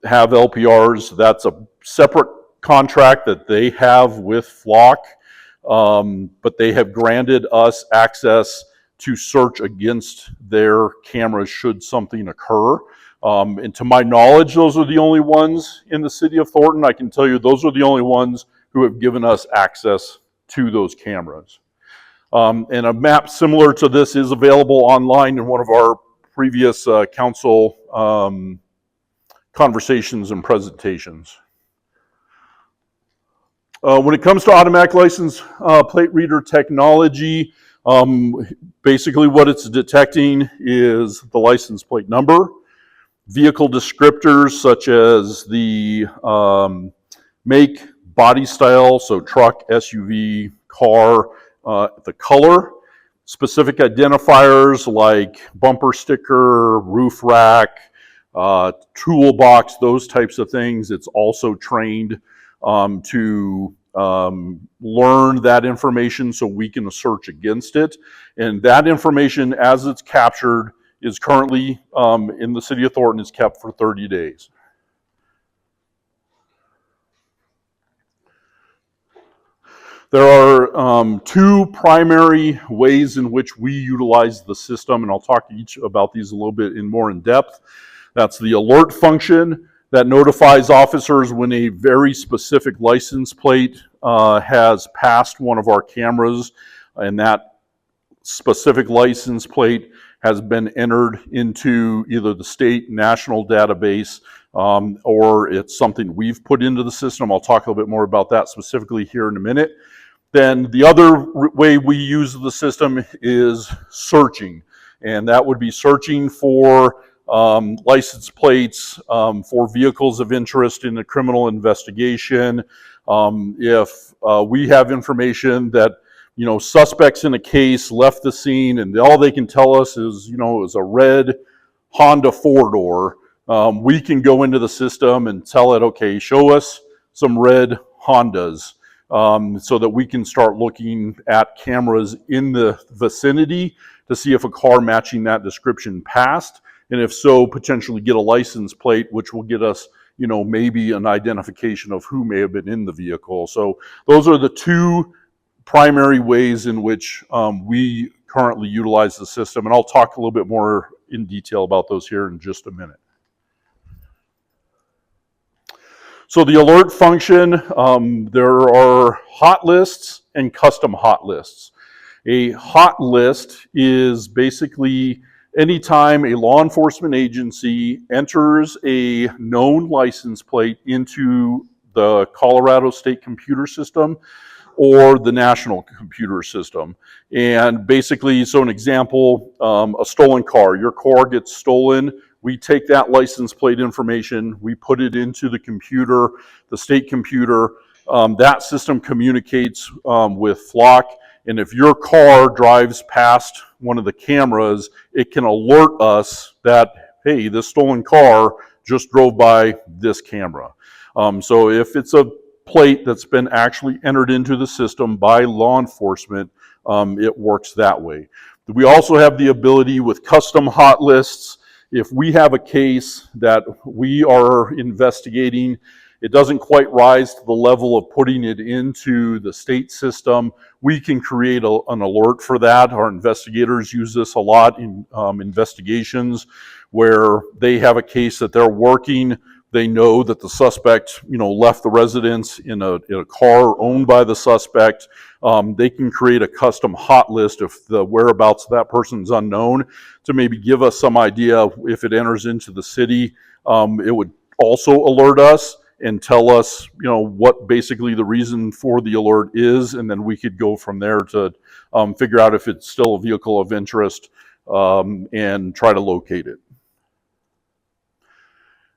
have LPRs. That's a separate contract that they have with Flock, but they have granted us access to search against their cameras should something occur. And to my knowledge, those are the only ones in the city of Thornton. I can tell you those are the only ones who have given us access to those cameras. And a map similar to this is available online in one of our previous council conversations and presentations. When it comes to automatic license plate reader technology, basically what it's detecting is the license plate number, vehicle descriptors such as the make, body style, so truck, SUV, car, the color, specific identifiers like bumper sticker, roof rack, toolbox, those types of things. It's also trained to learn that information so we can search against it. And that information, as it's captured, is currently in the city of Thornton, is kept for 30 days. There are two primary ways in which we utilize the system, and I'll talk each about these a little bit more in depth. That's the alert function that notifies officers when a very specific license plate has passed one of our cameras, and that specific license plate has been entered into either the state national database or it's something we've put into the system. I'll talk a little bit more about that specifically here in a minute. Then the other way we use the system is searching, and that would be searching for license plates for vehicles of interest in a criminal investigation. If we have information that, you know, suspects in a case left the scene and all they can tell us is, you know, it was a red Honda four-door, we can go into the system and tell it, okay, show us some red Hondas. So that we can start looking at cameras in the vicinity to see if a car matching that description passed, and if so, potentially get a license plate, which will get us, you know, maybe an identification of who may have been in the vehicle. So those are the two primary ways in which we currently utilize the system, and I'll talk a little bit more in detail about those here in just a minute. So the alert function, there are hot lists and custom hot lists. A hot list is basically anytime a law enforcement agency enters a known license plate into the Colorado State computer system or the national computer system. And basically, so an example, a stolen car. Your car gets stolen. We take that license plate information, we put it into the computer, the state computer. That system communicates with Flock, and if your car drives past one of the cameras, it can alert us that, hey, this stolen car just drove by this camera. So if it's a plate that's been actually entered into the system by law enforcement, it works that way. We also have the ability with custom hot lists. If we have a case that we are investigating, it doesn't quite rise to the level of putting it into the state system, we can create an alert for that. Our investigators use this a lot in investigations where they have a case that they're working. They know that the suspect, you know, left the residence in a car owned by the suspect. They can create a custom hot list if the whereabouts of that person's unknown to maybe give us some idea if it enters into the city. It would also alert us and tell us, you know, what basically the reason for the alert is, and then we could go from there to figure out if it's still a vehicle of interest and try to locate it.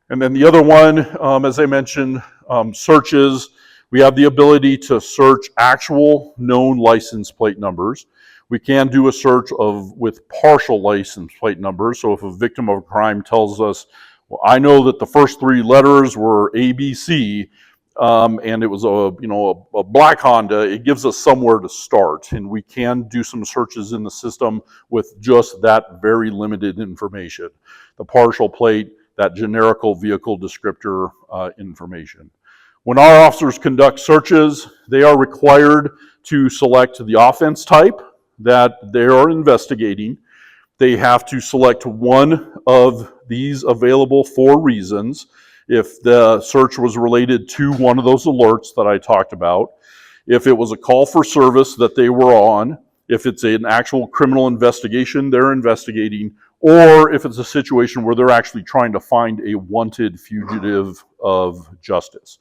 And then the other one, as I mentioned, searches. We have the ability to search actual known license plate numbers. We can do a search with partial license plate numbers. So if a victim of a crime tells us, well, I know that the first three letters were ABC, and it was a black Honda, it gives us somewhere to start. And we can do some searches in the system with just that very limited information. The partial plate, that generical vehicle descriptor information. When our officers conduct searches, they are required to select the offense type. that they are investigating, they have to select one of these available 4 reasons. If the search was related to one of those alerts that I talked about, if it was a call for service that they were on, if it's an actual criminal investigation they're investigating, or if it's a situation where they're actually trying to find a wanted fugitive of justice.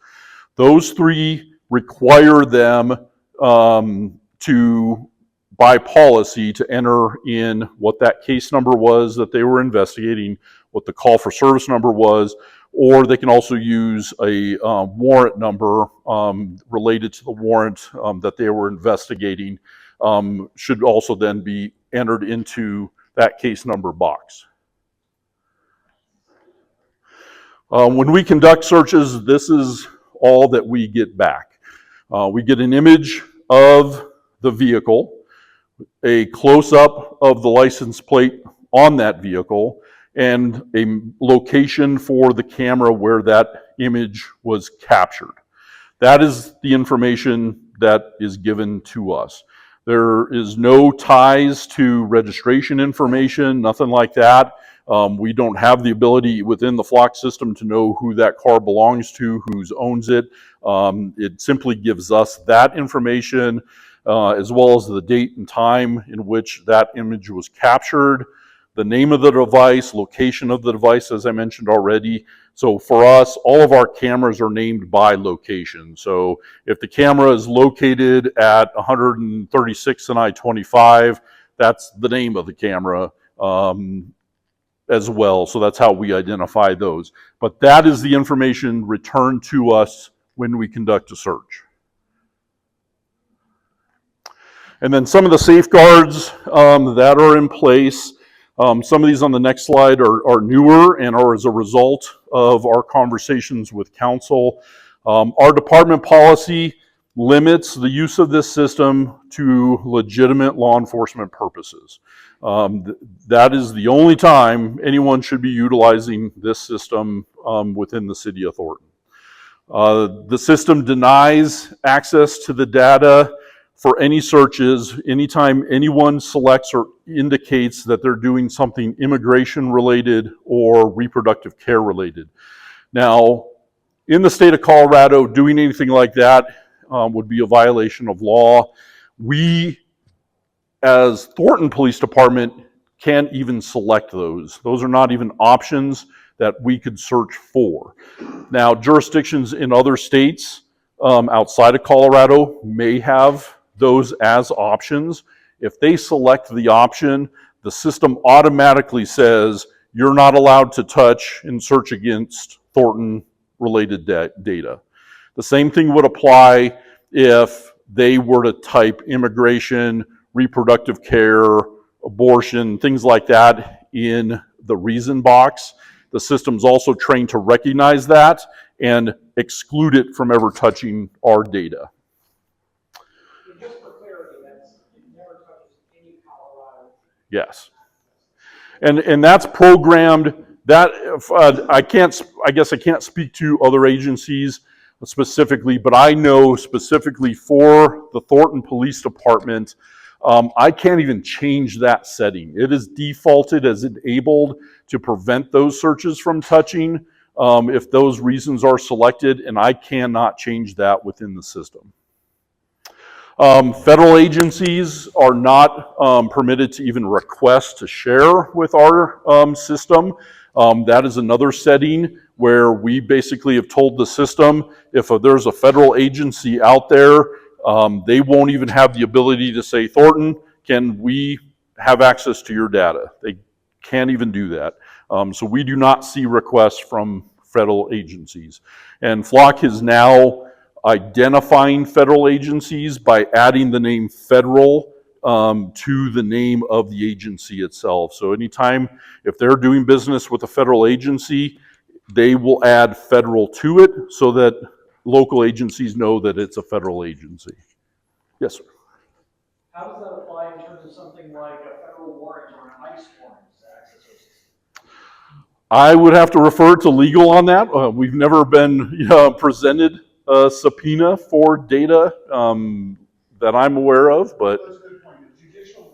Those 3 require them to, by policy, to enter in what that case number was that they were investigating, what the call for service number was, or they can also use a warrant number related to the warrant that they were investigating, should also then be entered into that case number box. When we conduct searches, this is all that we get back. We get an image of the vehicle, a close-up of the license plate on that vehicle, and a location for the camera where that image was captured. That is the information that is given to us. There is no ties to registration information, nothing like that. We don't have the ability within the Flock system to know who that car belongs to, who owns it. It simply gives us that information, as well as the date and time in which that image was captured, the name of the device, location of the device, as I mentioned already. So for us, all of our cameras are named by location. So if the camera is located at 136 and I-25, that's the name of the camera as well. So that's how we identify those. But that is the information returned to us when we conduct a search. And then some of the safeguards that are in place. Some of these on the next slide are newer and are as a result of our conversations with council. Our department policy limits the use of this system to legitimate law enforcement purposes. That is the only time anyone should be utilizing this system within the city of Thornton. The system denies access to the data for any searches anytime anyone selects or indicates that they're doing something immigration related or reproductive care related. Now, in the state of Colorado, doing anything like that would be a violation of law. We, as Thornton Police Department, can't even select those. Those are not even options that we could search for. Now, jurisdictions in other states outside of Colorado may have those as options. If they select the option, the system automatically says you're not allowed to touch and search against Thornton related data. The same thing would apply if they were to type immigration, reproductive care, abortion, things like that in the reason box. The system's also trained to recognize that and exclude it from ever touching our data. Just for clarity, it never touches any Colorado. Yes. And that's programmed, that I guess I can't speak to other agencies specifically, but I know specifically for the Thornton Police Department, I can't even change that setting. It is defaulted as enabled to prevent those searches from touching if those reasons are selected, and I cannot change that within the system. Federal agencies are not permitted to even request to share with our system. That is another setting where we basically have told the system if there's a federal agency out there, they won't even have the ability to say, Thornton, can we have access to your data? They can't even do that. So we do not see requests from federal agencies. And Flock is now identifying federal agencies by adding the name federal to the name of the agency itself. So anytime if they're doing business with a federal agency, they will add federal to it so that local agencies know that it's a federal agency. Yes, sir. How does that apply in terms of something like a federal warrant or an ICE warrant to access those systems? I would have to refer to legal on that. We've never been presented a subpoena for data that I'm aware of, but That's a good point. A judicial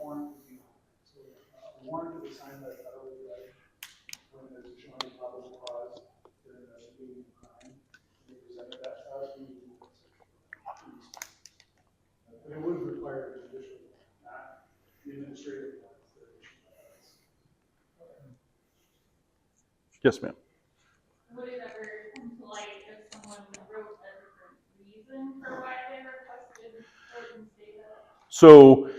Yes, ma'am. Would it ever come to light if someone wrote a different reason for why they requested Thornton's data? So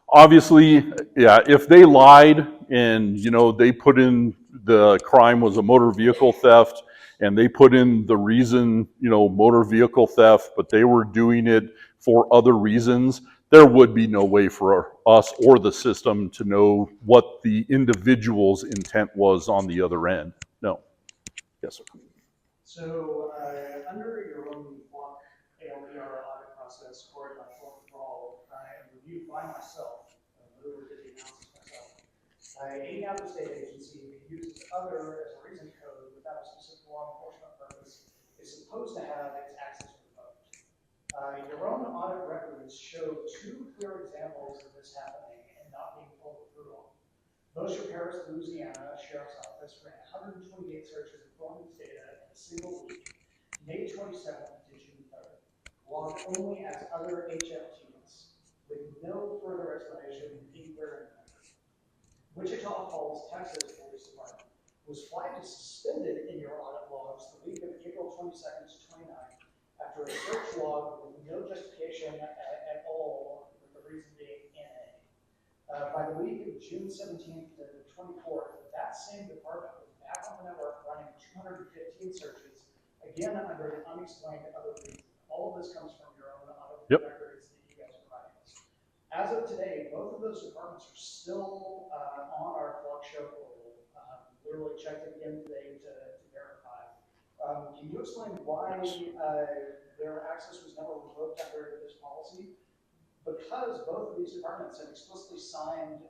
obviously, yeah, if they lied and, they put in the crime was a motor vehicle theft and they put in the reason, motor vehicle theft, but they were doing it for other reasons, there would be no way for us or the system to know what the individual's intent was on the other end. No. Yes, sir. So, under your own block ALPR audit process scored by Thornton for all, and reviewed by myself, literally did the analysis myself, any out-of-state agency who uses other as a reason code without a specific law enforcement purpose is supposed to have its access revoked. Your own audit records show two clear examples of this happening and not being followed through on. Motion Paris, Louisiana Sheriff's Office ran 128 searches of Thornton's data in a single week, May 27th to June 3rd, logged only as other HFTs, with no further explanation anywhere in the country. Wichita Falls, Texas Police Department was flagged as suspended in your audit logs the week of April 22nd to 29th after a search log with no justification at all, with the reason being NA. By the week of June 17th to the 24th, that same department was back on the network running 215 searches, again under an unexplained other reason. All of this comes from your own audit records that you guys provided us. As of today, both of those departments are still on our clock show portal. Literally checked it again today to verify. Can you explain why their access was never revoked under this policy? Because both of these departments have explicitly signed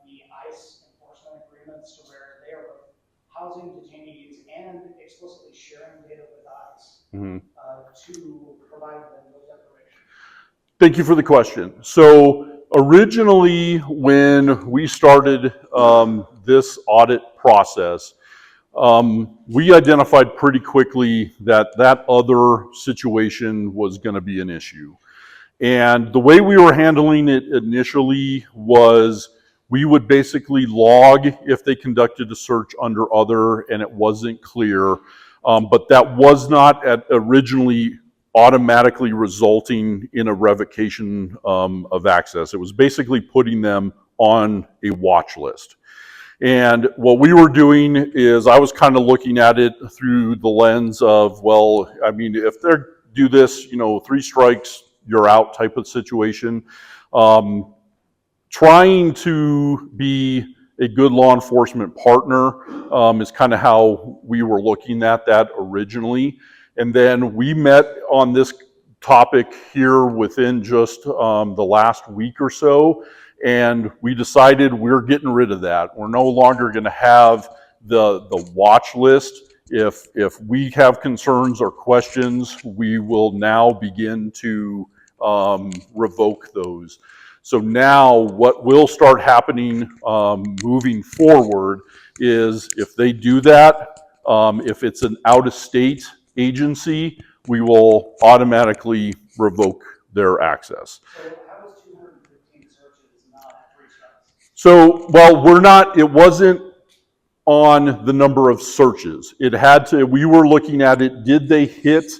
the ICE enforcement agreements to where they are both housing detainees and explicitly sharing data with ICE to provide them with information. Thank you for the question. So originally, when we started this audit process, we identified pretty quickly that that other situation was going to be an issue. And the way we were handling it initially was we would basically log if they conducted a search under other and it wasn't clear, but that was not originally automatically resulting in a revocation of access. It was basically putting them on a watch list. And what we were doing is I was kind of looking at it through the lens of, well, I mean, if they do this, 3 strikes, you're out type of situation. Trying to be a good law enforcement partner is kind of how we were looking at that originally. And then we met on this topic here within just the last week or so, and we decided we're getting rid of that. We're no longer going to have the watch list. If we have concerns or questions, we will now begin to revoke those. So now what will start happening moving forward is if they do that, if it's an out-of-state agency, we will automatically revoke their access. So how is 215 searches not 3 strikes? So, well, it wasn't on the number of searches. It had to, we were looking at it, did they hit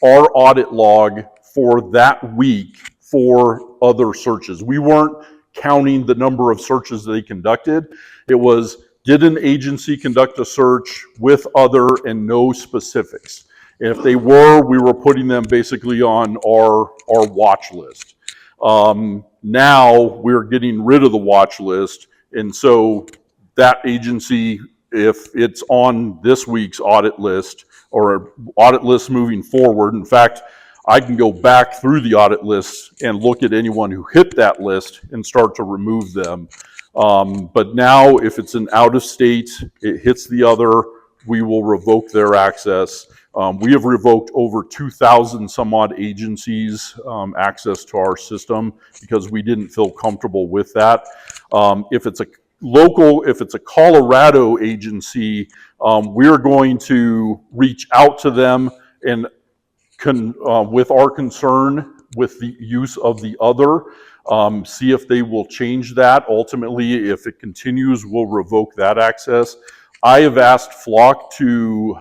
our audit log for that week for other searches? We weren't counting the number of searches they conducted. It was, did an agency conduct a search with other and no specifics? And if they were, we were putting them basically on our watch list. Now we're getting rid of the watch list, and so that agency, if it's on this week's audit list or audit list moving forward, in fact, I can go back through the audit list and look at anyone who hit that list and start to remove them. But now if it's an out of state, it hits the other, we will revoke their access. We have revoked over 2,000 some odd agencies access to our system because we didn't feel comfortable with that. If it's a Colorado agency, we're going to reach out to them and with our concern with the use of the other, see if they will change that. Ultimately, if it continues, we'll revoke that access. I have asked Flock to,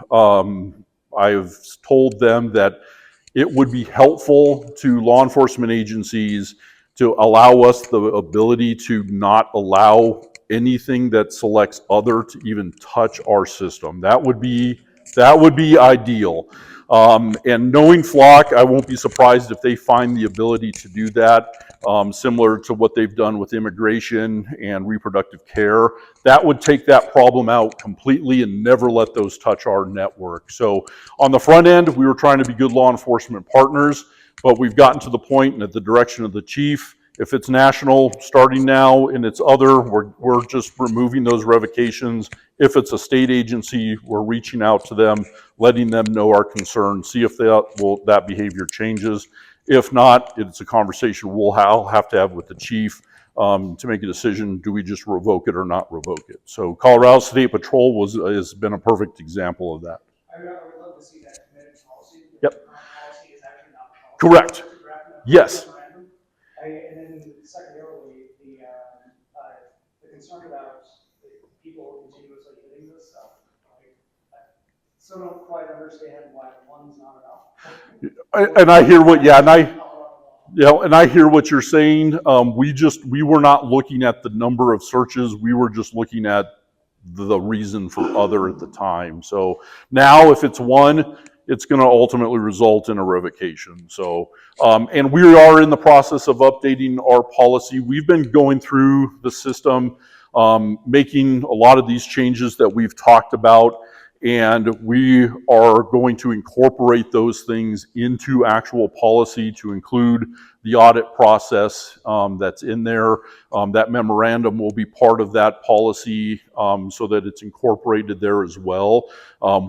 I've told them that it would be helpful to law enforcement agencies to allow us the ability to not allow anything that selects other to even touch our system. That would be ideal. And knowing Flock, I won't be surprised if they find the ability to do that, similar to what they've done with immigration and reproductive care. That would take that problem out completely and never let those touch our network. So on the front end, we were trying to be good law enforcement partners, but we've gotten to the point, and at the direction of the chief, if it's national starting now and it's other, we're just removing those revocations. If it's a state agency, we're reaching out to them, letting them know our concern, see if that behavior changes. If not, it's a conversation I'll have to have with the chief to make a decision. Do we just revoke it or not revoke it? So Colorado State Patrol has been a perfect example of that. I would love to see that committed policy. Yep. Policy is actually not policy. Correct. Yes. And then secondarily, the concern about people continuously hitting this stuff. I still don't quite understand why one's not enough. And I hear what, and I hear what you're saying. We were not looking at the number of searches. We were just looking at the reason for other at the time. So now if it's one, it's going to ultimately result in a revocation. So, and we are in the process of updating our policy. We've been going through the system, making a lot of these changes that we've talked about, and we are going to incorporate those things into actual policy to include the audit process that's in there. That memorandum will be part of that policy so that it's incorporated there as well.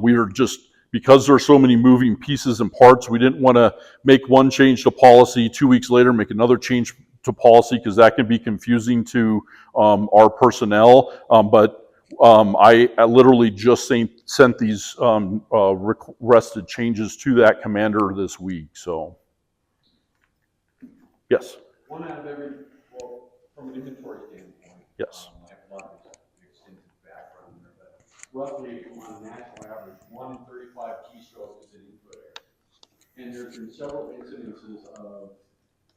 We are just, because there are so many moving pieces and parts, we didn't want to make one change to policy, 2 weeks later make another change to policy, because that can be confusing to our personnel. But I literally just sent these requested changes to that commander this week. So, yes. One out of every, well, from an inventory standpoint. Yes. I have a lot of extensive background there, but roughly on a national average, 1 in 35 keystrokes is an input error. And there's been several incidences of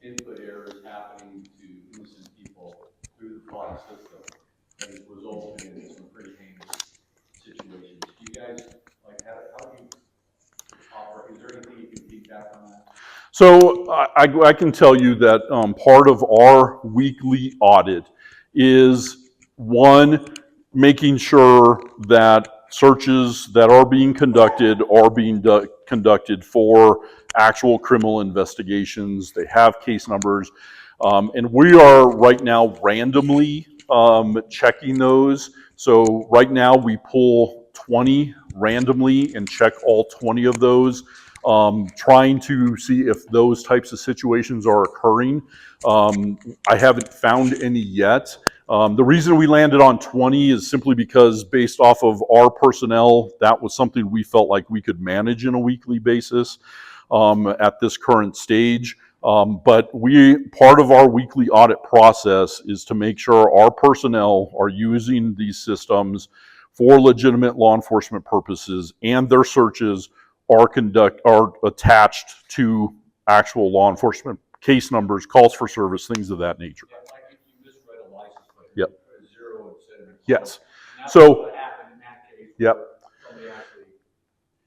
input errors happening to innocent people through the clock system that has resulted in some pretty heinous situations. Do you guys, like, how do you operate? Is there anything you can feedback on that? So I can tell you that part of our weekly audit is, one, making sure that searches that are being conducted are being conducted for actual criminal investigations. They have case numbers. And we are right now randomly checking those. So right now we pull 20 randomly and check all 20 of those, trying to see if those types of situations are occurring. I haven't found any yet. The reason we landed on 20 is simply because, based off of our personnel, that was something we felt like we could manage in a weekly basis at this current stage. But part of our weekly audit process is to make sure our personnel are using these systems for legitimate law enforcement purposes, and their searches are attached to actual law enforcement case numbers, calls for service, things of that nature. Yeah, like if you misread a license plate, Yep. you put a 0 instead of a 2. Yes. That's So, what happened in that case. Yep. Somebody actually.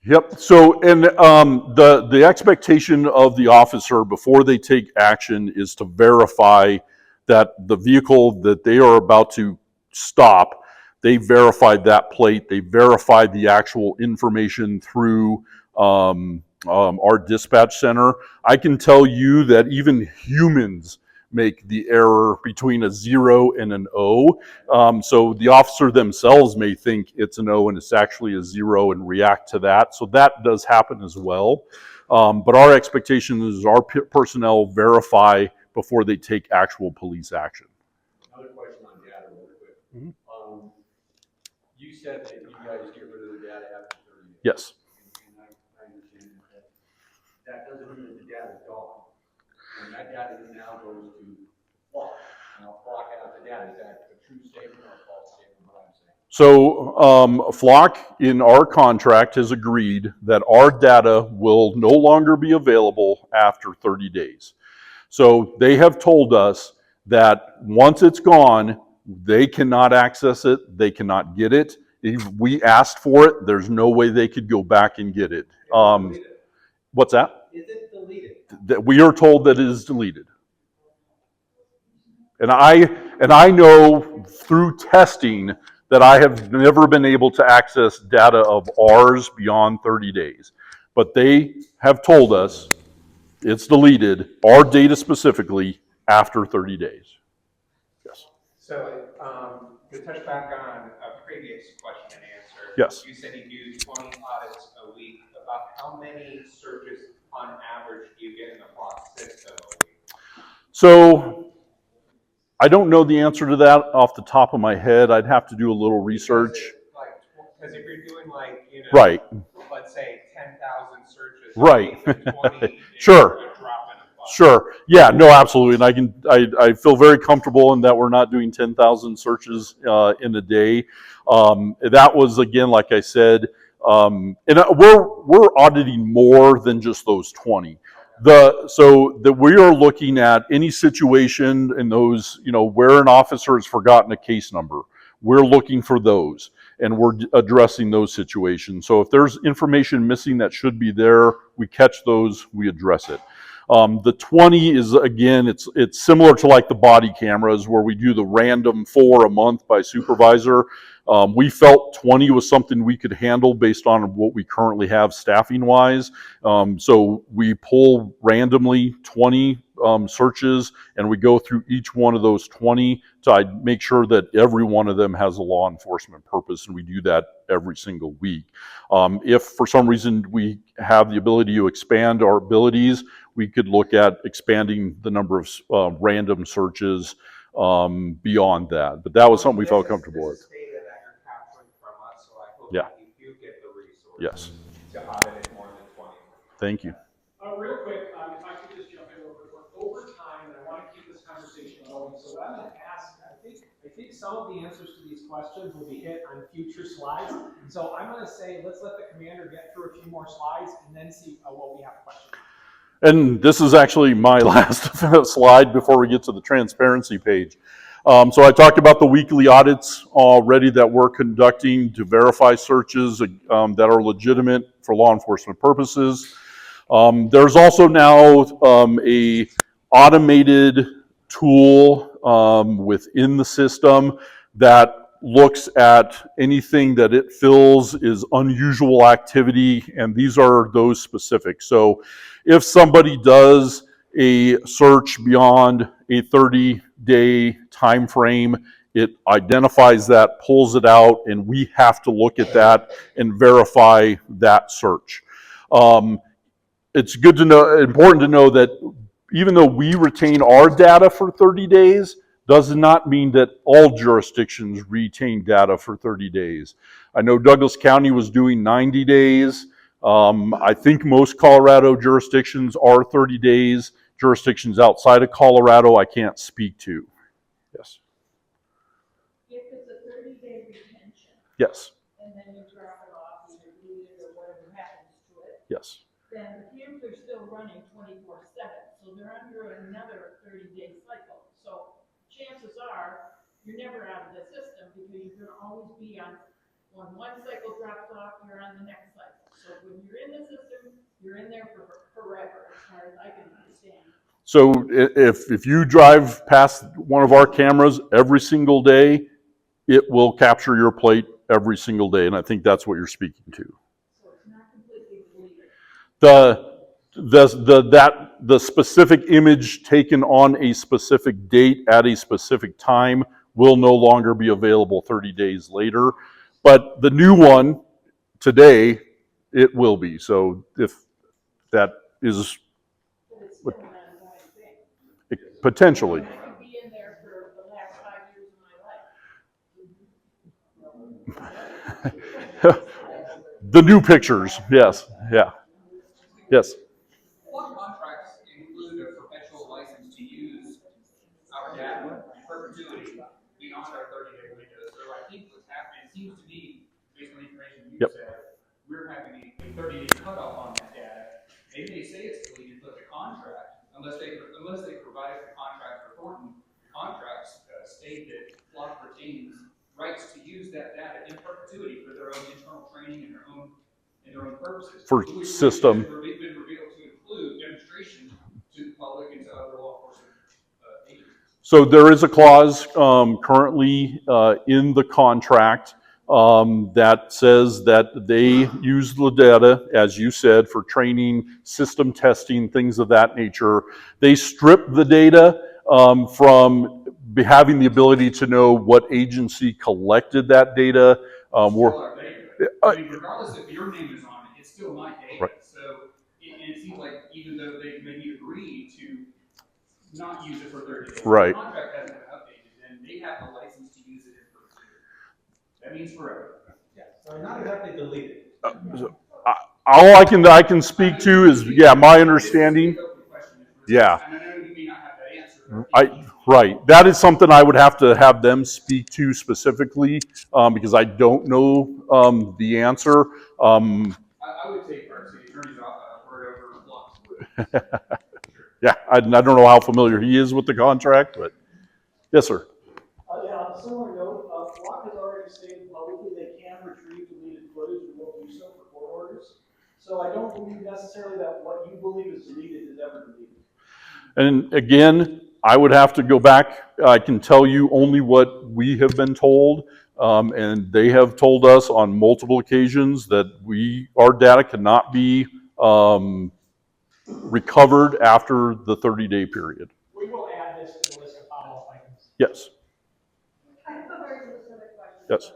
Yep. So, and the expectation of the officer before they take action is to verify that the vehicle that they are about to stop, they verified that plate, they verified the actual information through our dispatch center. I can tell you that even humans make the error between a 0 and an O. So the officer themselves may think it's an O and it's actually a 0 and react to that. So that does happen as well. But our expectation is our personnel verify before they take actual police action. Another question on data real quick. Mm-hmm. You said that you guys get rid of the data after 30 days. Yes. And I understand that. That doesn't mean that the data is gone. And that data now goes to Flock. Now Flock has the data. Is that a true statement or a false statement, what I'm saying? So Flock in our contract has agreed that our data will no longer be available after 30 days. So they have told us that once it's gone, they cannot access it, they cannot get it. If we asked for it, there's no way they could go back and get it. What's that? Is it deleted? That we are told that it is deleted. And I know through testing that I have never been able to access data of ours beyond 30 days. But they have told us it's deleted, our data specifically, after 30 days. Yes. So to touch back on a previous question and answer, Yes. you said you do 20 audits a week. About how many searches on average do you get in the Flock system a week? So I don't know the answer to that off the top of my head. I'd have to do a little research. Because if you're doing like, right. Let's say 10,000 searches, right. 20 sure. A drop in a bucket. Sure. Yeah. No. Absolutely. And I feel very comfortable in that we're not doing 10,000 searches in a day. That was, again, like I said, and we're auditing more than just those 20. So that we are looking at any situation in those, where an officer has forgotten a case number. We're looking for those, and we're addressing those situations. So if there's information missing that should be there, we catch those, we address it. The 20 is, again, it's similar to like the body cameras where we do the random 4 a month by supervisor. We felt 20 was something we could handle based on what we currently have staffing-wise. So we pull randomly 20 searches, and we go through each one of those 20 to make sure that every one of them has a law enforcement purpose, and we do that every single week. If for some reason we have the ability to expand our abilities, we could look at expanding the number of random searches beyond that. But that was something we felt comfortable with. Yeah. You do get the resources yes. to audit it more than 20. Thank you. Real quick, if I could just jump in real quick. Over time, and I want to keep this conversation going, so what I'm going to ask, I think some of the answers to these questions will be hit on future slides. So I'm going to say, let's let the commander get through a few more slides and then see what we have questions on. And this is actually my last slide before we get to the transparency page. So I talked about the weekly audits already that we're conducting to verify searches that are legitimate for law enforcement purposes. There's also now a automated tool within the system that looks at anything that it feels is unusual activity, and these are those specific. So if somebody does a search beyond a 30-day time frame, it identifies that, pulls it out, and we have to look at that and verify that search. It's good to know, important to know that even though we retain our data for 30 days, does not mean that all jurisdictions retain data for 30 days. I know Douglas County was doing 90 days. I think most Colorado jurisdictions are 30 days. Jurisdictions outside of Colorado, I can't speak to. Yes. If it's a 30-day retention. Yes. And then you drop it off, either delete it or whatever happens to it. Yes. Then the cams are still running 24/7, so they're under another 30-day cycle. So chances are you're never out of the system because you're going to always be on. When one cycle drops off, you're on the next cycle. So when you're in the system, you're in there for forever, as far as I can understand. So if you drive past one of our cameras every single day, it will capture your plate every single day, and I think that's what you're speaking to. So it's not completely deleted. The specific image taken on a specific date at a specific time will no longer be available 30 days later. But the new one today, it will be. So if that is potentially. I could be in there for the last 5 years of my life. The new pictures, yes, yeah, yes. What contracts include a perpetual license to use our data in perpetuity beyond our 30-day window? So I think what's happening is seems to be, based on the information you Yep. said, we're having a 30-day cutoff on that data. They may say it's deleted, but the contract, unless they provide the contract for Thornton, contracts state that Flock retains rights to use that data in perpetuity for their own internal training and their own purposes. For system. Which has been revealed to include demonstration to the public and to other law enforcement agencies. So there is a clause currently in the contract that says that they use the data, as you said, for training, system testing, things of that nature. They strip the data from having the ability to know what agency collected that data. I mean, regardless if your name is on it, it's still my data. Right. So, and it seems like even though they maybe agree to not use it for 30 days, right. The contract hasn't been updated, and they have the license to use it in perpetuity. That means forever. Yeah, so not exactly deleted. All I can speak to is, yeah, my understanding. Yeah. And I know you may not have that answer. Right. That is something I would have to have them speak to specifically because I don't know the answer. I would take our city attorney's word over Flock's word. Yeah, I don't know how familiar he is with the contract, but yes, sir. Yeah, on a similar note, Flock has already stated publicly they can retrieve deleted footage and will do so for court orders. So I don't believe necessarily that what you believe is deleted is ever deleted. And again, I would have to go back. I can tell you only what we have been told, and they have told us on multiple occasions that our data cannot be recovered after the 30-day period. We will add this to the list of follow-up items. Yes. I have a very specific question. Yes.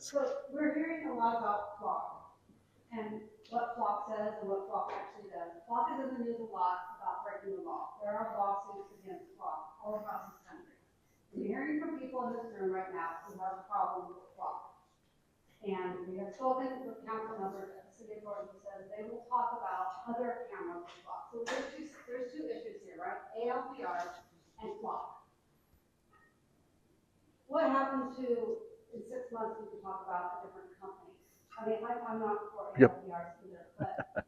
So we're hearing a lot about Flock and what Flock says and what Flock actually does. Flock is in the news a lot about breaking the law. There are lawsuits against Flock all across this country. I'm hearing from people in this room right now who have a problem with Flock. And we have spoken with council members at the city of Thornton who says they will talk about other cameras with Flock. So there's two issues here, right? ALPR and Flock. What happened to, in 6 months, we can talk about a different company? I mean, I'm not for ALPRs either, but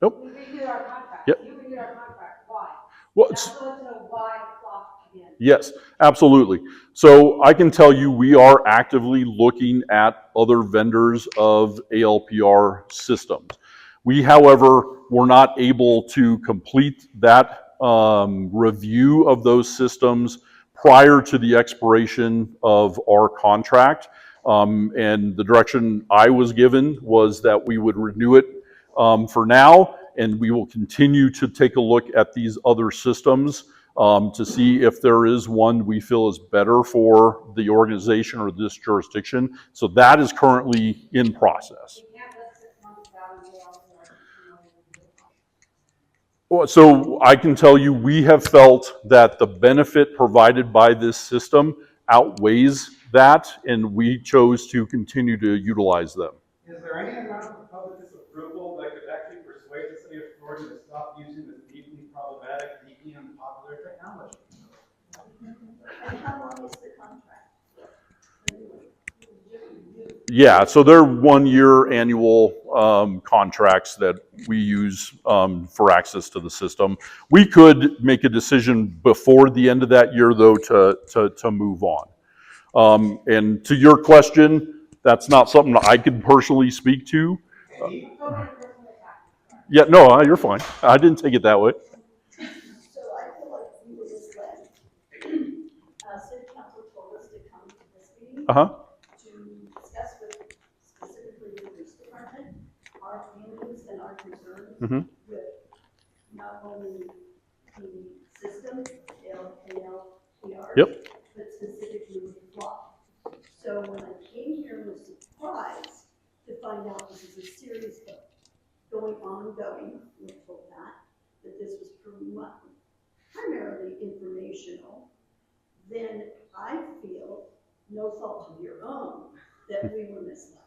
nope. We renewed our contract. Yep. You renewed our contract. Why? Well, I'd love to know why Flock again. Yes, absolutely. So I can tell you we are actively looking at other vendors of ALPR systems. We, however, were not able to complete that review of those systems prior to the expiration of our contract. And the direction I was given was that we would renew it for now, and we will continue to take a look at these other systems to see if there is one we feel is better for the organization or this jurisdiction. So that is currently in process. So I can tell you we have felt that the benefit provided by this system outweighs that, and we chose to continue to utilize them. Is there any amount of public disapproval that could actually persuade the city of Thornton to stop using this deeply problematic, deeply unpopular technology? And how long is the contract? Yeah, so they're 1-year annual contracts that we use for access to the system. We could make a decision before the end of that year, though, to move on. And to your question, that's not something I could personally speak to. Yeah, no, you're fine. I didn't take it that way. So I feel like we were misled. City council told us to come to this meeting to discuss with specifically the police department our feelings and our concerns with not only the system, ALPR, but specifically with Flock. So when I came here, I was surprised to find out this is a series of ongoing, we're told that this was primarily informational, then I feel, no fault of your own, that we were misled.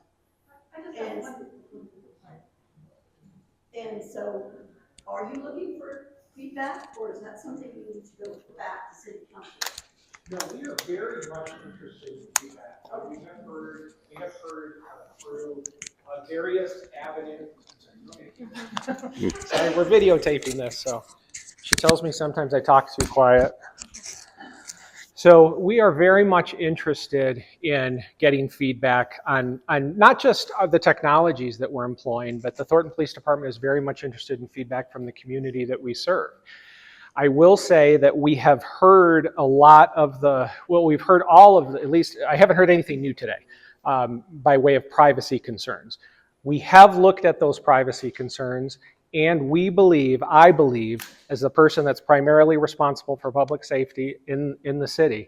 And so, are you looking for feedback, or is that something we need to go back to city council? No, we are very much interested in feedback. We have heard through various avenues. Sorry, we're videotaping this, so she tells me sometimes I talk too quiet. So we are very much interested in getting feedback on not just the technologies that we're employing, but the Thornton Police Department is very much interested in feedback from the community that we serve. I will say that we have heard a lot of we've heard all of at least, I haven't heard anything new today by way of privacy concerns. We have looked at those privacy concerns, and I believe, as the person that's primarily responsible for public safety in the city,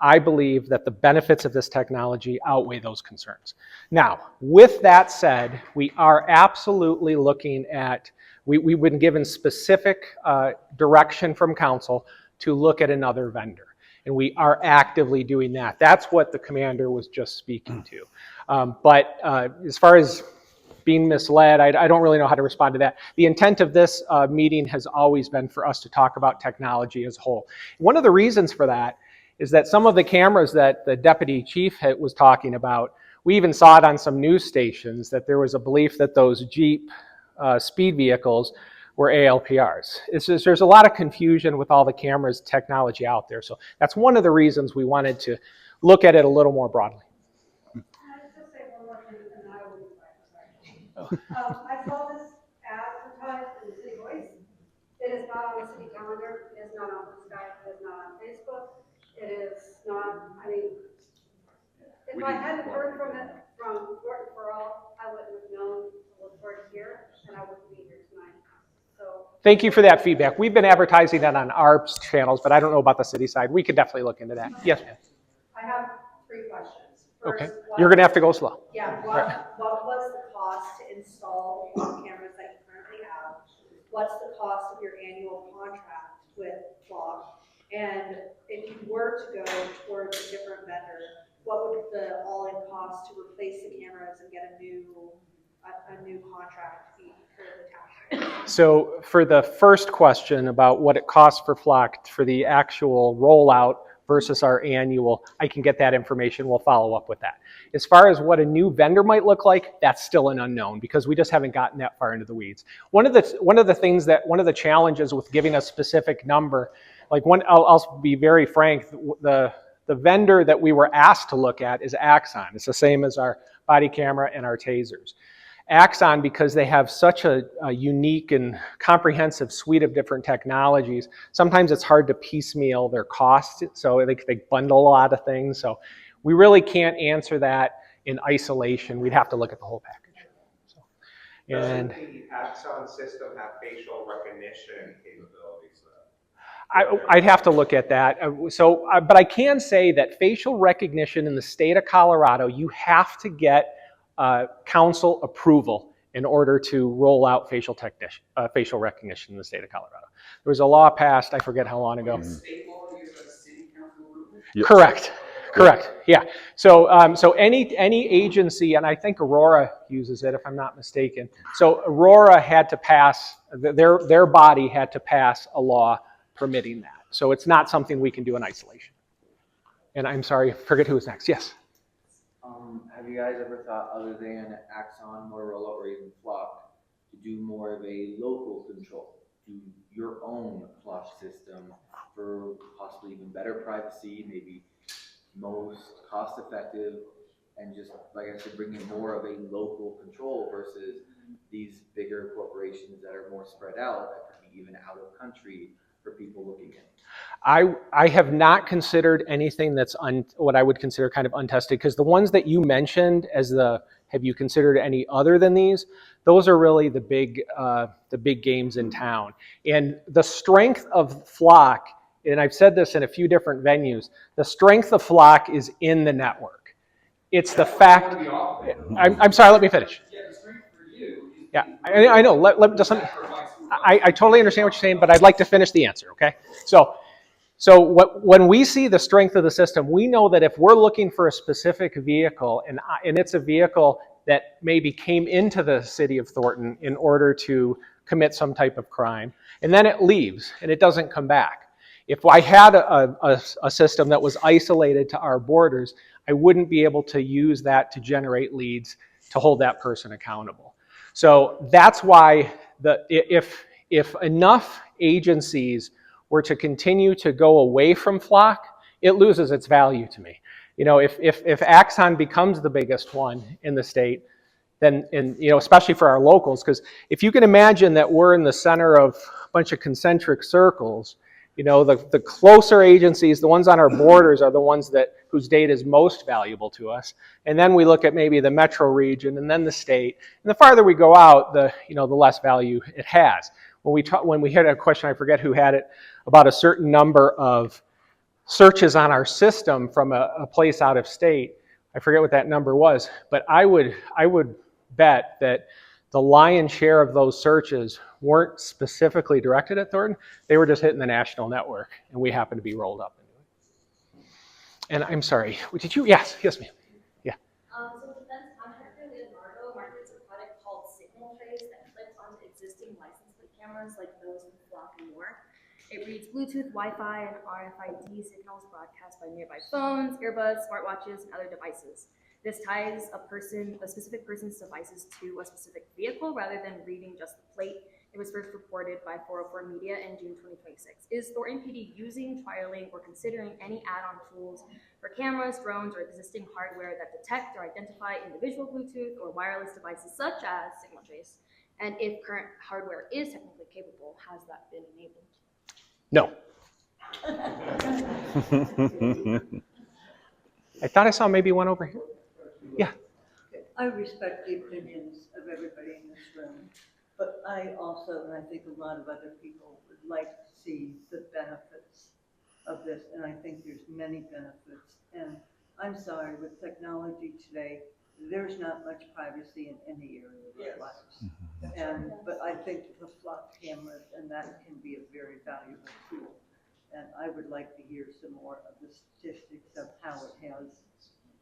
I believe that the benefits of this technology outweigh those concerns. Now, with that said, we are absolutely looking at, we've been given specific direction from council to look at another vendor. And we are actively doing that. That's what the commander was just speaking to. But as far as being misled, I don't really know how to respond to that. The intent of this meeting has always been for us to talk about technology as a whole. One of the reasons for that is that some of the cameras that the deputy chief was talking about, we even saw it on some news stations that there was a belief that those Jeep speed vehicles were ALPRs. There's a lot of confusion with all the cameras technology out there. So that's one of the reasons we wanted to look at it a little more broadly. I saw this advertised in the City Voice. It is not on the city calendar. It is not on Skype. It is not on Facebook. It is not, I mean, if I hadn't heard from Thornton for All, I wouldn't have known to look for it here, and I wouldn't be here tonight. So thank you for that feedback. We've been advertising that on our channels, but I don't know about the city side. We could definitely look into that. Yes, ma'am. I have 3 questions. First, okay. You're going to have to go slow. Yeah. What was the cost to install the cameras that you currently have? What's the cost of your annual contract with Flock? And if you were to go towards a different vendor, what would the all-in cost to replace the cameras and get a new contract be for the taxpayers? So for the first question about what it costs for Flock for the actual rollout versus our annual, I can get that information. We'll follow up with that. As far as what a new vendor might look like, that's still an unknown because we just haven't gotten that far into the weeds. One of the challenges with giving a specific number, like I'll be very frank, the vendor that we were asked to look at is Axon. It's the same as our body camera and our tasers. Axon, because they have such a unique and comprehensive suite of different technologies, sometimes it's hard to piecemeal their costs, so they bundle a lot of things. So we really can't answer that in isolation. We'd have to look at the whole package. So, doesn't the Axon system have facial recognition capabilities? I'd have to look at that. But I can say that facial recognition in the state of Colorado, you have to get council approval in order to roll out facial recognition in the state of Colorado. There was a law passed, I forget how long ago. State law, you have city council approval? Yes. Correct. Yeah. So any agency, and I think Aurora uses it if I'm not mistaken. So Aurora had to pass, their body had to pass a law permitting that. So it's not something we can do in isolation. And I'm sorry, forget who was next. Yes. Have you guys ever thought, other than Axon, Motorola, or even Flock, to do more of a local control? Do your own flush system for possibly even better privacy, maybe most cost effective, and just, like I said, bring in more of a local control versus these bigger corporations that are more spread out, that could be even out of country for people looking in? I have not considered anything that's what I would consider kind of untested, because the ones that you mentioned as have you considered any other than these? Those are really the big games in town. And the strength of Flock, and I've said this in a few different venues, the strength of Flock is in the network. It's the fact. I'm sorry. Let me finish. Yeah, the strength for you. Yeah, I know. I totally understand what you're saying, but I'd like to finish the answer. Okay, so when we see the strength of the system, we know that if we're looking for a specific vehicle, and it's a vehicle that maybe came into the city of Thornton in order to commit some type of crime, and then it leaves and it doesn't come back. If I had a system that was isolated to our borders, I wouldn't be able to use that to generate leads to hold that person accountable. So that's why if enough agencies were to continue to go away from Flock, it loses its value to me. You know, if Axon becomes the biggest one in the state, then, you know, especially for our locals, because if you can imagine that we're in the center of a bunch of concentric circles, you know, the closer agencies, the ones on our borders, are the ones whose data is most valuable to us. And then we look at maybe the metro region and then the state. And the farther we go out, the less value it has. When we had a question, I forget who had it, about a certain number of searches on our system from a place out of state. I forget what that number was, but I would bet that the lion's share of those searches weren't specifically directed at Thornton. They were just hitting the national network, and we happened to be rolled up into it. And I'm sorry, did you? Yes, ma'am. Yeah. So defense contractor Liaison markets a product called Signal Trace that clips onto existing license plate cameras like those with Flock and more. It reads Bluetooth, Wi-Fi, and RFID signals broadcast by nearby phones, earbuds, smartwatches, and other devices. This ties a specific person's devices to a specific vehicle rather than reading just the plate. It was first reported by 404 Media in June 2026. Is Thornton PD using, trialing, or considering any add-on tools for cameras, drones, or existing hardware that detect or identify individual Bluetooth or wireless devices such as Signal Trace? And if current hardware is technically capable, has that been enabled? No. I thought I saw maybe one over here. Yeah. I respect the opinions of everybody in this room, but I also, and I think a lot of other people, would like to see the benefits of this, and I think there's many benefits. And I'm sorry, with technology today, there's not much privacy in any area of lives. But I think the Flock cameras, and that can be a very valuable tool. And I would like to hear some more of the statistics of how it has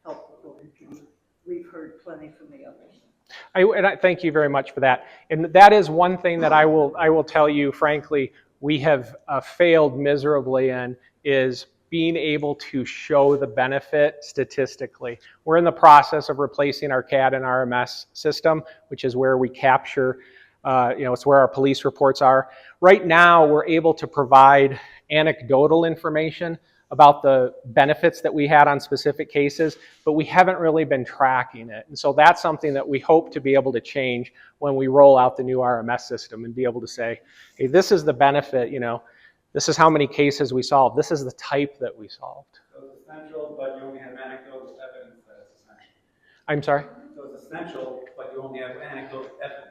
helped the Thornton PD. We've heard plenty from the others. I thank you very much for that. And that is one thing that I will tell you, frankly, we have failed miserably in, is being able to show the benefit statistically. We're in the process of replacing our CAD and RMS system, which is where we capture, it's where our police reports are. Right now, we're able to provide anecdotal information about the benefits that we had on specific cases, but we haven't really been tracking it. And so that's something that we hope to be able to change when we roll out the new RMS system and be able to say, hey, this is the benefit, this is how many cases we solved. This is the type that we solved. So it's essential, but you only have anecdotal evidence that it's essential. I'm sorry? So it's essential, but you only have anecdotal evidence.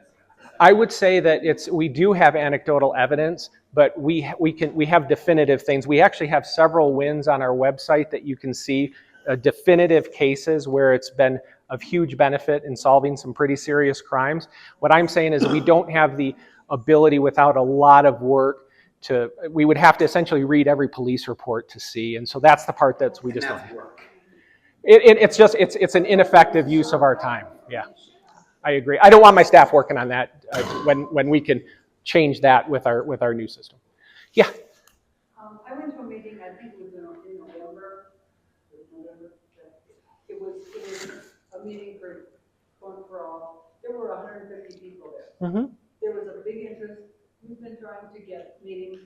I would say that we do have anecdotal evidence, but we have definitive things. We actually have several wins on our website that you can see, definitive cases where it's been of huge benefit in solving some pretty serious crimes. What I'm saying is we don't have the ability without a lot of work we would have to essentially read every police report to see, and so that's the part we just don't have. It's an ineffective use of our time. Yeah. I agree. I don't want my staff working on that when we can change that with our new system. Yeah. I went to a meeting, I think it was in November. It was a meeting for One for All. There were 150 people there. Mm-hmm. There was a big interest. We've been trying to get meetings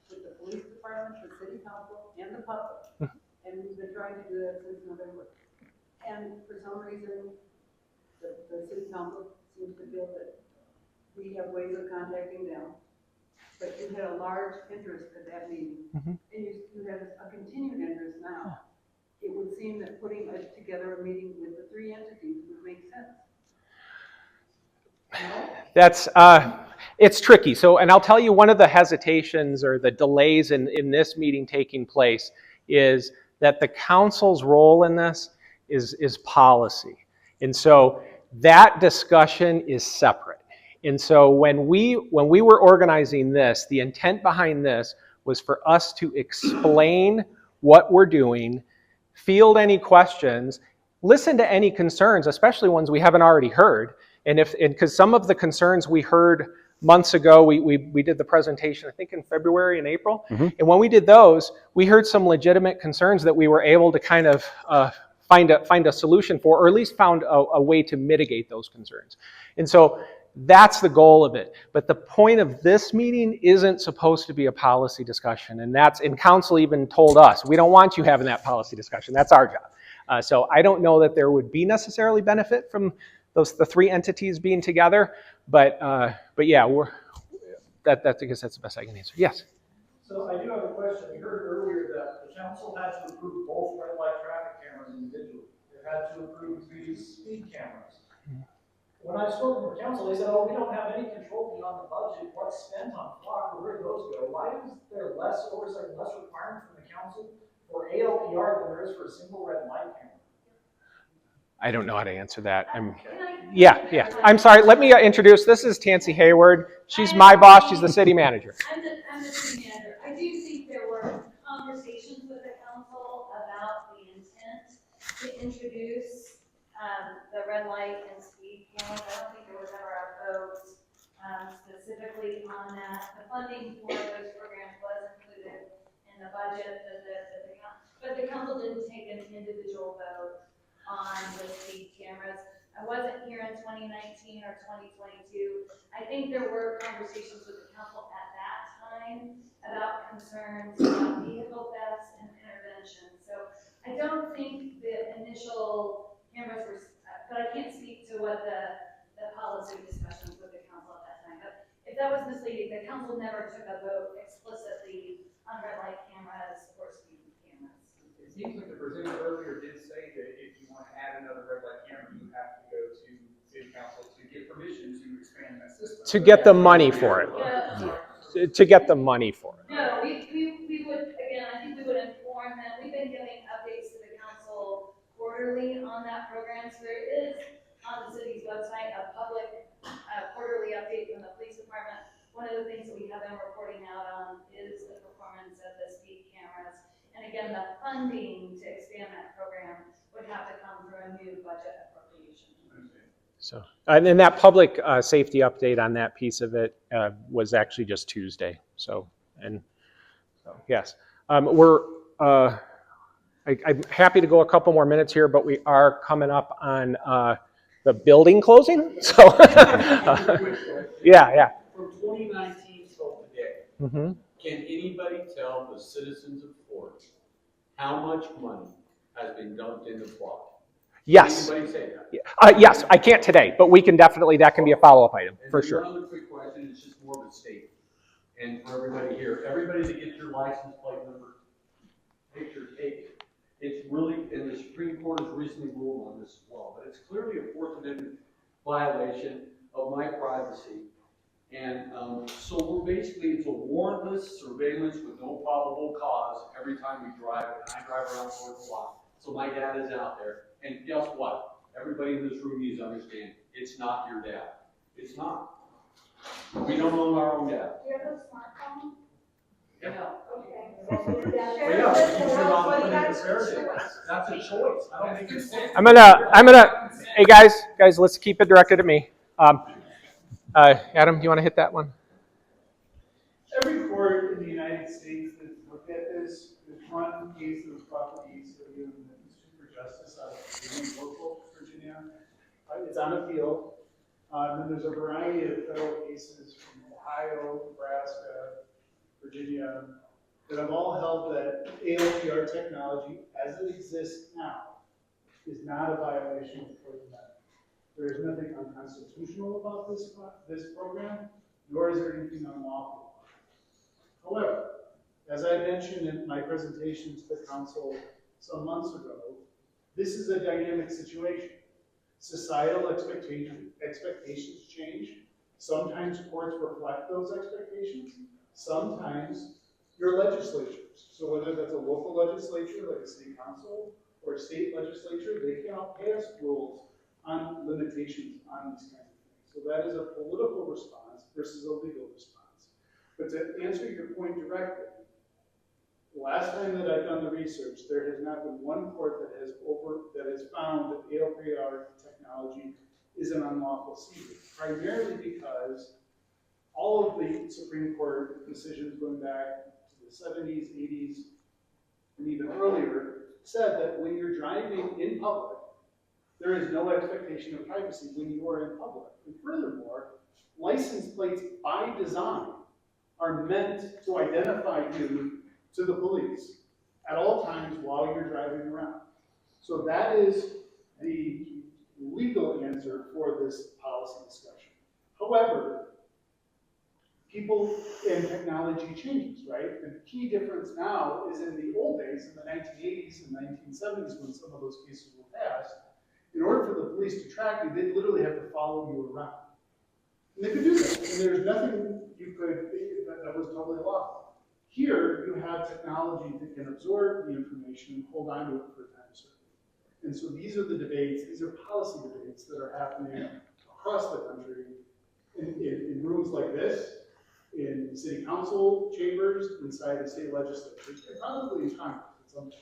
with the police department, the city council, and the public. Mm-hmm. And we've been trying to do that since November. And for some reason, the city council seems to feel that we have ways of contacting them. But you had a large interest at that meeting, and you have a continued interest now. It would seem that putting together a meeting with the three entities would make sense. That's it's tricky. So, and I'll tell you, one of the hesitations or the delays in this meeting taking place is that the council's role in this is policy, and so that discussion is separate. And so when we were organizing this, the intent behind this was for us to explain what we're doing, field any questions, listen to any concerns, especially ones we haven't already heard. And because some of the concerns we heard months ago, we did the presentation, I think in February and April. Mhm. And when we did those, we heard some legitimate concerns that we were able to kind of find a solution for, or at least found a way to mitigate those concerns. And so that's the goal of it. But the point of this meeting isn't supposed to be a policy discussion. And council even told us, we don't want you having that policy discussion. That's our job. So I don't know that there would be necessarily benefit from the three entities being together. But yeah, I guess that's the best I can answer. Yes. So I do have a question. We heard earlier that the council had to approve both red light traffic cameras individually. It had to approve these speed cameras. When I spoke with council, they said, oh, we don't have any control beyond the budget. What's spent on flock, or where do those go? Why is there less oversight, less requirement from the council for ALPR than there is for a single red light camera? I don't know how to answer that. Yeah. I'm sorry. Let me introduce. This is Tansy Hayward. She's my boss. She's the city manager. I'm the city manager. I do think there were conversations with the council about the intent to introduce the red light and speed cameras. I don't think there was ever a vote specifically on that. The funding for those programs was included in the budget, but the council didn't take an individual vote on the speed cameras. I wasn't here in 2019 or 2022. I think there were conversations with the council at that time about concerns about vehicle thefts and intervention. So I don't think the initial cameras were, but I can't speak to what the policy discussions with the council at that time. But if that was misleading, the council never took a vote explicitly on red light cameras or speed cameras. It seems like the presenter earlier did say that if you want to add another red light camera, you have to go to city council to get permission to expand that system. To get the money for it. To get the money for it. No, we would, again, I think we would inform them. We've been giving updates to the council quarterly on that program. So there is on the city's website a public quarterly update from the police department. One of the things that we have been reporting out on is the performance of the speed cameras. And again, the funding to expand that program would have to come through a new budget appropriation. So, and then that public safety update on that piece of it was actually just Tuesday. So yes, I'm happy to go a couple more minutes here, but we are coming up on the building closing. So yeah. From 2019 till today, can anybody tell the citizens of Thornton how much money has been dumped into flock? Yes. Can anybody say that? Yes, I can't today, but we can definitely, that can be a follow-up item, for sure. One other quick question, it's just more of a statement. And for everybody here, everybody that gets your license plate number, picture, take it. It's really, and the Supreme Court has recently ruled on this as well, but it's clearly a Fourth Amendment violation of my privacy. And so we're basically, it's a warrantless surveillance with no probable cause every time we drive, and I drive around Thornton a lot. So my dad is out there. And guess what? Everybody in this room needs to understand, it's not your dad. It's not. We don't own our own dad. Do you have a smartphone? Yeah. Okay. That's a choice. I don't think it's safe. I'm gonna, hey guys, let's keep it directed at me. Adam, you want to hit that one? Every court in the United States that's looked at this, there's one case that was properly civilian Institute for Justice out of local Virginia. It's on appeal. And then there's a variety of federal cases from Ohio, Nebraska, Virginia, that have all held that ALPR technology, as it exists now, is not a violation of the Fourth Amendment. There is nothing unconstitutional about this program, nor is there anything unlawful. However, as I mentioned in my presentation to the council some months ago, this is a dynamic situation. Societal expectations change. Sometimes courts reflect those expectations. Sometimes your legislatures. So whether that's a local legislature like a city council or a state legislature, they cannot pass rules on limitations on these kinds of things. So that is a political response versus a legal response. But to answer your point directly, the last time that I've done the research, there has not been one court that has found that ALPR technology is an unlawful seizure, primarily because all of the Supreme Court decisions going back to the 70s, 80s, and even earlier said that when you're driving in public, there is no expectation of privacy when you are in public. And furthermore, license plates by design are meant to identify you to the police at all times while you're driving around. So that is the legal answer for this policy discussion. However, people and technology changes, right? The key difference now is in the old days, in the 1980s and 1970s, when some of those cases were passed, in order for the police to track you, they'd literally have to follow you around. And they could do that, and there's nothing you could, that was totally lawful. Here, you have technology that can absorb the information and hold on to it for a time certain. And so these are the debates, these are policy debates that are happening across the country in rooms like this, in city council chambers, inside the state legislature, and probably in Congress at some point.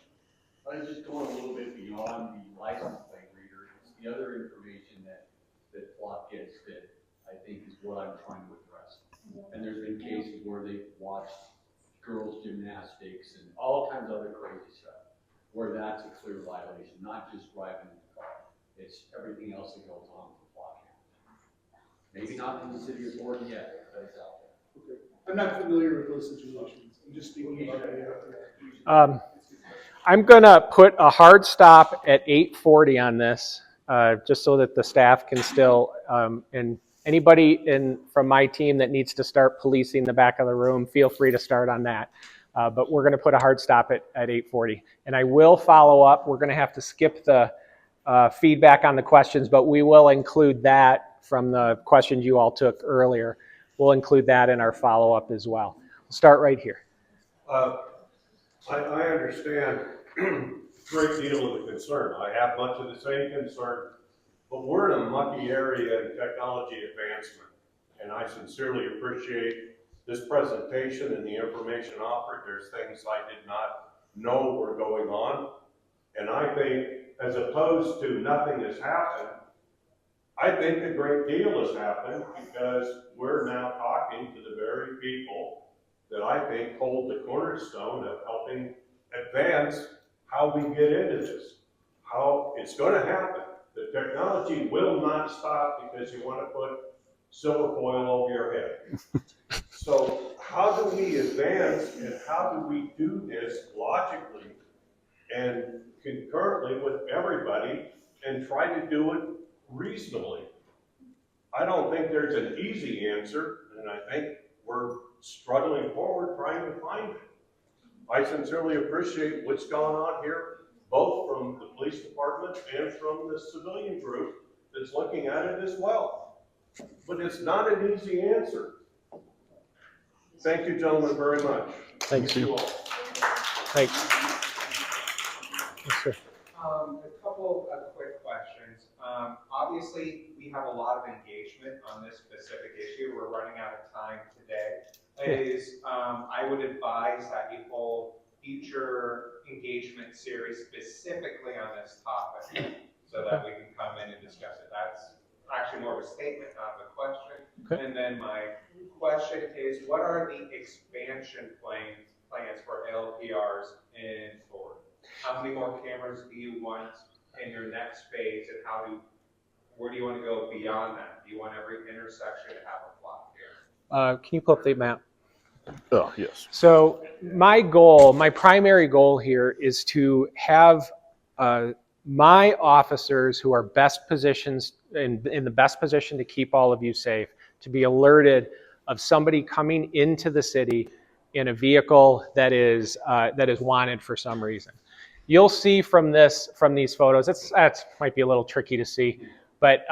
I was just going a little bit beyond the license plate reader. It's the other information that Flock gets that I think is what I'm trying to address. And there's been cases where they've watched girls' gymnastics and all kinds of other crazy stuff, where that's a clear violation, not just driving in the car. It's everything else that goes on with Flock. Maybe not in the city of Thornton yet, but it's out there. Okay. I'm not familiar with those situations. I'm just speaking about I'm going to put a hard stop at 8:40 on this, just so that the staff can still, and anybody from my team that needs to start policing the back of the room, feel free to start on that. But we're going to put a hard stop at 8:40. And I will follow up. We're going to have to skip the feedback on the questions, but we will include that from the questions you all took earlier. We'll include that in our follow-up as well. We'll start right here. I understand a great deal of the concern. I have much of the same concern, but we're in a mucky area in technology advancement, and I sincerely appreciate this presentation and the information offered. There's things I did not know were going on, and I think, as opposed to nothing has happened, I think a great deal has happened because we're now talking to the very people that I think hold the cornerstone of helping advance how we get into this. How it's going to happen. The technology will not stop because you want to put silver foil over your head. So how do we advance and how do we do this logically and concurrently with everybody and try to do it reasonably? I don't think there's an easy answer, and I think we're struggling forward trying to find it. I sincerely appreciate what's gone on here, both from the police department and from the civilian group that's looking at it as well. But it's not an easy answer. Thank you, gentlemen, very much. Thank you. Thanks. Yes, sir. A couple of quick questions. Obviously, we have a lot of engagement on this specific issue. We're running out of time today. I would advise that you hold future engagement series specifically on this topic so that we can come in and discuss it. That's actually more of a statement, not a question. Okay. And then my question is, what are the expansion plans for LPRs in Thornton? How many more cameras do you want in your next phase, and where do you want to go beyond that? Do you want every intersection to have a Flock camera? Can you pull up the map? Oh, yes. So my primary goal here is to have my officers who are best positions in the best position to keep all of you safe, to be alerted of somebody coming into the city in a vehicle that is wanted for some reason. You'll see from these photos, that might be a little tricky to see, but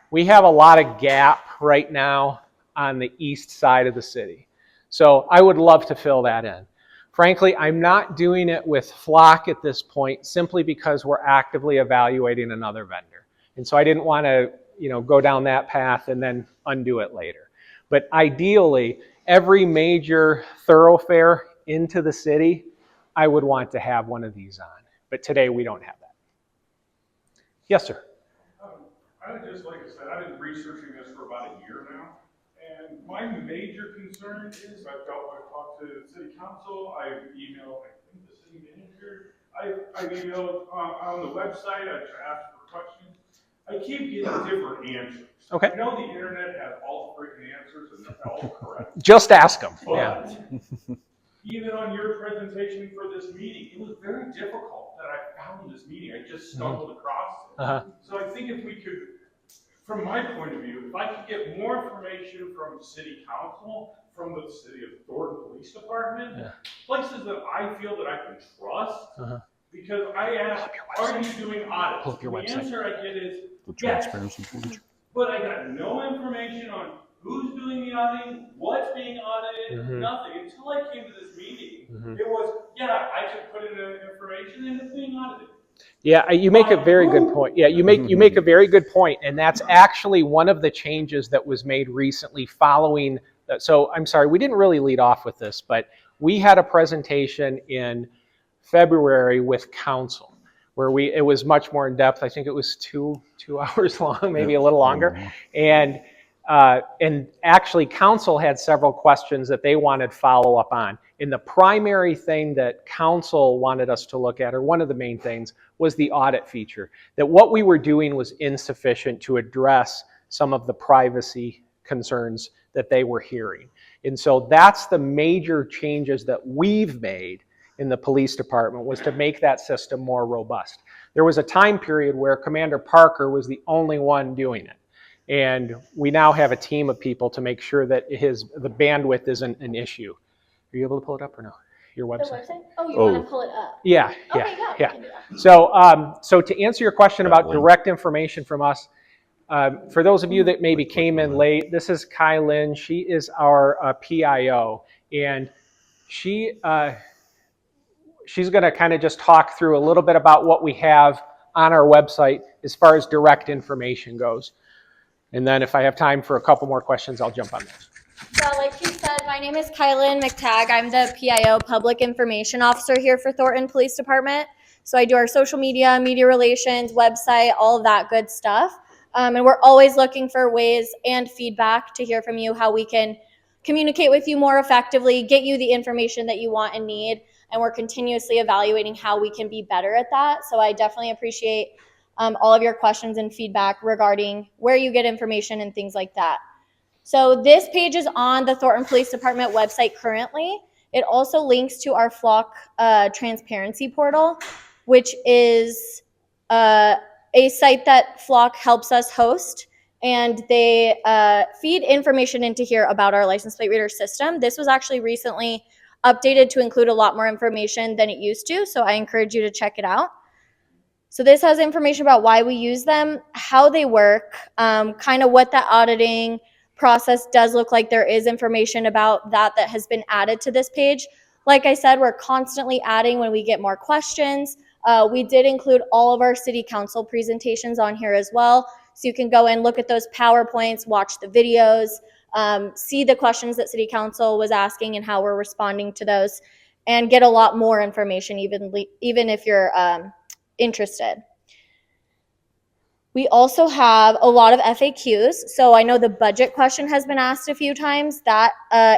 we have a lot of gap right now on the east side of the city. So I would love to fill that in. Frankly, I'm not doing it with Flock at this point simply because we're actively evaluating another vendor. And so I didn't want to, go down that path and then undo it later. But ideally, every major thoroughfare into the city, I would want to have one of these on. But today we don't have that. Yes, sir. I would just like I said, I've been researching this for about a year now, And my major concern is I've talked to the city council, I've emailed, I think, the city manager, I've emailed on the website, I've asked for questions. I keep getting different answers. Okay. I know the internet has all the freaking answers and they're all correct. Just ask them. But even on your presentation for this meeting, it was very difficult that I found this meeting. I just stumbled across it. So I think if we could, from my point of view, if I could get more information from city council, from the city of Thornton Police Department, places that I feel that I can trust, because I ask, are you doing audits? Pull up your The website. answer I get is, The yes. transparency page. But I got no information on who's doing the auditing, what's being audited, nothing. Until I came to this meeting, it was, yeah, I should put in the information and it's being audited. Yeah, you make a very good point. Yeah, you make a very good point, and that's actually one of the changes that was made recently following. So I'm sorry, we didn't really lead off with this, but we had a presentation in February with council where it was much more in depth. I think it was two hours long, maybe a little longer, and actually council had several questions that they wanted follow up on. And the primary thing that council wanted us to look at, or one of the main things, was the audit feature. That what we were doing was insufficient to address some of the privacy concerns that they were hearing. And so that's the major changes that we've made in the police department, was to make that system more robust. There was a time period where Commander Parker was the only one doing it. And we now have a team of people to make sure that the bandwidth isn't an issue. Are you able to pull it up or no? Your website? The website? Oh, you want to pull it up? Yeah, Okay, yeah, we yeah. can do that. So to answer your question about direct information from us, for those of you that maybe came in late, this is Kai Lin. She is our PIO, and she's going to kind of just talk through a little bit about what we have on our website as far as direct information goes. And then if I have time for a couple more questions, I'll jump on those. So like she said, my name is Kylan McTagg. I'm the PIO Public Information Officer here for Thornton Police Department. So I do our social media, media relations, website, all of that good stuff. And we're always looking for ways and feedback to hear from you, how we can communicate with you more effectively, get you the information that you want and need. And we're continuously evaluating how we can be better at that. So I definitely appreciate all of your questions and feedback regarding where you get information and things like that. So this page is on the Thornton Police Department website currently. It also links to our Flock transparency portal, which is a site that Flock helps us host. And they feed information into here about our license plate reader system. This was actually recently updated to include a lot more information than it used to. So I encourage you to check it out. So this has information about why we use them, how they work, kind of what the auditing process does look like. There is information about that has been added to this page. Like I said, we're constantly adding when we get more questions. We did include all of our city council presentations on here as well. So you can go and look at those PowerPoints, watch the videos, see the questions that city council was asking and how we're responding to those, and get a lot more information even if you're interested. We also have a lot of FAQs. So I know the budget question has been asked a few times. That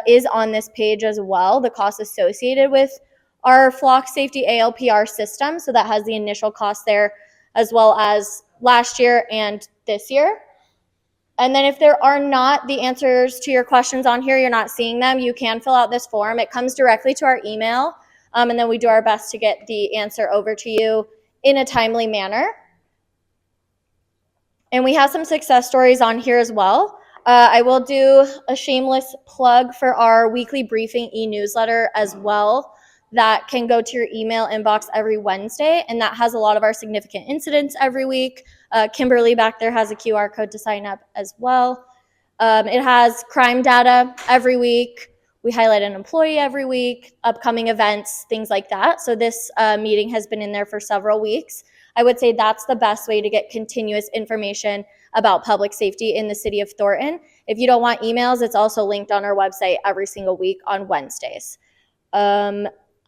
is on this page as well, the cost associated with our Flock Safety ALPR system. So that has the initial cost there, as well as last year and this year. And then if there are not the answers to your questions on here, you're not seeing them, you can fill out this form. It comes directly to our email, and then we do our best to get the answer over to you in a timely manner. And we have some success stories on here as well. I will do a shameless plug for our weekly briefing e-newsletter as well. That can go to your email inbox every Wednesday, and that has a lot of our significant incidents every week. Kimberly back there has a QR code to sign up as well. It has crime data every week. We highlight an employee every week, upcoming events, things like that. So this meeting has been in there for several weeks. I would say that's the best way to get continuous information about public safety in the city of Thornton. If you don't want emails, it's also linked on our website every single week on Wednesdays.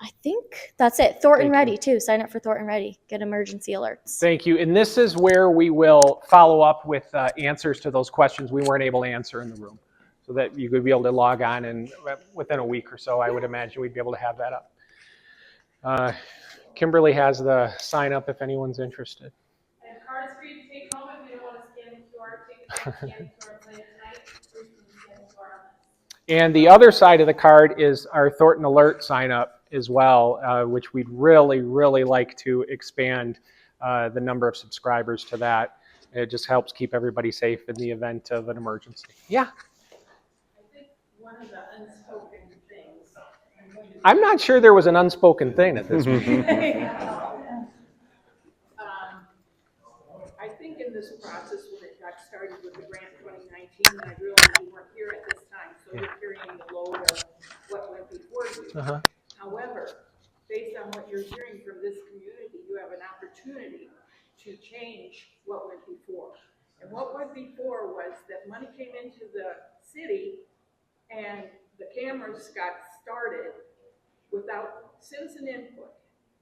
I think that's it. Thornton Ready too. Sign up for Thornton Ready. Get emergency alerts. Thank you. And this is where we will follow up with answers to those questions we weren't able to answer in the room. so that you could be able to log on, and within a week or so, I would imagine we'd be able to have that up. Kimberly has the sign up if anyone's interested. And cards for you to take home if you don't want to scan the QR, take the scan the QR plan tonight, or you can scan the QR on this. And the other side of the card is our Thornton Alert sign up as well, which we'd really, really like to expand the number of subscribers to that. It just helps keep everybody safe in the event of an emergency. Yeah? I think one of the unspoken things. I'm not sure there was an unspoken thing at this meeting. I think in this process, when it got started with the grant 2019, I realized you weren't here at this time, so you're carrying the load of what went before you. However, based on what you're hearing from this community, you have an opportunity to change what went before. And what went before was that money came into the city and the cameras got started without citizen input.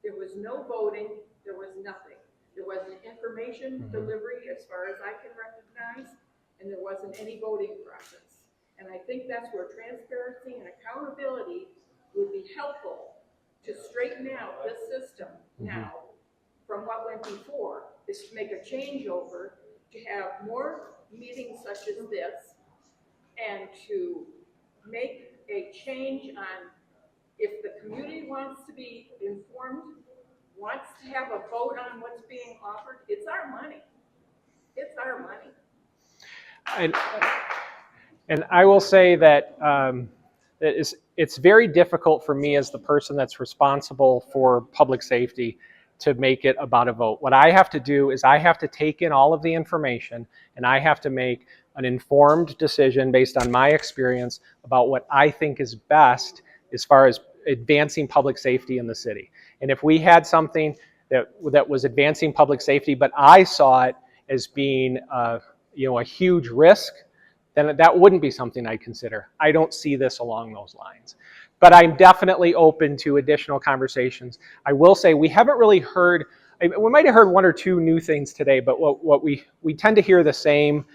There was no voting, there was nothing. There wasn't information delivery as far as I can recognize, and there wasn't any voting process. And I think that's where transparency and accountability would be helpful to straighten out this system now from what went before, is to make a changeover, to have more meetings such as this, and to make a change on if the community wants to be informed, wants to have a vote on what's being offered, it's our money. It's our money. And I will say that it's very difficult for me as the person that's responsible for public safety to make it about a vote. What I have to do is I have to take in all of the information, and I have to make an informed decision based on my experience about what I think is best as far as advancing public safety in the city. And if we had something that was advancing public safety, but I saw it as being a huge risk, then that wouldn't be something I'd consider. I don't see this along those lines. But I'm definitely open to additional conversations. I will say we haven't really heard, we might have heard one or two new things today, but what we tend to hear the same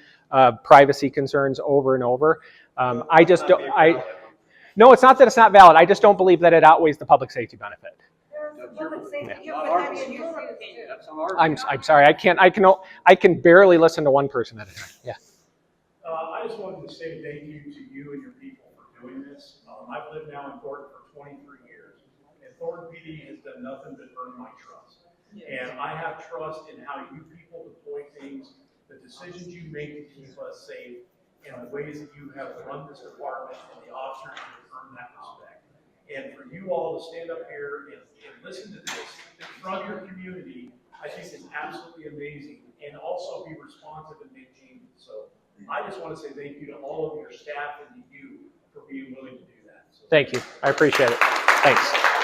privacy concerns over and over. I just don't, no, it's not that it's not valid. I just don't believe that it outweighs the public safety benefit. I'm sorry, I can barely listen to one person at a time. Yeah. I just wanted to say thank you to you and your people for doing this. I've lived now in Thornton for 23 years, and Thornton PD has done nothing but earn my trust. And I have trust in how you people deploy things, the decisions you make to keep us safe, and the ways that you have run this department and the officers who have earned that respect. And for you all to stand up here and listen to this in front of your community, I think is absolutely amazing, and also be responsive and make changes. So I just want to say thank you to all of your staff and to you for being willing to do that. So, thank you. I appreciate it. Thanks.